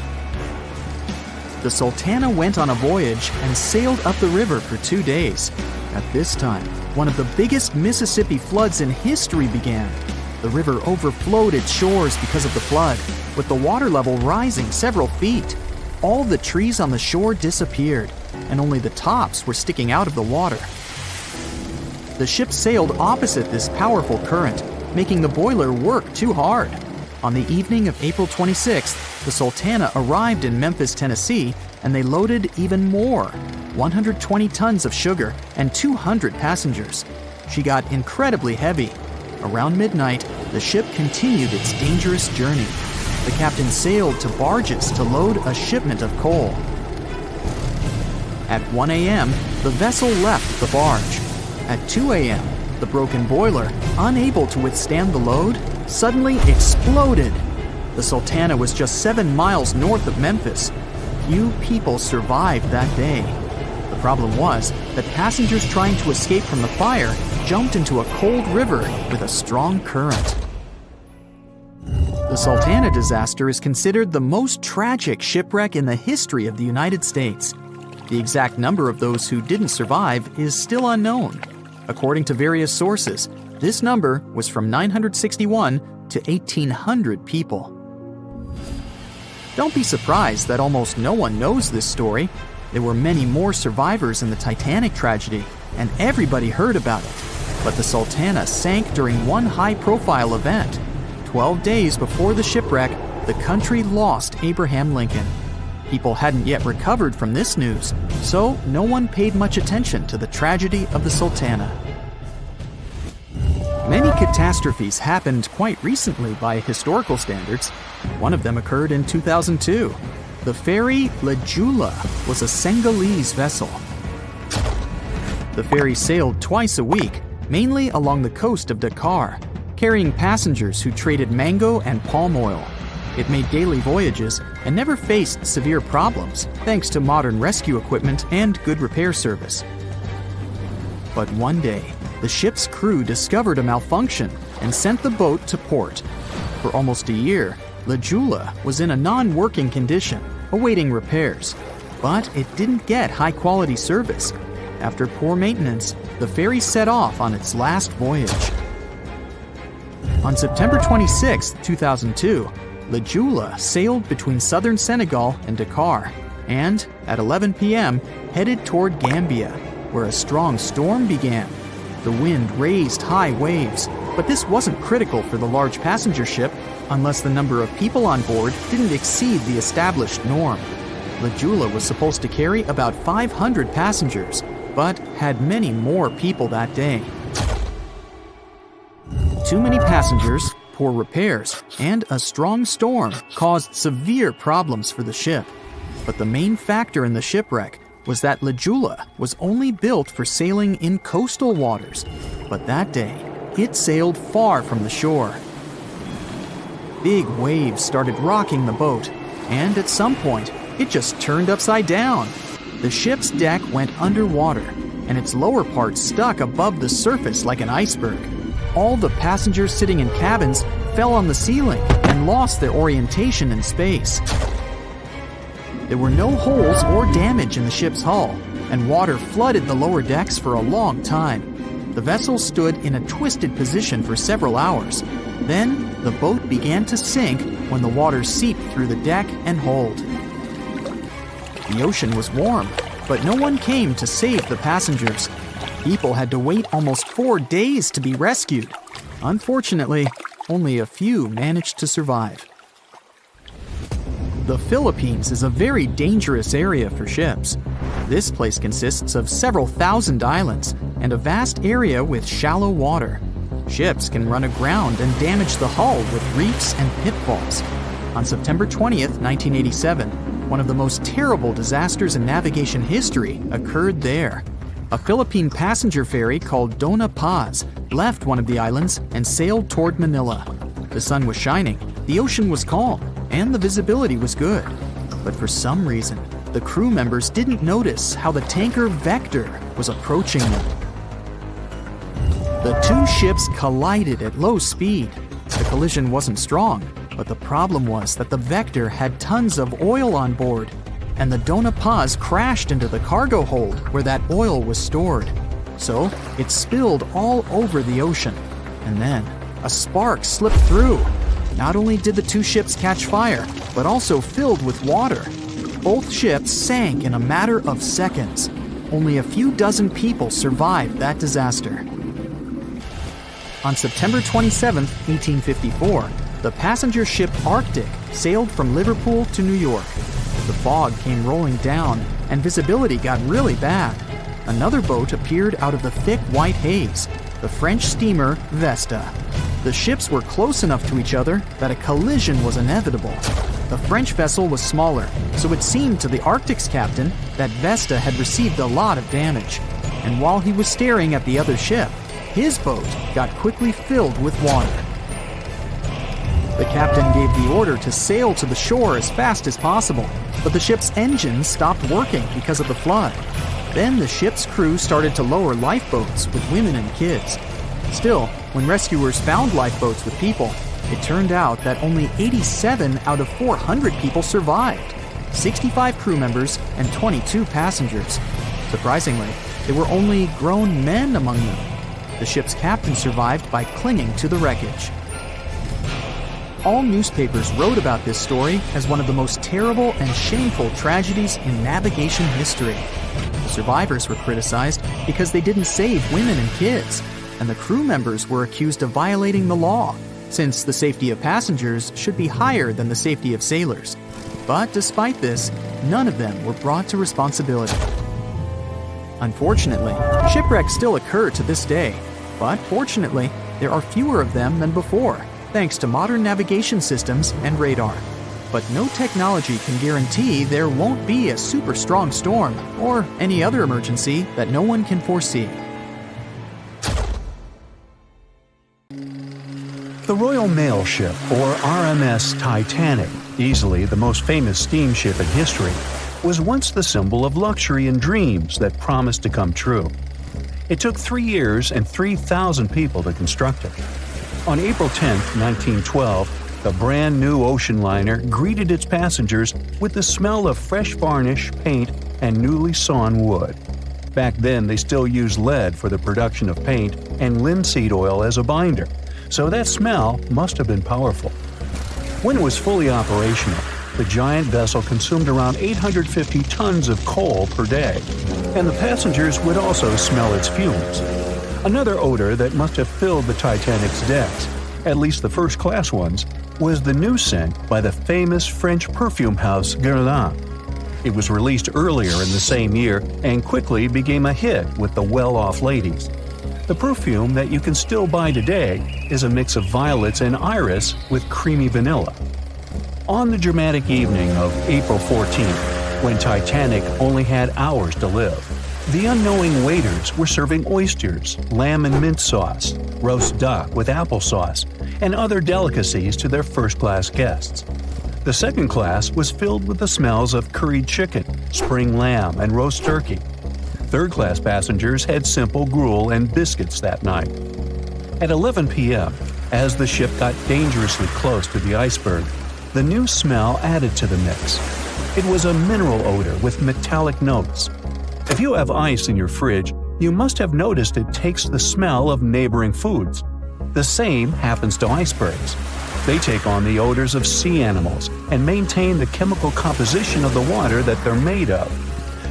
The Sultana went on a voyage and sailed up the river for 2 days. At this time, one of the biggest Mississippi floods in history began. The river overflowed its shores because of the flood, with the water level rising several feet. all the trees on the shore disappeared, and only the tops were sticking out of the water. The ship sailed opposite this powerful current, making the boiler work too hard. On the evening of April 26th, the Sultana arrived in Memphis, Tennessee, and they loaded even more, 120 tons of sugar and 200 passengers. She got incredibly heavy. Around midnight, the ship continued its dangerous journey. The captain sailed to barges to load a shipment of coal. At 1 a.m., the vessel left the barge. At 2 a.m., the broken boiler, unable to withstand the load, suddenly exploded. The Sultana was just 7 miles north of Memphis. Few people survived that day. The problem was that passengers trying to escape from the fire jumped into a cold river with a strong current. The Sultana disaster is considered the most tragic shipwreck in the history of the United States. The exact number of those who didn't survive is still unknown. According to various sources, this number was from 961 to 1,800 people. Don't be surprised that almost no one knows this story. There were many more survivors in the Titanic tragedy, and everybody heard about it. But the Sultana sank during one high-profile event. 12 days before the shipwreck, the country lost Abraham Lincoln. People hadn't yet recovered from this news, so no one paid much attention to the tragedy of the Sultana. Many catastrophes happened quite recently by historical standards. One of them occurred in 2002. The ferry La Jula was a Senegalese vessel. The ferry sailed twice a week, mainly along the coast of Dakar, carrying passengers who traded mango and palm oil. It made daily voyages and never faced severe problems thanks to modern rescue equipment and good repair service. But one day, the ship's crew discovered a malfunction and sent the boat to port. For almost a year, La Jula was in a non-working condition, awaiting repairs. But it didn't get high-quality service. After poor maintenance, the ferry set off on its last voyage. On September 26, 2002, La Jula sailed between southern Senegal and Dakar, and at 11 p.m. headed toward Gambia, where a strong storm began. The wind raised high waves, but this wasn't critical for the large passenger ship unless the number of people on board didn't exceed the established norm. La Jula was supposed to carry about 500 passengers, but had many more people that day. Too many passengers, poor repairs, and a strong storm caused severe problems for the ship. But the main factor in the shipwreck was that La Jula was only built for sailing in coastal waters, but that day, it sailed far from the shore. Big waves started rocking the boat, and at some point, it just turned upside down. The ship's deck went underwater, and its lower part stuck above the surface like an iceberg. All the passengers sitting in cabins fell on the ceiling and lost their orientation in space. There were no holes or damage in the ship's hull, and water flooded the lower decks for a long time. The vessel stood in a twisted position for several hours. Then, the boat began to sink when the water seeped through the deck and hold. The ocean was warm, but no one came to save the passengers. People had to wait almost 4 days to be rescued. Unfortunately, only a few managed to survive. The Philippines is a very dangerous area for ships. This place consists of several thousand islands and a vast area with shallow water. Ships can run aground and damage the hull with reefs and pitfalls. On September 20th, 1987, one of the most terrible disasters in navigation history occurred there. A Philippine passenger ferry called Dona Paz left one of the islands and sailed toward Manila. The sun was shining, the ocean was calm, and the visibility was good. But for some reason, the crew members didn't notice how the tanker Vector was approaching them. The two ships collided at low speed. The collision wasn't strong, but the problem was that the Vector had tons of oil on board, and the Dona Paz crashed into the cargo hold where that oil was stored. So it spilled all over the ocean, and then a spark slipped through. Not only did the two ships catch fire, but also filled with water. Both ships sank in a matter of seconds. Only a few dozen people survived that disaster. On September 27, 1854, the passenger ship Arctic sailed from Liverpool to New York. The fog came rolling down, and visibility got really bad. Another boat appeared out of the thick white haze, the French steamer Vesta. The ships were close enough to each other that a collision was inevitable. The French vessel was smaller, so it seemed to the Arctic's captain that Vesta had received a lot of damage. And while he was staring at the other ship, his boat got quickly filled with water. The captain gave the order to sail to the shore as fast as possible, but the ship's engines stopped working because of the flood. Then the ship's crew started to lower lifeboats with women and kids. Still, when rescuers found lifeboats with people, it turned out that only 87 out of 400 people survived, 65 crew members and 22 passengers. Surprisingly, there were only grown men among them. The ship's captain survived by clinging to the wreckage. All newspapers wrote about this story as one of the most terrible and shameful tragedies in navigation history. The survivors were criticized because they didn't save women and kids, and the crew members were accused of violating the law, since the safety of passengers should be higher than the safety of sailors. But despite this, none of them were brought to responsibility. Unfortunately, shipwrecks still occur to this day, but fortunately, there are fewer of them than before, thanks to modern navigation systems and radar. But no technology can guarantee there won't be a super strong storm or any other emergency that no one can foresee. The Royal Mail Ship, or RMS Titanic, easily the most famous steamship in history, was once the symbol of luxury and dreams that promised to come true. It took 3 years and 3,000 people to construct it. On April 10, 1912, the brand new ocean liner greeted its passengers with the smell of fresh varnish, paint, and newly sawn wood. Back then, they still used lead for the production of paint and linseed oil as a binder, so that smell must have been powerful. When it was fully operational, the giant vessel consumed around 850 tons of coal per day, and the passengers would also smell its fumes. Another odor that must have filled the Titanic's decks, at least the first-class ones, was the new scent by the famous French perfume house Guerlain. It was released earlier in the same year and quickly became a hit with the well-off ladies. The perfume that you can still buy today is a mix of violets and iris with creamy vanilla. On the dramatic evening of April 14th, when Titanic only had hours to live, the unknowing waiters were serving oysters, lamb and mint sauce, roast duck with applesauce, and other delicacies to their first-class guests. The second class was filled with the smells of curried chicken, spring lamb, and roast turkey. Third-class passengers had simple gruel and biscuits that night. At 11 p.m., as the ship got dangerously close to the iceberg, the new smell added to the mix. It was a mineral odor with metallic notes. If you have ice in your fridge, you must have noticed it takes the smell of neighboring foods. The same happens to icebergs. They take on the odors of sea animals and maintain the chemical composition of the water that they're made of.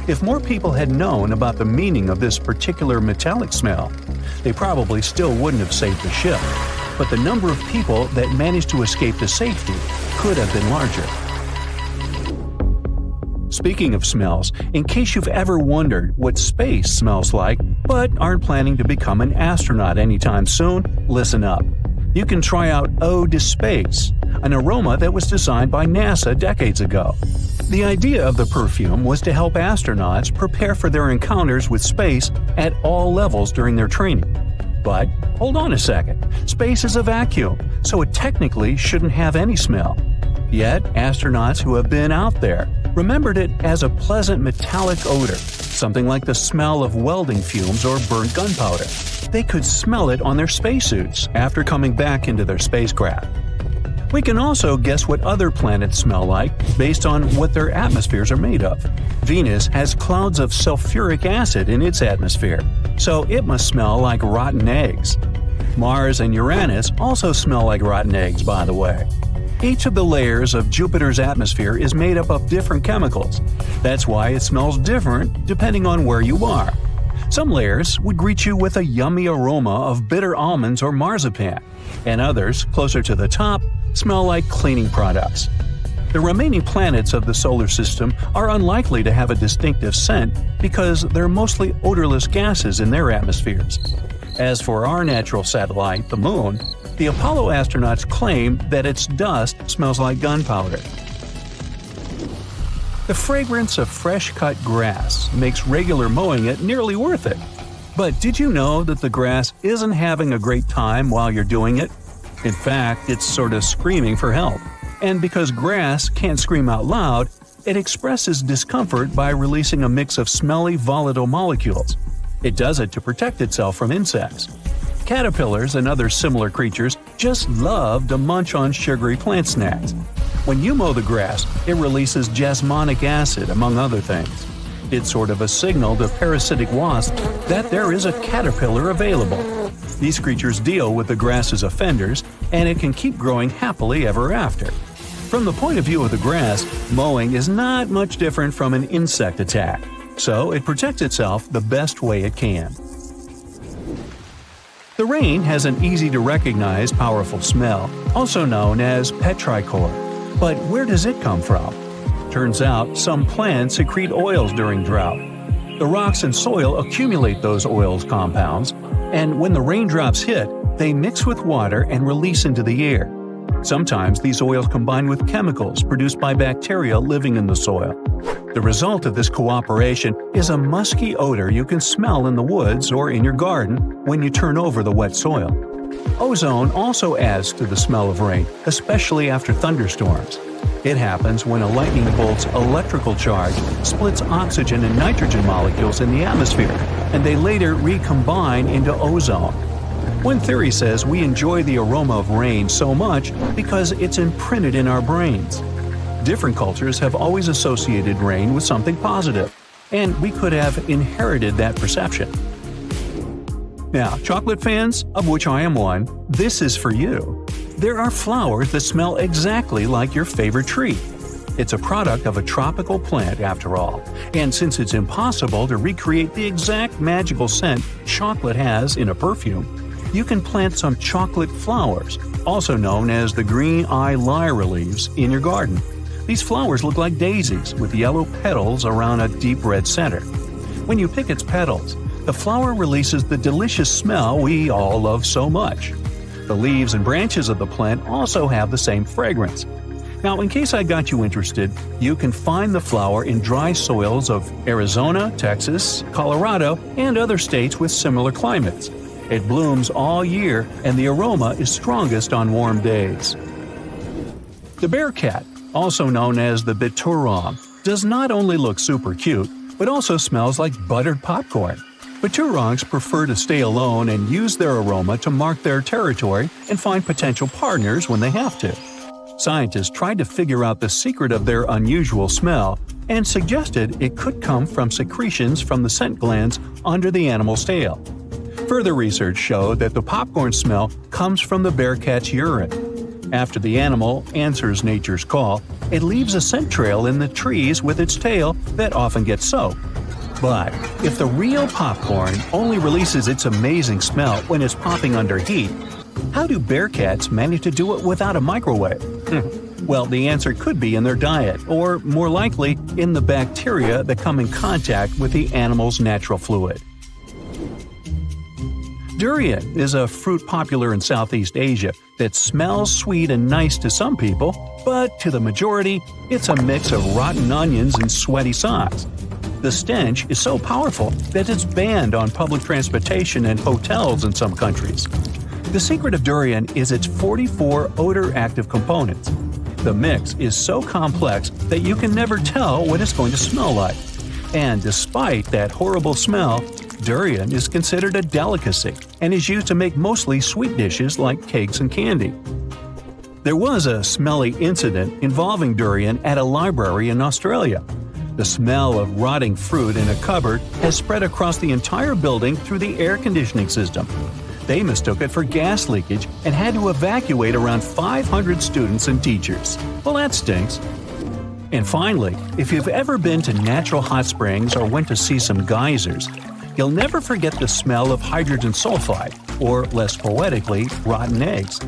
If more people had known about the meaning of this particular metallic smell, they probably still wouldn't have saved the ship, but the number of people that managed to escape to safety could have been larger. Speaking of smells, in case you've ever wondered what space smells like but aren't planning to become an astronaut anytime soon, listen up. You can try out Ode to Space, an aroma that was designed by NASA decades ago. The idea of the perfume was to help astronauts prepare for their encounters with space at all levels during their training. But hold on a second, space is a vacuum, so it technically shouldn't have any smell. Yet, astronauts who have been out there remembered it as a pleasant metallic odor, something like the smell of welding fumes or burnt gunpowder. They could smell it on their spacesuits after coming back into their spacecraft. We can also guess what other planets smell like based on what their atmospheres are made of. Venus has clouds of sulfuric acid in its atmosphere, so it must smell like rotten eggs. Mars and Uranus also smell like rotten eggs, by the way. Each of the layers of Jupiter's atmosphere is made up of different chemicals. That's why it smells different depending on where you are. Some layers would greet you with a yummy aroma of bitter almonds or marzipan, and others, closer to the top, smell like cleaning products. The remaining planets of the solar system are unlikely to have a distinctive scent because they're mostly odorless gases in their atmospheres. As for our natural satellite, the Moon, the Apollo astronauts claim that its dust smells like gunpowder. The fragrance of fresh-cut grass makes regular mowing it nearly worth it. But did you know that the grass isn't having a great time while you're doing it? In fact, it's sort of screaming for help. And because grass can't scream out loud, it expresses discomfort by releasing a mix of smelly, volatile molecules. It does it to protect itself from insects. Caterpillars and other similar creatures just love to munch on sugary plant snacks. When you mow the grass, it releases jasmonic acid, among other things. It's sort of a signal to parasitic wasps that there is a caterpillar available. These creatures deal with the grass's offenders, and it can keep growing happily ever after. From the point of view of the grass, mowing is not much different from an insect attack, so it protects itself the best way it can. The rain has an easy-to-recognize powerful smell, also known as petrichor. But where does it come from? Turns out some plants secrete oils during drought. The rocks and soil accumulate those oils compounds, and when the raindrops hit, they mix with water and release into the air. Sometimes these oils combine with chemicals produced by bacteria living in the soil. The result of this cooperation is a musky odor you can smell in the woods or in your garden when you turn over the wet soil. Ozone also adds to the smell of rain, especially after thunderstorms. It happens when a lightning bolt's electrical charge splits oxygen and nitrogen molecules in the atmosphere, and they later recombine into ozone. One theory says we enjoy the aroma of rain so much because it's imprinted in our brains. Different cultures have always associated rain with something positive, and we could have inherited that perception. Now, chocolate fans, of which I am one, this is for you. There are flowers that smell exactly like your favorite treat. It's a product of a tropical plant, after all, and since it's impossible to recreate the exact magical scent chocolate has in a perfume, you can plant some chocolate flowers, also known as the green eye lyra leaves, in your garden. These flowers look like daisies with yellow petals around a deep red center. When you pick its petals, the flower releases the delicious smell we all love so much. The leaves and branches of the plant also have the same fragrance. Now, in case I got you interested, you can find the flower in dry soils of Arizona, Texas, Colorado, and other states with similar climates. It blooms all year, and the aroma is strongest on warm days. The bear cat, also known as the biturong, does not only look super cute, but also smells like buttered popcorn. Biturongs prefer to stay alone and use their aroma to mark their territory and find potential partners when they have to. Scientists tried to figure out the secret of their unusual smell and suggested it could come from secretions from the scent glands under the animal's tail. Further research showed that the popcorn smell comes from the bear cat's urine. After the animal answers nature's call, it leaves a scent trail in the trees with its tail that often gets soaked. But if the real popcorn only releases its amazing smell when it's popping under heat, how do bear cats manage to do it without a microwave? Well, the answer could be in their diet, or more likely, in the bacteria that come in contact with the animal's natural fluid. Durian is a fruit popular in Southeast Asia that smells sweet and nice to some people, but to the majority, it's a mix of rotten onions and sweaty socks. The stench is so powerful that it's banned on public transportation and hotels in some countries. The secret of durian is its 44 odor-active components. The mix is so complex that you can never tell what it's going to smell like. And despite that horrible smell, durian is considered a delicacy and is used to make mostly sweet dishes like cakes and candy. There was a smelly incident involving durian at a library in Australia. The smell of rotting fruit in a cupboard has spread across the entire building through the air conditioning system. They mistook it for gas leakage and had to evacuate around 500 students and teachers. Well, that stinks. And finally, if you've ever been to natural hot springs or went to see some geysers, you'll never forget the smell of hydrogen sulfide, or less poetically, rotten eggs.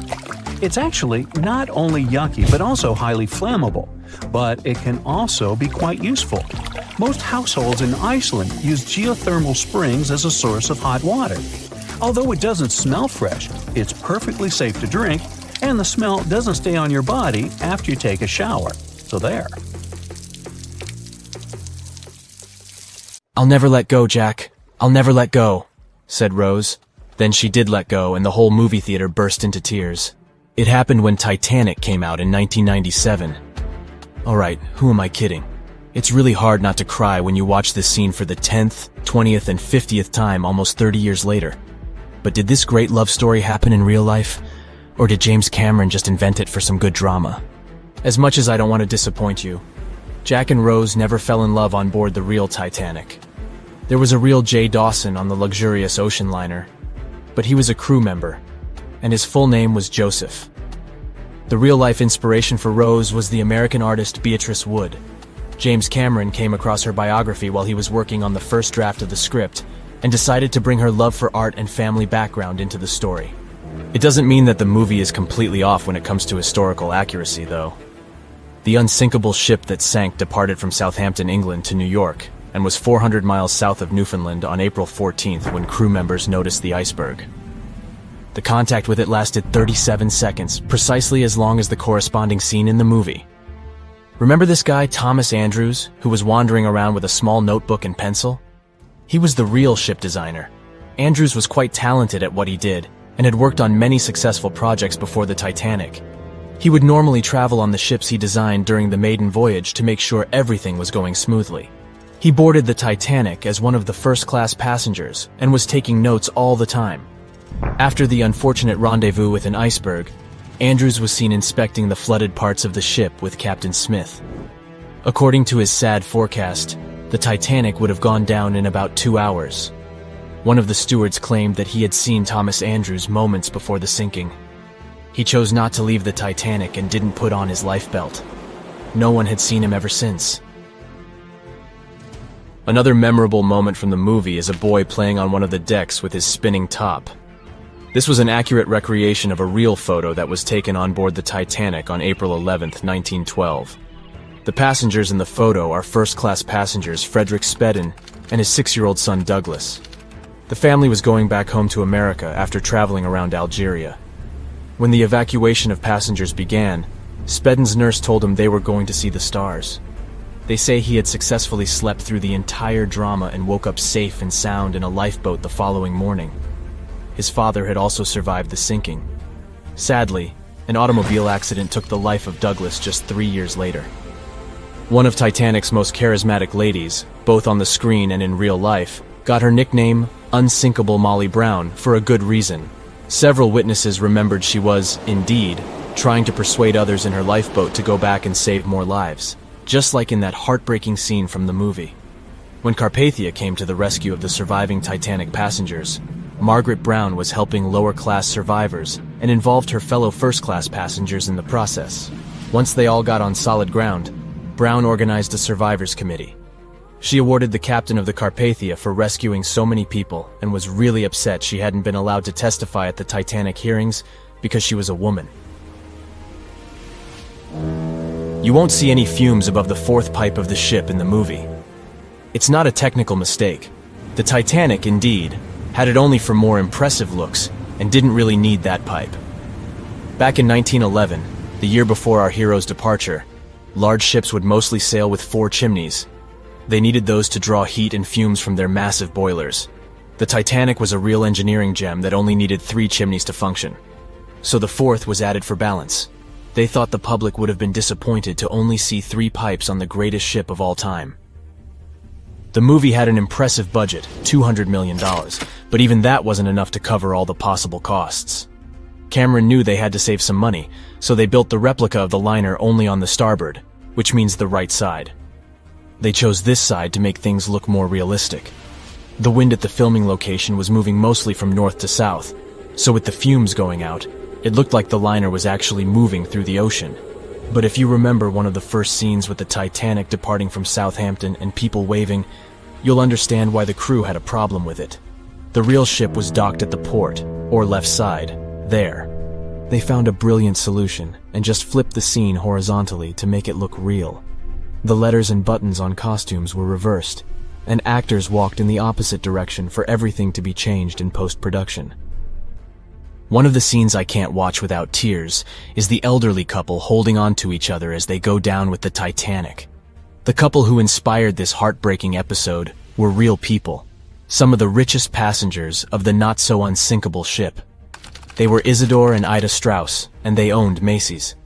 It's actually not only yucky but also highly flammable, but it can also be quite useful. Most households in Iceland use geothermal springs as a source of hot water. Although it doesn't smell fresh, it's perfectly safe to drink, and the smell doesn't stay on your body after you take a shower. So there. "I'll never let go, Jack. I'll never let go," said Rose. Then she did let go, and the whole movie theater burst into tears. It happened when Titanic came out in 1997. Alright, who am I kidding? It's really hard not to cry when you watch this scene for the 10th, 20th, and 50th time almost 30 years later. But did this great love story happen in real life? Or did James Cameron just invent it for some good drama? As much as I don't want to disappoint you, Jack and Rose never fell in love on board the real Titanic. There was a real Jay Dawson on the luxurious ocean liner, but he was a crew member, and his full name was Joseph. The real-life inspiration for Rose was the American artist Beatrice Wood. James Cameron came across her biography while he was working on the first draft of the script, and decided to bring her love for art and family background into the story. It doesn't mean that the movie is completely off when it comes to historical accuracy, though. The unsinkable ship that sank departed from Southampton, England to New York, and was 400 miles south of Newfoundland on April 14th when crew members noticed the iceberg. The contact with it lasted 37 seconds, precisely as long as the corresponding scene in the movie. Remember this guy, Thomas Andrews, who was wandering around with a small notebook and pencil? He was the real ship designer. Andrews was quite talented at what he did, and had worked on many successful projects before the Titanic. He would normally travel on the ships he designed during the maiden voyage to make sure everything was going smoothly. He boarded the Titanic as one of the first-class passengers, and was taking notes all the time. After the unfortunate rendezvous with an iceberg, Andrews was seen inspecting the flooded parts of the ship with Captain Smith. According to his sad forecast, the Titanic would have gone down in about 2 hours. One of the stewards claimed that he had seen Thomas Andrews moments before the sinking. He chose not to leave the Titanic and didn't put on his lifebelt. No one had seen him ever since. Another memorable moment from the movie is a boy playing on one of the decks with his spinning top. This was an accurate recreation of a real photo that was taken on board the Titanic on April 11, 1912. The passengers in the photo are first-class passengers Frederick Spedden and his 6-year-old son Douglas. The family was going back home to America after traveling around Algeria. When the evacuation of passengers began, Spedden's nurse told him they were going to see the stars. They say he had successfully slept through the entire drama and woke up safe and sound in a lifeboat the following morning. His father had also survived the sinking. Sadly, an automobile accident took the life of Douglas just 3 years later. One of Titanic's most charismatic ladies, both on the screen and in real life, got her nickname Unsinkable Molly Brown for a good reason. Several witnesses remembered she was, indeed, trying to persuade others in her lifeboat to go back and save more lives, just like in that heartbreaking scene from the movie. When Carpathia came to the rescue of the surviving Titanic passengers, Margaret Brown was helping lower-class survivors and involved her fellow first-class passengers in the process. Once they all got on solid ground, Brown organized a survivors committee. She awarded the captain of the Carpathia for rescuing so many people and was really upset she hadn't been allowed to testify at the Titanic hearings because she was a woman. You won't see any fumes above the fourth pipe of the ship in the movie. It's not a technical mistake. The Titanic, indeed, had it only for more impressive looks and didn't really need that pipe. Back in 1911, the year before our hero's departure, large ships would mostly sail with 4 chimneys. They needed those to draw heat and fumes from their massive boilers. The Titanic was a real engineering gem that only needed 3 chimneys to function. So the 4th was added for balance. They thought the public would have been disappointed to only see 3 pipes on the greatest ship of all time. The movie had an impressive budget, $200 million, but even that wasn't enough to cover all the possible costs. Cameron knew they had to save some money, so they built the replica of the liner only on the starboard, which means the right side. They chose this side to make things look more realistic. The wind at the filming location was moving mostly from north to south, so with the fumes going out, it looked like the liner was actually moving through the ocean. But if you remember one of the first scenes with the Titanic departing from Southampton and people waving, you'll understand why the crew had a problem with it. The real ship was docked at the port, or left side, there. They found a brilliant solution and just flipped the scene horizontally to make it look real. The letters and buttons on costumes were reversed, and actors walked in the opposite direction for everything to be changed in post-production. One of the scenes I can't watch without tears is the elderly couple holding on to each other as they go down with the Titanic. The couple who inspired this heartbreaking episode were real people, some of the richest passengers of the not-so-unsinkable ship. They were Isidore and Ida Strauss, and they owned Macy's.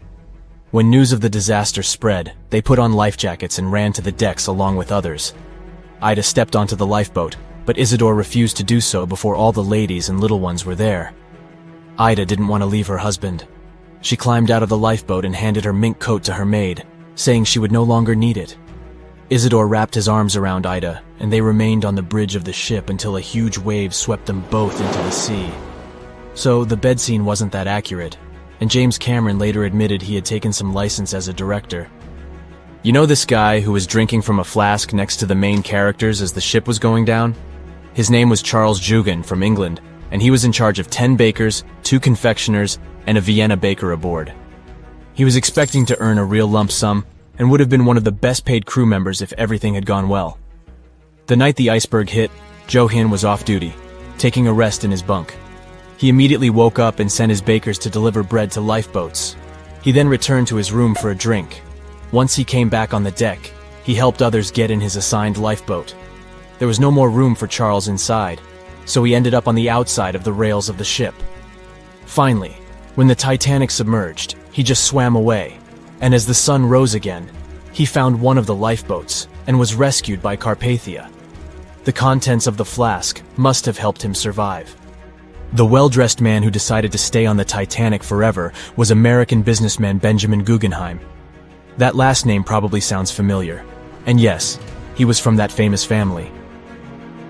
When news of the disaster spread, they put on life jackets and ran to the decks along with others. Ida stepped onto the lifeboat, but Isidore refused to do so before all the ladies and little ones were there. Ida didn't want to leave her husband. She climbed out of the lifeboat and handed her mink coat to her maid, saying she would no longer need it. Isidore wrapped his arms around Ida, and they remained on the bridge of the ship until a huge wave swept them both into the sea. So the bed scene wasn't that accurate, and James Cameron later admitted he had taken some license as a director. You know this guy who was drinking from a flask next to the main characters as the ship was going down? His name was Charles Jugan from England, and he was in charge of 10 bakers, 2 confectioners, and a Vienna baker aboard. He was expecting to earn a real lump sum, and would have been one of the best-paid crew members if everything had gone well. The night the Iceberg hit, Johan was off duty, taking a rest in his bunk. He immediately woke up and sent his bakers to deliver bread to lifeboats. He then returned to his room for a drink. Once he came back on the deck, he helped others get in his assigned lifeboat. There was no more room for Charles inside, so he ended up on the outside of the rails of the ship. Finally, when the Titanic submerged, he just swam away, and as the sun rose again, he found one of the lifeboats and was rescued by Carpathia. The contents of the flask must have helped him survive. The well-dressed man who decided to stay on the Titanic forever was American businessman Benjamin Guggenheim. That last name probably sounds familiar, and yes, he was from that famous family.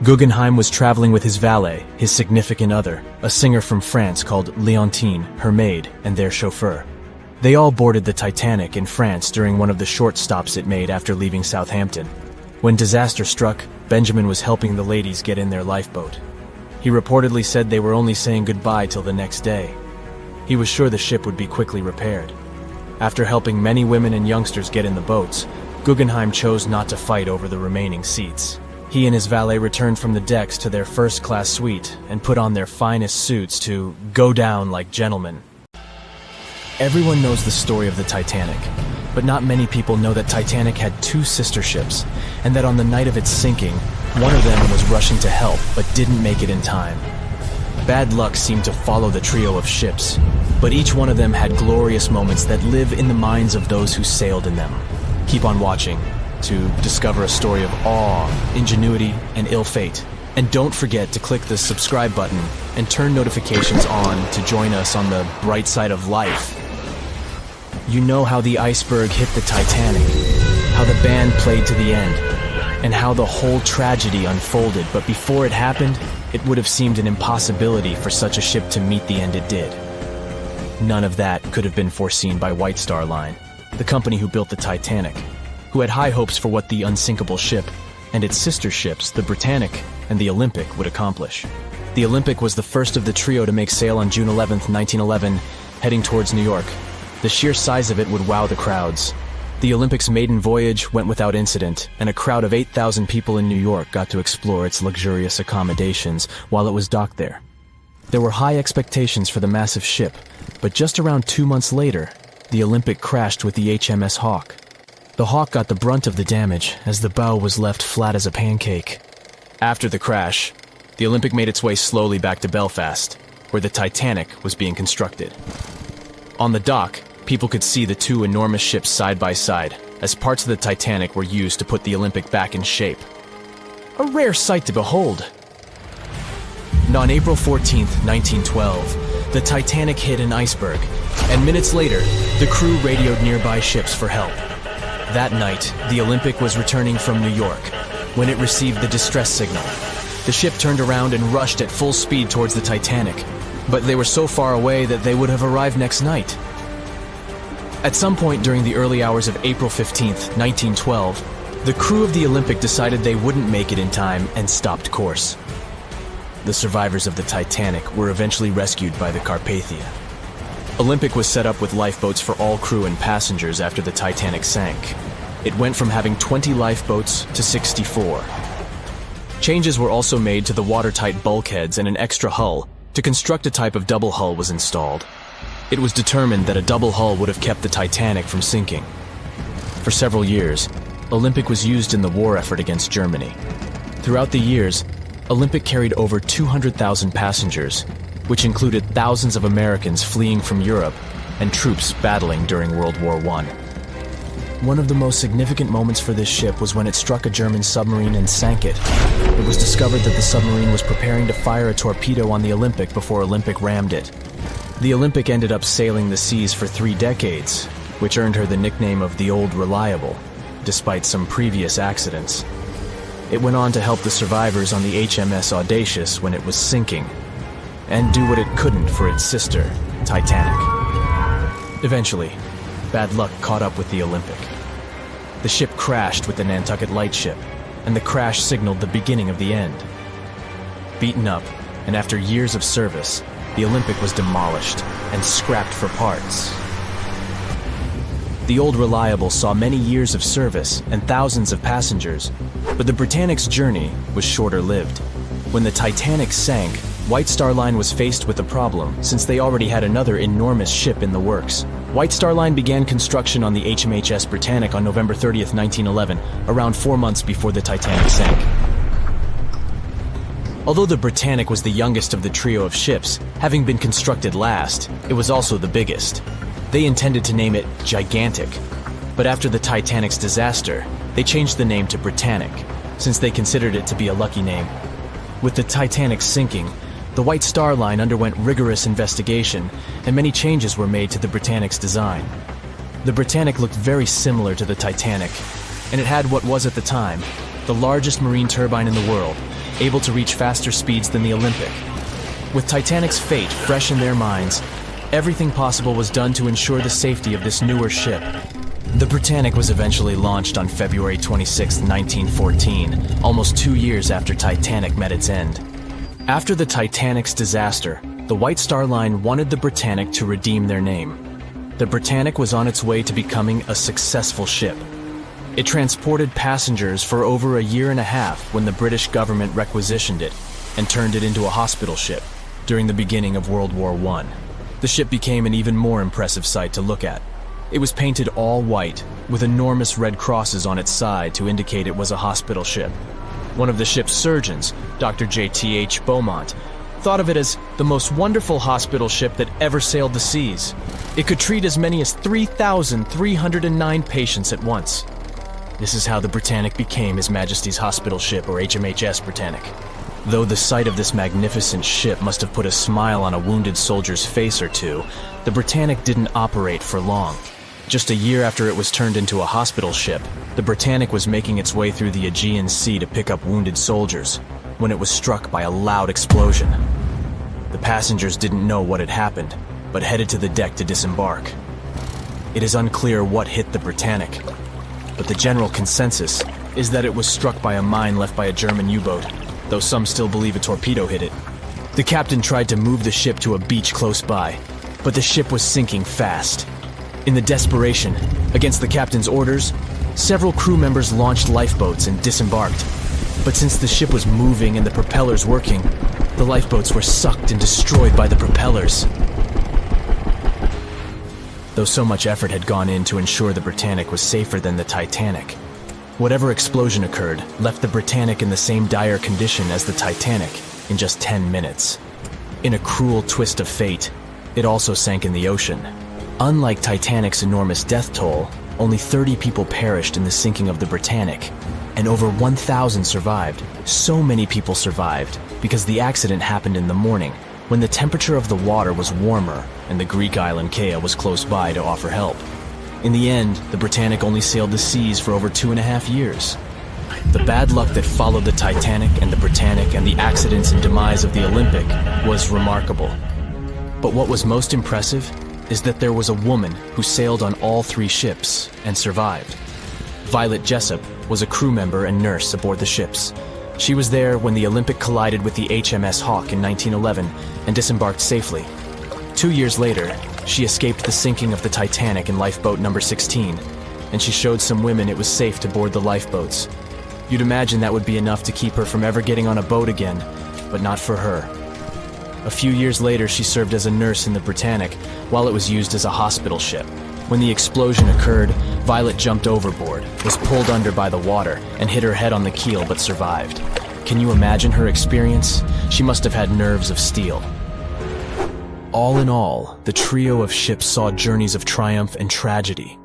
Guggenheim was traveling with his valet, his significant other, a singer from France called Leontine, her maid, and their chauffeur. They all boarded the Titanic in France during one of the short stops it made after leaving Southampton. When disaster struck, Benjamin was helping the ladies get in their lifeboat. He reportedly said they were only saying goodbye till the next day. He was sure the ship would be quickly repaired. After helping many women and youngsters get in the boats, Guggenheim chose not to fight over the remaining seats. He and his valet returned from the decks to their first-class suite and put on their finest suits to go down like gentlemen. Everyone knows the story of the Titanic, but not many people know that Titanic had 2 sister ships, and that on the night of its sinking, one of them was rushing to help but didn't make it in time. Bad luck seemed to follow the trio of ships, but each one of them had glorious moments that live in the minds of those who sailed in them. Keep on watching to discover a story of awe, ingenuity, and ill fate. And don't forget to click the subscribe button and turn notifications on to join us on the bright side of life. You know how the iceberg hit the Titanic, how the band played to the end, and how the whole tragedy unfolded, but before it happened, it would have seemed an impossibility for such a ship to meet the end it did. None of that could have been foreseen by White Star Line, the company who built the Titanic, who had high hopes for what the unsinkable ship and its sister ships, the Britannic and the Olympic, would accomplish. The Olympic was the first of the trio to make sail on June 11, 1911, heading towards New York. The sheer size of it would wow the crowds. The Olympic's maiden voyage went without incident, and a crowd of 8,000 people in New York got to explore its luxurious accommodations while it was docked there. There were high expectations for the massive ship, but just around 2 months later, the Olympic crashed with the HMS Hawke. The Hawke got the brunt of the damage, as the bow was left flat as a pancake. After the crash, the Olympic made its way slowly back to Belfast, where the Titanic was being constructed. On the dock, people could see the 2 enormous ships side by side, as parts of the Titanic were used to put the Olympic back in shape. A rare sight to behold. And on April 14, 1912, the Titanic hit an iceberg, and minutes later, the crew radioed nearby ships for help. That night, the Olympic was returning from New York when it received the distress signal. The ship turned around and rushed at full speed towards the Titanic. but they were so far away that they would have arrived next night. At some point during the early hours of April 15th, 1912, the crew of the Olympic decided they wouldn't make it in time and stopped course. The survivors of the Titanic were eventually rescued by the Carpathia. Olympic was set up with lifeboats for all crew and passengers after the Titanic sank. It went from having 20 lifeboats to 64. Changes were also made to the watertight bulkheads, and an extra hull to construct a type of double hull was installed. It was determined that a double hull would have kept the Titanic from sinking. For several years, Olympic was used in the war effort against Germany. Throughout the years, Olympic carried over 200,000 passengers, which included thousands of Americans fleeing from Europe and troops battling during World War I. One of the most significant moments for this ship was when it struck a German submarine and sank it. It was discovered that the submarine was preparing to fire a torpedo on the Olympic before Olympic rammed it. The Olympic ended up sailing the seas for 3 decades, which earned her the nickname of the Old Reliable, despite some previous accidents. It went on to help the survivors on the HMS Audacious when it was sinking, and do what it couldn't for its sister, Titanic. Eventually, bad luck caught up with the Olympic. The ship crashed with the Nantucket Lightship, and the crash signaled the beginning of the end. Beaten up, and after years of service, the Olympic was demolished and scrapped for parts. The Old Reliable saw many years of service and thousands of passengers, but the Britannic's journey was shorter-lived. When the Titanic sank, White Star Line was faced with a problem since they already had another enormous ship in the works. White Star Line began construction on the HMHS Britannic on November 30th, 1911, around 4 months before the Titanic sank. Although the Britannic was the youngest of the trio of ships, having been constructed last, it was also the biggest. They intended to name it Gigantic, but after the Titanic's disaster, they changed the name to Britannic, since they considered it to be a lucky name. With the Titanic sinking, the White Star Line underwent rigorous investigation, and many changes were made to the Britannic's design. The Britannic looked very similar to the Titanic, and it had what was at the time the largest marine turbine in the world, able to reach faster speeds than the Olympic. With Titanic's fate fresh in their minds, everything possible was done to ensure the safety of this newer ship. The Britannic was eventually launched on February 26, 1914, almost 2 years after Titanic met its end. After the Titanic's disaster, the White Star Line wanted the Britannic to redeem their name. The Britannic was on its way to becoming a successful ship. It transported passengers for over a year and a half when the British government requisitioned it and turned it into a hospital ship during the beginning of World War I. The ship became an even more impressive sight to look at. It was painted all white, with enormous red crosses on its side to indicate it was a hospital ship. One of the ship's surgeons, Dr. J.T.H. Beaumont, thought of it as the most wonderful hospital ship that ever sailed the seas. It could treat as many as 3,309 patients at once. This is how the Britannic became His Majesty's Hospital Ship, or HMHS Britannic. Though the sight of this magnificent ship must have put a smile on a wounded soldier's face or two, the Britannic didn't operate for long. Just a year after it was turned into a hospital ship, the Britannic was making its way through the Aegean Sea to pick up wounded soldiers, when it was struck by a loud explosion. The passengers didn't know what had happened, but headed to the deck to disembark. It is unclear what hit the Britannic, but the general consensus is that it was struck by a mine left by a German U-boat, though some still believe a torpedo hit it. The captain tried to move the ship to a beach close by, but the ship was sinking fast. In the desperation, against the captain's orders, several crew members launched lifeboats and disembarked. But since the ship was moving and the propellers working, the lifeboats were sucked and destroyed by the propellers. Though so much effort had gone in to ensure the Britannic was safer than the Titanic, whatever explosion occurred left the Britannic in the same dire condition as the Titanic in just 10 minutes. In a cruel twist of fate, it also sank in the ocean. Unlike Titanic's enormous death toll, only 30 people perished in the sinking of the Britannic, and over 1,000 survived. So many people survived because the accident happened in the morning, when the temperature of the water was warmer and the Greek island Kea was close by to offer help. In the end, the Britannic only sailed the seas for over 2.5 years. The bad luck that followed the Titanic and the Britannic and the accidents and demise of the Olympic was remarkable. But what was most impressive is that there was a woman who sailed on all 3 ships and survived. Violet Jessup was a crew member and nurse aboard the ships. She was there when the Olympic collided with the HMS Hawk in 1911 and disembarked safely. 2 years later, she escaped the sinking of the Titanic in lifeboat number 16, and she showed some women it was safe to board the lifeboats. You'd imagine that would be enough to keep her from ever getting on a boat again, but not for her. A few years later, she served as a nurse in the Britannic while it was used as a hospital ship. When the explosion occurred, Violet jumped overboard, was pulled under by the water, and hit her head on the keel but survived. Can you imagine her experience? She must have had nerves of steel. All in all, the trio of ships saw journeys of triumph and tragedy.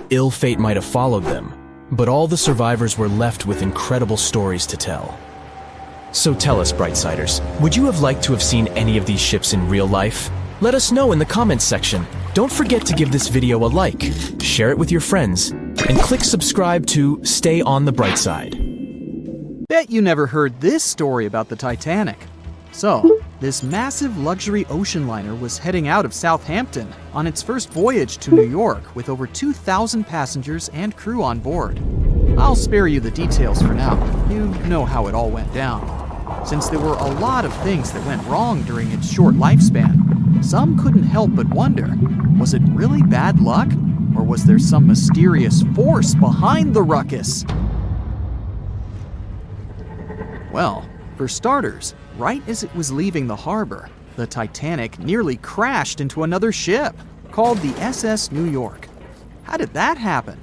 Ill fate might have followed them, but all the survivors were left with incredible stories to tell. So tell us, Brightsiders, would you have liked to have seen any of these ships in real life? Let us know in the comments section. Don't forget to give this video a like, share it with your friends, and click subscribe to stay on the bright side. Bet you never heard this story about the Titanic. So, this massive luxury ocean liner was heading out of Southampton on its first voyage to New York with over 2,000 passengers and crew on board. I'll spare you the details for now. You know how it all went down. Since there were a lot of things that went wrong during its short lifespan, some couldn't help but wonder, was it really bad luck? Or was there some mysterious force behind the ruckus? Well, for starters, right as it was leaving the harbor, the Titanic nearly crashed into another ship, called the SS New York. How did that happen?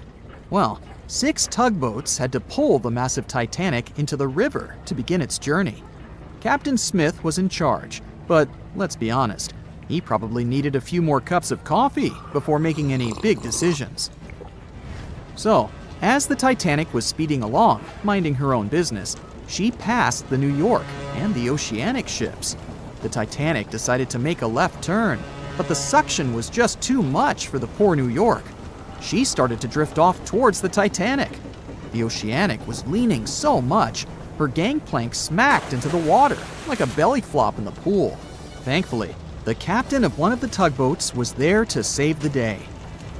Well, 6 tugboats had to pull the massive Titanic into the river to begin its journey. Captain Smith was in charge, but let's be honest, he probably needed a few more cups of coffee before making any big decisions. So, as the Titanic was speeding along, minding her own business, she passed the New York and the Oceanic ships. The Titanic decided to make a left turn, but the suction was just too much for the poor New York. She started to drift off towards the Titanic. The Oceanic was leaning so much, her gangplank smacked into the water like a belly flop in the pool. Thankfully, the captain of one of the tugboats was there to save the day.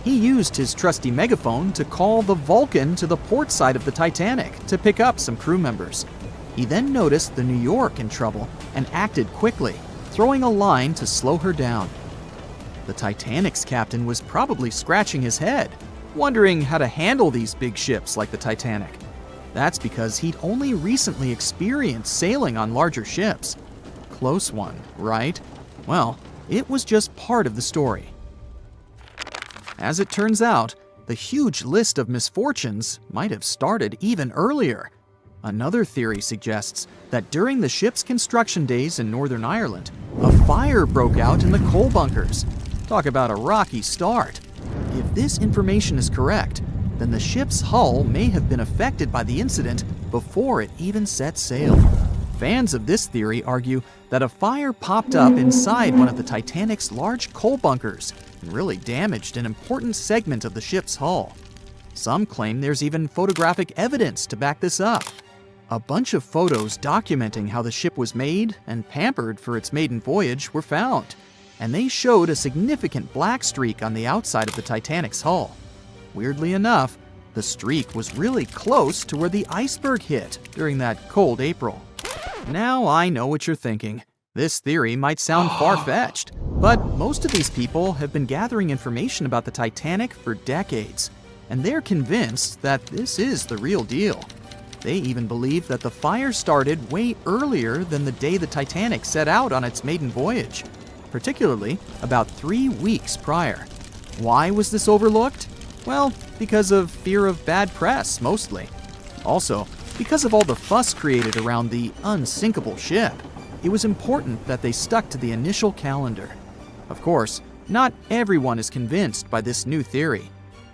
He used his trusty megaphone to call the Vulcan to the port side of the Titanic to pick up some crew members. He then noticed the New York in trouble and acted quickly, throwing a line to slow her down. The Titanic's captain was probably scratching his head, wondering how to handle these big ships like the Titanic. That's because he'd only recently experienced sailing on larger ships. Close one, right? Well, it was just part of the story. As it turns out, the huge list of misfortunes might have started even earlier. Another theory suggests that during the ship's construction days in Northern Ireland, a fire broke out in the coal bunkers. Talk about a rocky start. If this information is correct, then the ship's hull may have been affected by the incident before it even set sail. Fans of this theory argue that a fire popped up inside one of the Titanic's large coal bunkers and really damaged an important segment of the ship's hull. Some claim there's even photographic evidence to back this up. A bunch of photos documenting how the ship was made and pampered for its maiden voyage were found, and they showed a significant black streak on the outside of the Titanic's hull. Weirdly enough, the streak was really close to where the iceberg hit during that cold April. Now I know what you're thinking. This theory might sound far-fetched, but most of these people have been gathering information about the Titanic for decades, and they're convinced that this is the real deal. They even believe that the fire started way earlier than the day the Titanic set out on its maiden voyage, particularly about 3 weeks prior. Why was this overlooked? Well, because of fear of bad press, mostly. Also, because of all the fuss created around the unsinkable ship, it was important that they stuck to the initial calendar. Of course, not everyone is convinced by this new theory.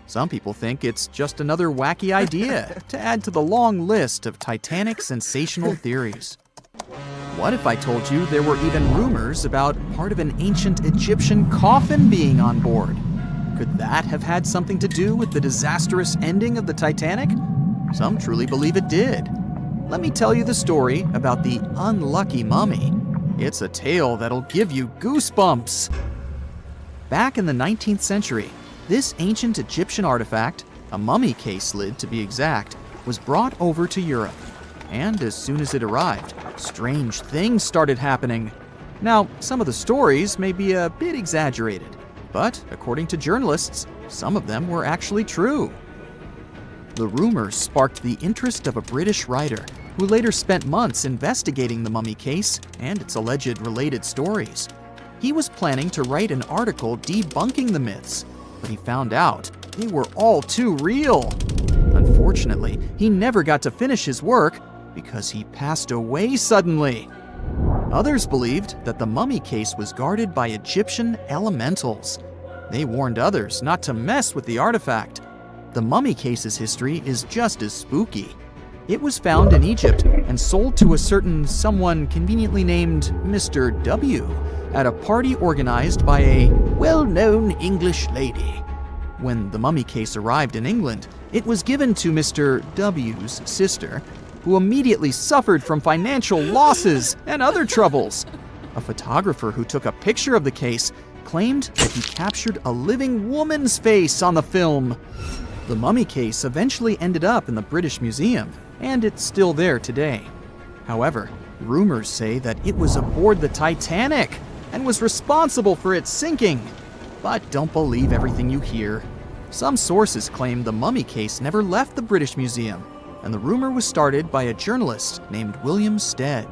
Some people think it's just another wacky idea to add to the long list of Titanic sensational theories. What if I told you there were even rumors about part of an ancient Egyptian coffin being on board? Could that have had something to do with the disastrous ending of the Titanic? Some truly believe it did. Let me tell you the story about the unlucky mummy. It's a tale that'll give you goosebumps. Back in the 19th century, this ancient Egyptian artifact, a mummy case lid to be exact, was brought over to Europe. And as soon as it arrived, strange things started happening. Now, some of the stories may be a bit exaggerated, but according to journalists, some of them were actually true. The rumors sparked the interest of a British writer who later spent months investigating the mummy case and its alleged related stories. He was planning to write an article debunking the myths, but he found out they were all too real. Unfortunately, he never got to finish his work because he passed away suddenly. Others believed that the mummy case was guarded by Egyptian elementals. They warned others not to mess with the artifact. The mummy case's history is just as spooky. It was found in Egypt and sold to a certain someone conveniently named Mr. W at a party organized by a well-known English lady. When the mummy case arrived in England, it was given to Mr. W's sister, who immediately suffered from financial losses and other troubles. A photographer who took a picture of the case claimed that he captured a living woman's face on the film. The mummy case eventually ended up in the British Museum, and it's still there today. However, rumors say that it was aboard the Titanic and was responsible for its sinking. But don't believe everything you hear. Some sources claim the mummy case never left the British Museum, and the rumor was started by a journalist named William Stead.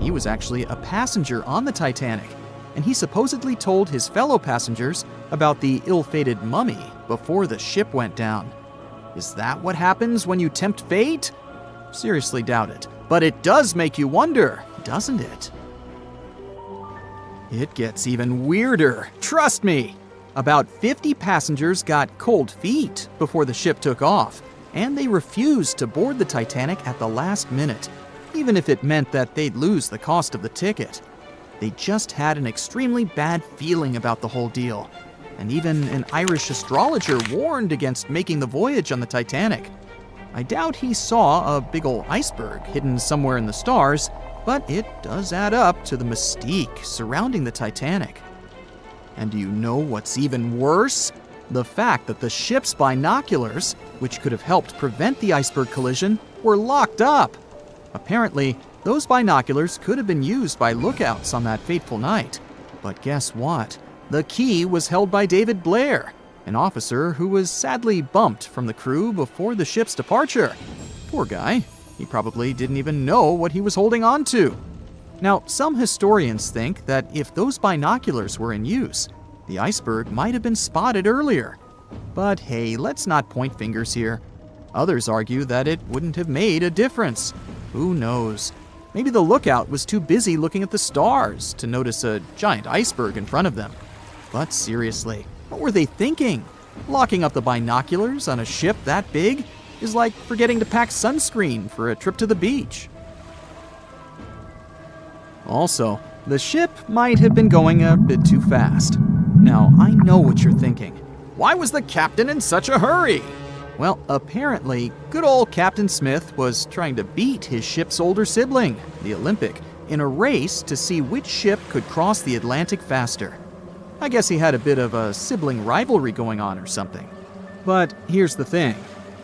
He was actually a passenger on the Titanic, and he supposedly told his fellow passengers about the ill-fated mummy before the ship went down. Is that what happens when you tempt fate? Seriously doubt it, but it does make you wonder, doesn't it? It gets even weirder, trust me. About 50 passengers got cold feet before the ship took off, and they refused to board the Titanic at the last minute, even if it meant that they'd lose the cost of the ticket. They just had an extremely bad feeling about the whole deal, and even an Irish astrologer warned against making the voyage on the Titanic. I doubt he saw a big ol' iceberg hidden somewhere in the stars, but it does add up to the mystique surrounding the Titanic. And do you know what's even worse? The fact that the ship's binoculars, which could have helped prevent the iceberg collision, were locked up. Apparently, those binoculars could have been used by lookouts on that fateful night. But guess what? The key was held by David Blair, an officer who was sadly bumped from the crew before the ship's departure. Poor guy. He probably didn't even know what he was holding on to. Now, some historians think that if those binoculars were in use, the iceberg might have been spotted earlier. But hey, let's not point fingers here. Others argue that it wouldn't have made a difference. Who knows? Maybe the lookout was too busy looking at the stars to notice a giant iceberg in front of them. But seriously, what were they thinking? Locking up the binoculars on a ship that big is like forgetting to pack sunscreen for a trip to the beach. Also, the ship might have been going a bit too fast. Now, I know what you're thinking. Why was the captain in such a hurry? Well, apparently, good old Captain Smith was trying to beat his ship's older sibling, the Olympic, in a race to see which ship could cross the Atlantic faster. I guess he had a bit of a sibling rivalry going on or something. But here's the thing.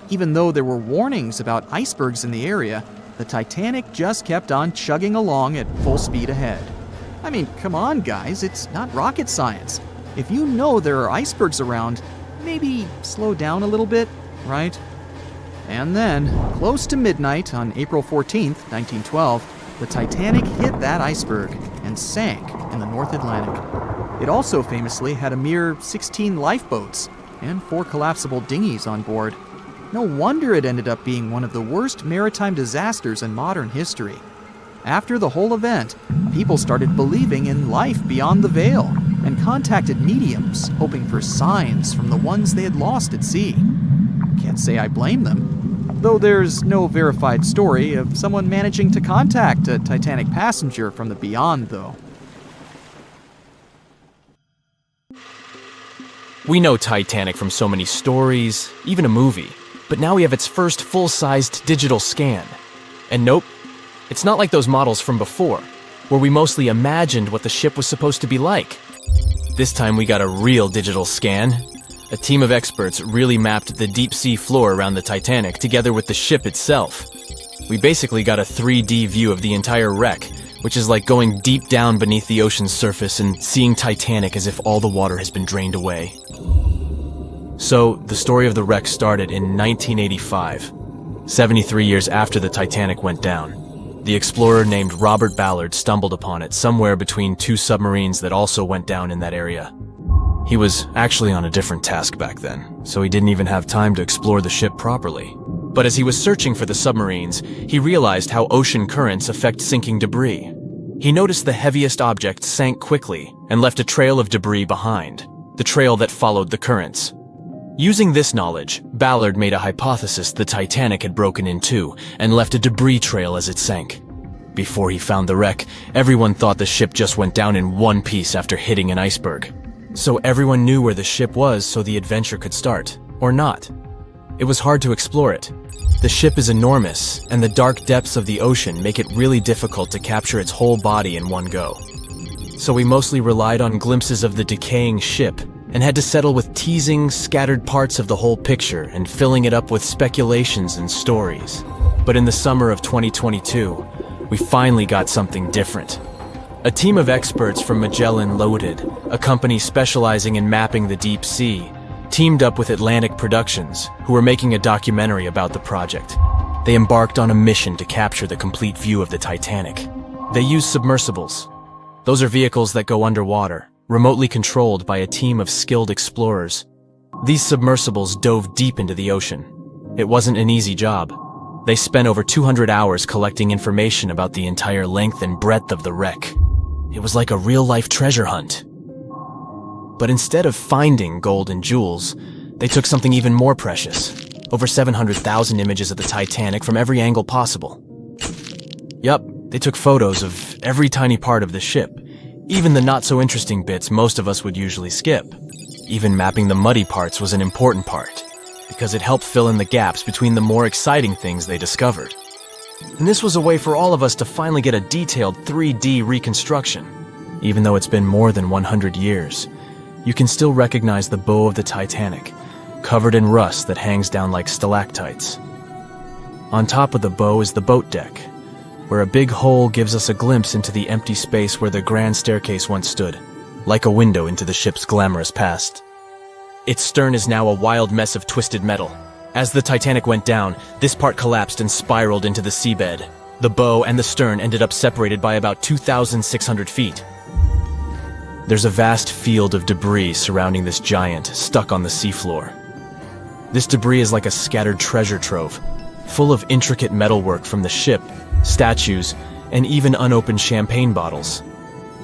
Even though there were warnings about icebergs in the area, the Titanic just kept on chugging along at full speed ahead. I mean, come on, guys, it's not rocket science. If you know there are icebergs around, maybe slow down a little bit, right? And then, close to midnight on April 14th, 1912, the Titanic hit that iceberg and sank in the North Atlantic. It also famously had a mere 16 lifeboats and 4 collapsible dinghies on board. No wonder it ended up being one of the worst maritime disasters in modern history. After the whole event, people started believing in life beyond the veil and contacted mediums, hoping for signs from the ones they had lost at sea. Can't say I blame them, though there's no verified story of someone managing to contact a Titanic passenger from the beyond, though. We know Titanic from so many stories, even a movie, but now we have its first full-sized digital scan. And nope, it's not like those models from before. where we mostly imagined what the ship was supposed to be like. This time we got a real digital scan. A team of experts really mapped the deep sea floor around the Titanic together with the ship itself. We basically got a 3D view of the entire wreck, which is like going deep down beneath the ocean's surface and seeing Titanic as if all the water has been drained away. So, the story of the wreck started in 1985, 73 years after the Titanic went down. The explorer named Robert Ballard stumbled upon it somewhere between two submarines that also went down in that area. He was actually on a different task back then, so he didn't even have time to explore the ship properly. But as he was searching for the submarines, he realized how ocean currents affect sinking debris. He noticed the heaviest object sank quickly and left a trail of debris behind, the trail that followed the currents. Using this knowledge, Ballard made a hypothesis the Titanic had broken in two and left a debris trail as it sank. Before he found the wreck, everyone thought the ship just went down in one piece after hitting an iceberg. So everyone knew where the ship was so the adventure could start, or not. It was hard to explore it. The ship is enormous, and the dark depths of the ocean make it really difficult to capture its whole body in one go. So we mostly relied on glimpses of the decaying ship, and had to settle with teasing scattered parts of the whole picture and filling it up with speculations and stories. But in the summer of 2022, we finally got something different. A team of experts from Magellan Loaded, a company specializing in mapping the deep sea, teamed up with Atlantic Productions, who were making a documentary about the project. They embarked on a mission to capture the complete view of the Titanic. They used submersibles. Those are vehicles that go underwater, remotely controlled by a team of skilled explorers. These submersibles dove deep into the ocean. It wasn't an easy job. They spent over 200 hours collecting information about the entire length and breadth of the wreck. It was like a real-life treasure hunt. But instead of finding gold and jewels, they took something even more precious. Over 700,000 images of the Titanic from every angle possible. Yup, they took photos of every tiny part of the ship, even the not-so-interesting bits most of us would usually skip. Even mapping the muddy parts was an important part, because it helped fill in the gaps between the more exciting things they discovered. And this was a way for all of us to finally get a detailed 3D reconstruction. Even though it's been more than 100 years, you can still recognize the bow of the Titanic, covered in rust that hangs down like stalactites. On top of the bow is the boat deck, where a big hole gives us a glimpse into the empty space where the grand staircase once stood, like a window into the ship's glamorous past. Its stern is now a wild mess of twisted metal. As the Titanic went down, this part collapsed and spiraled into the seabed. The bow and the stern ended up separated by about 2,600 feet. There's a vast field of debris surrounding this giant, stuck on the seafloor. This debris is like a scattered treasure trove, full of intricate metalwork from the ship, statues, and even unopened champagne bottles.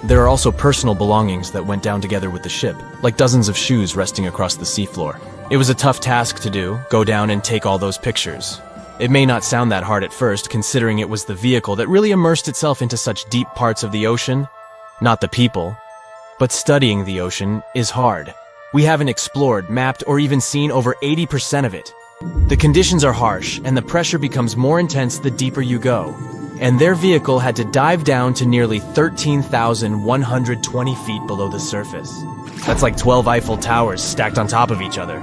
There are also personal belongings that went down together with the ship, like dozens of shoes resting across the seafloor. It was a tough task to do, go down and take all those pictures. It may not sound that hard at first, considering it was the vehicle that really immersed itself into such deep parts of the ocean, not the people. But studying the ocean is hard. We haven't explored, mapped, or even seen over 80% of it. The conditions are harsh, and the pressure becomes more intense the deeper you go. And their vehicle had to dive down to nearly 13,120 feet below the surface. That's like 12 Eiffel Towers stacked on top of each other.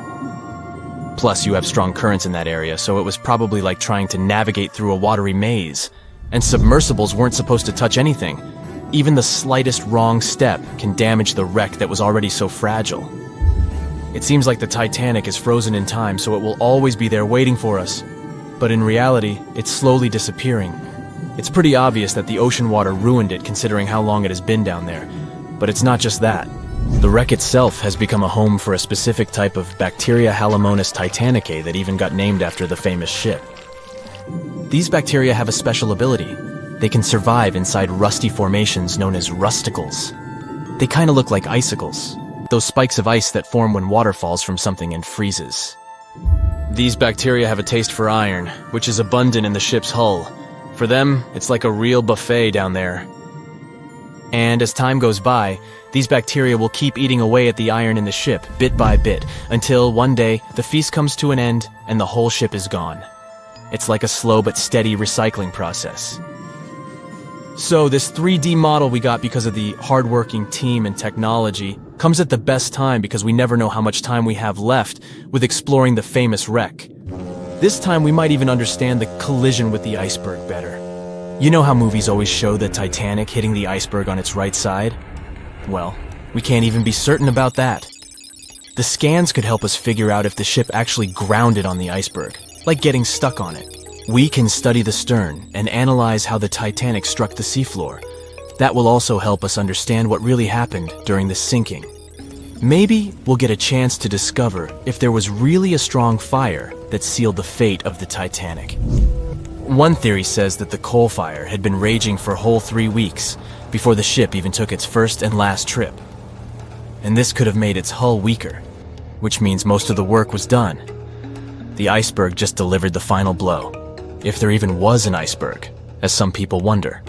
Plus, you have strong currents in that area, so it was probably like trying to navigate through a watery maze. And submersibles weren't supposed to touch anything. Even the slightest wrong step can damage the wreck that was already so fragile. It seems like the Titanic is frozen in time, so it will always be there waiting for us. But in reality, it's slowly disappearing. It's pretty obvious that the ocean water ruined it considering how long it has been down there. But it's not just that. The wreck itself has become a home for a specific type of Bacteria halomonas titanicae that even got named after the famous ship. These bacteria have a special ability. They can survive inside rusty formations known as rusticles. They kind of look like icicles, those spikes of ice that form when water falls from something and freezes. These bacteria have a taste for iron, which is abundant in the ship's hull. For them, it's like a real buffet down there. And as time goes by, these bacteria will keep eating away at the iron in the ship, bit by bit, until one day the feast comes to an end and the whole ship is gone. It's like a slow but steady recycling process. So this 3D model we got because of the hardworking team and technology comes at the best time because we never know how much time we have left with exploring the famous wreck. This time we might even understand the collision with the iceberg better. You know how movies always show the Titanic hitting the iceberg on its right side? Well, we can't even be certain about that. The scans could help us figure out if the ship actually grounded on the iceberg, like getting stuck on it. We can study the stern and analyze how the Titanic struck the seafloor. That will also help us understand what really happened during the sinking. Maybe we'll get a chance to discover if there was really a strong fire that sealed the fate of the Titanic. One theory says that the coal fire had been raging for a whole 3 weeks before the ship even took its first and last trip. And this could have made its hull weaker, which means most of the work was done. The iceberg just delivered the final blow, if there even was an iceberg, as some people wonder.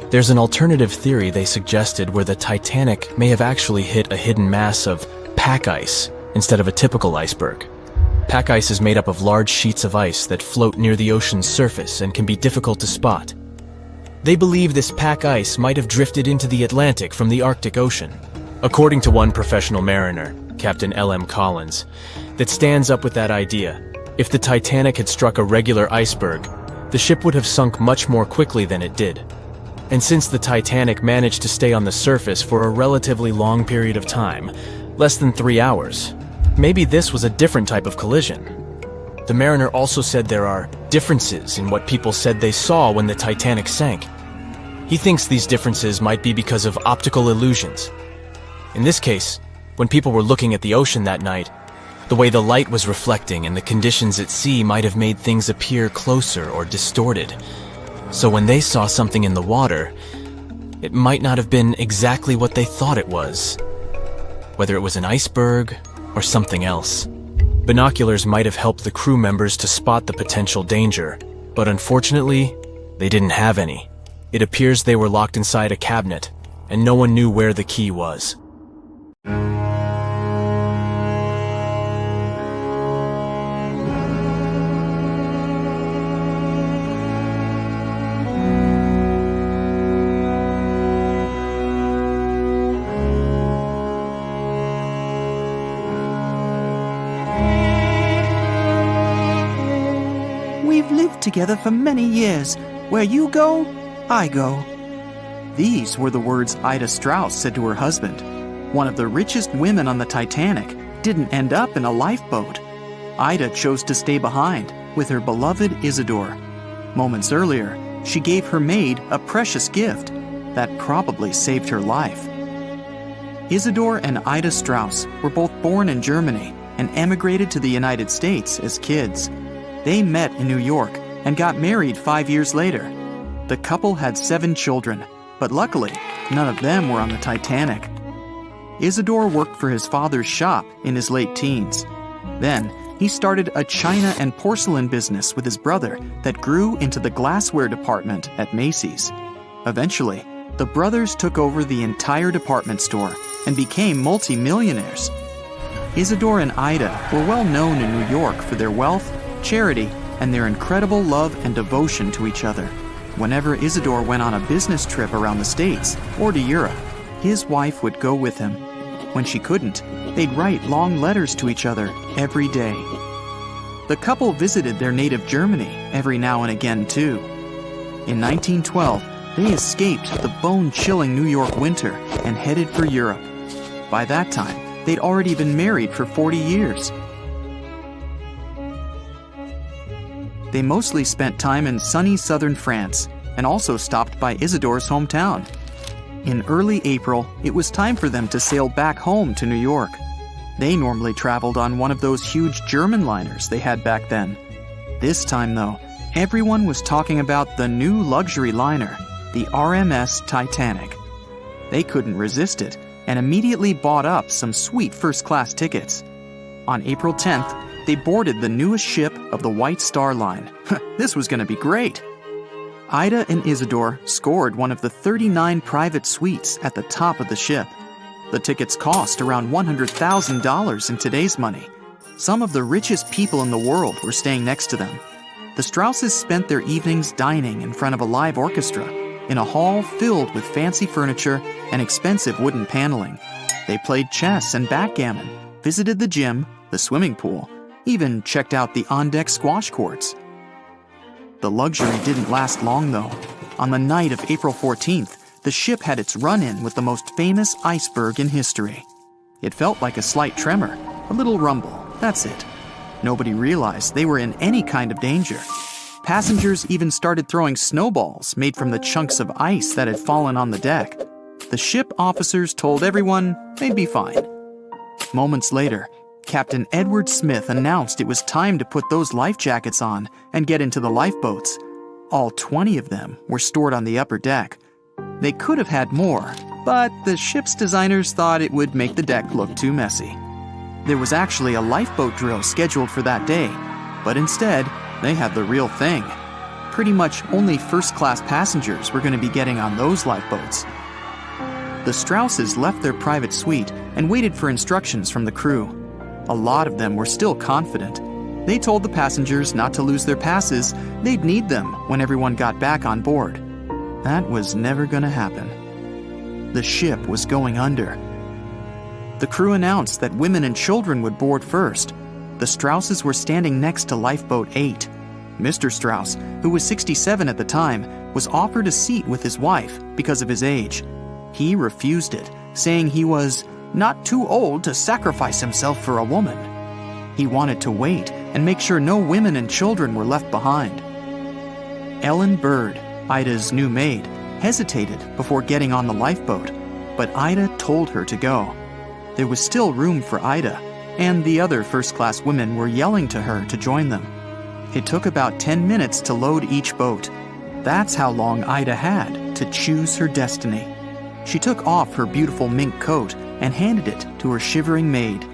There's an alternative theory they suggested where the Titanic may have actually hit a hidden mass of pack ice instead of a typical iceberg. Pack ice is made up of large sheets of ice that float near the ocean's surface and can be difficult to spot. They believe this pack ice might have drifted into the Atlantic from the Arctic Ocean. According to one professional mariner, Captain L.M. Collins, that stands up with that idea. If the Titanic had struck a regular iceberg, the ship would have sunk much more quickly than it did. And since the Titanic managed to stay on the surface for a relatively long period of time, less than 3 hours, maybe this was a different type of collision. The mariner also said there are differences in what people said they saw when the Titanic sank. He thinks these differences might be because of optical illusions. In this case, when people were looking at the ocean that night, the way the light was reflecting and the conditions at sea might have made things appear closer or distorted. So when they saw something in the water, it might not have been exactly what they thought it was. Whether it was an iceberg or something else. Binoculars might have helped the crew members to spot the potential danger, but unfortunately, they didn't have any. It appears they were locked inside a cabinet, and no one knew where the key was. We've lived together for many years. Where you go, I go. These were the words Ida Strauss said to her husband. One of the richest women on the Titanic didn't end up in a lifeboat. Ida chose to stay behind with her beloved Isidore. Moments earlier, she gave her maid a precious gift that probably saved her life. Isidore and Ida Strauss were both born in Germany and emigrated to the United States as kids. They met in New York and got married 5 years later. The couple had 7 children, but luckily, none of them were on the Titanic. Isidore worked for his father's shop in his late teens. Then, he started a china and porcelain business with his brother that grew into the glassware department at Macy's. Eventually, the brothers took over the entire department store and became multi-millionaires. Isidore and Ida were well known in New York for their wealth, charity, and their incredible love and devotion to each other. Whenever Isidore went on a business trip around the States or to Europe, his wife would go with him. When she couldn't, they'd write long letters to each other every day. The couple visited their native Germany every now and again too. In 1912, they escaped the bone-chilling New York winter and headed for Europe. By that time, they'd already been married for 40 years. They mostly spent time in sunny southern France and also stopped by Isidore's hometown. In early April, it was time for them to sail back home to New York. They normally traveled on one of those huge German liners they had back then. This time, though, everyone was talking about the new luxury liner, the RMS Titanic. They couldn't resist it and immediately bought up some sweet first-class tickets. On April 10th, they boarded the newest ship of the White Star Line. This was going to be great. Ida and Isidore scored one of the 39 private suites at the top of the ship. The tickets cost around $100,000 in today's money. Some of the richest people in the world were staying next to them. The Strausses spent their evenings dining in front of a live orchestra. in a hall filled with fancy furniture and expensive wooden paneling. They played chess and backgammon, visited the gym, the swimming pool, even checked out the on-deck squash courts. The luxury didn't last long, though. On the night of April 14th, the ship had its run-in with the most famous iceberg in history. It felt like a slight tremor, a little rumble, that's it. Nobody realized they were in any kind of danger. Passengers even started throwing snowballs made from the chunks of ice that had fallen on the deck. The ship officers told everyone they'd be fine. Moments later, Captain Edward Smith announced it was time to put those life jackets on and get into the lifeboats. All 20 of them were stored on the upper deck. They could have had more, but the ship's designers thought it would make the deck look too messy. There was actually a lifeboat drill scheduled for that day, but instead, they had the real thing. Pretty much only first-class passengers were going to be getting on those lifeboats. The Strausses left their private suite and waited for instructions from the crew. A lot of them were still confident. They told the passengers not to lose their passes, they'd need them when everyone got back on board. That was never going to happen. The ship was going under. The crew announced that women and children would board first. The Strausses were standing next to Lifeboat 8. Mr. Strauss, who was 67 at the time, was offered a seat with his wife because of his age. He refused it, saying he was not too old to sacrifice himself for a woman. He wanted to wait and make sure no women and children were left behind. Ellen Bird, Ida's new maid, hesitated before getting on the lifeboat, but Ida told her to go. There was still room for Ida, and the other first-class women were yelling to her to join them. It took about 10 minutes to load each boat. That's how long Ida had to choose her destiny. She took off her beautiful mink coat and handed it to her shivering maid.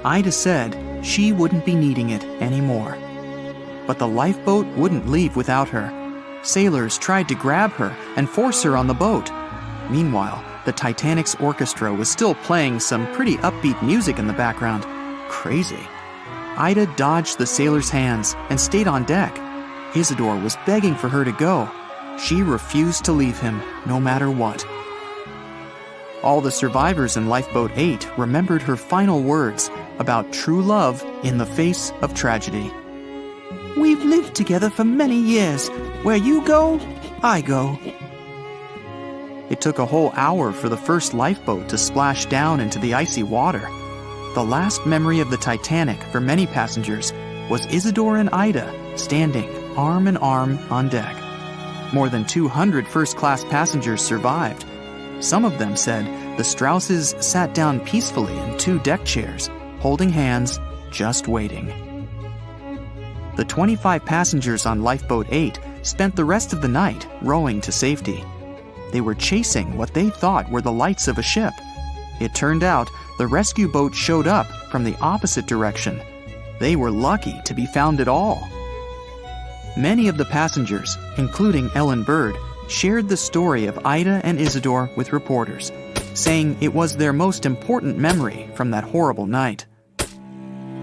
Ida said she wouldn't be needing it anymore. But the lifeboat wouldn't leave without her. Sailors tried to grab her and force her on the boat. Meanwhile, the Titanic's orchestra was still playing some pretty upbeat music in the background. Crazy. Ida dodged the sailors' hands and stayed on deck. Isidore was begging for her to go. She refused to leave him, no matter what. All the survivors in Lifeboat 8 remembered her final words about true love in the face of tragedy. "We've lived together for many years. Where you go, I go." It took a whole hour for the first lifeboat to splash down into the icy water. The last memory of the Titanic for many passengers was Isidore and Ida standing arm in arm on deck. More than 200 first-class passengers survived. Some of them said the Strausses sat down peacefully in 2 deck chairs, holding hands, just waiting. The 25 passengers on Lifeboat 8 spent the rest of the night rowing to safety. They were chasing what they thought were the lights of a ship. It turned out the rescue boat showed up from the opposite direction. They were lucky to be found at all. Many of the passengers, including Ellen Bird, shared the story of Ida and Isidore with reporters, saying it was their most important memory from that horrible night.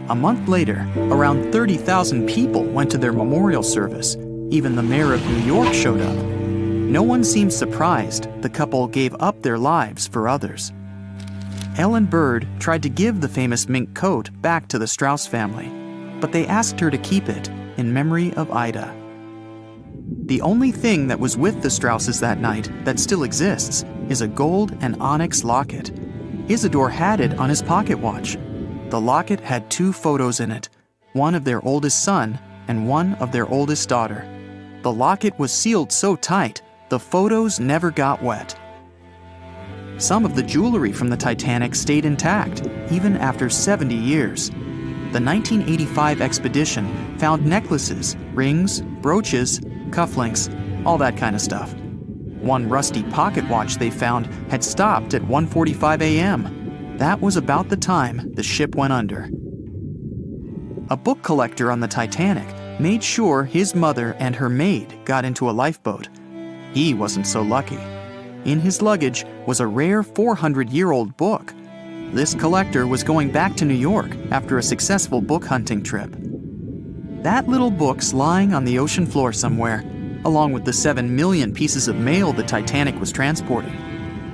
A month later, around 30,000 people went to their memorial service. Even the mayor of New York showed up. No one seemed surprised the couple gave up their lives for others. Ellen Bird tried to give the famous mink coat back to the Strauss family, but they asked her to keep it in memory of Ida. The only thing that was with the Strausses that night that still exists is a gold and onyx locket. Isidore had it on his pocket watch. The locket had 2 photos in it, one of their oldest son and one of their oldest daughter. The locket was sealed so tight, the photos never got wet. Some of the jewelry from the Titanic stayed intact, even after 70 years. The 1985 expedition found necklaces, rings, brooches, cufflinks, all that kind of stuff. One rusty pocket watch they found had stopped at 1:45 a.m. That was about the time the ship went under. A book collector on the Titanic made sure his mother and her maid got into a lifeboat. He wasn't so lucky. In his luggage was a rare 400-year-old book. This collector was going back to New York after a successful book hunting trip. That little book's lying on the ocean floor somewhere. along with the 7 million pieces of mail the Titanic was transporting.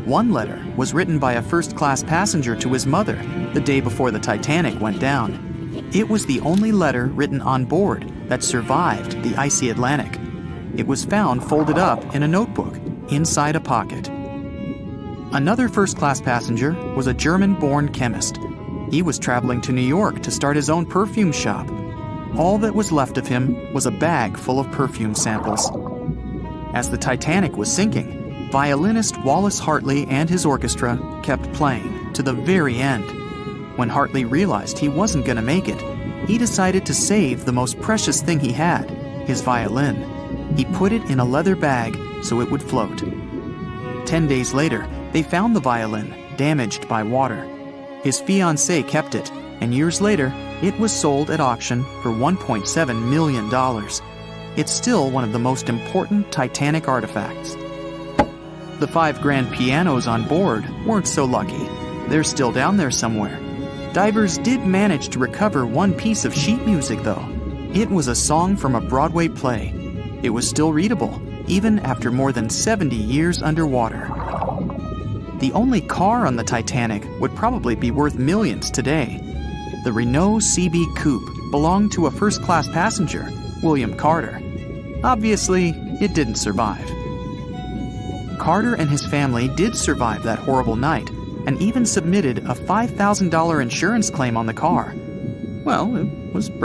One letter was written by a first-class passenger to his mother the day before the Titanic went down. It was the only letter written on board that survived the icy Atlantic. It was found folded up in a notebook inside a pocket. Another first-class passenger was a German-born chemist. He was traveling to New York to start his own perfume shop. All that was left of him was a bag full of perfume samples. As the Titanic was sinking, violinist Wallace Hartley and his orchestra kept playing to the very end. When Hartley realized he wasn't going to make it, he decided to save the most precious thing he had, his violin. He put it in a leather bag so it would float. 10 days later, they found the violin, damaged by water. His fiancée kept it, and years later, it was sold at auction for $1.7 million. It's still one of the most important Titanic artifacts. The 5 grand pianos on board weren't so lucky. They're still down there somewhere. Divers did manage to recover one piece of sheet music, though. It was a song from a Broadway play. It was still readable, even after more than 70 years underwater. The only car on the Titanic would probably be worth millions today. The Renault CB Coupe belonged to a first-class passenger, William Carter. Obviously, it didn't survive. Carter and his family did survive that horrible night, and even submitted a $5,000 insurance claim on the car. Well, it was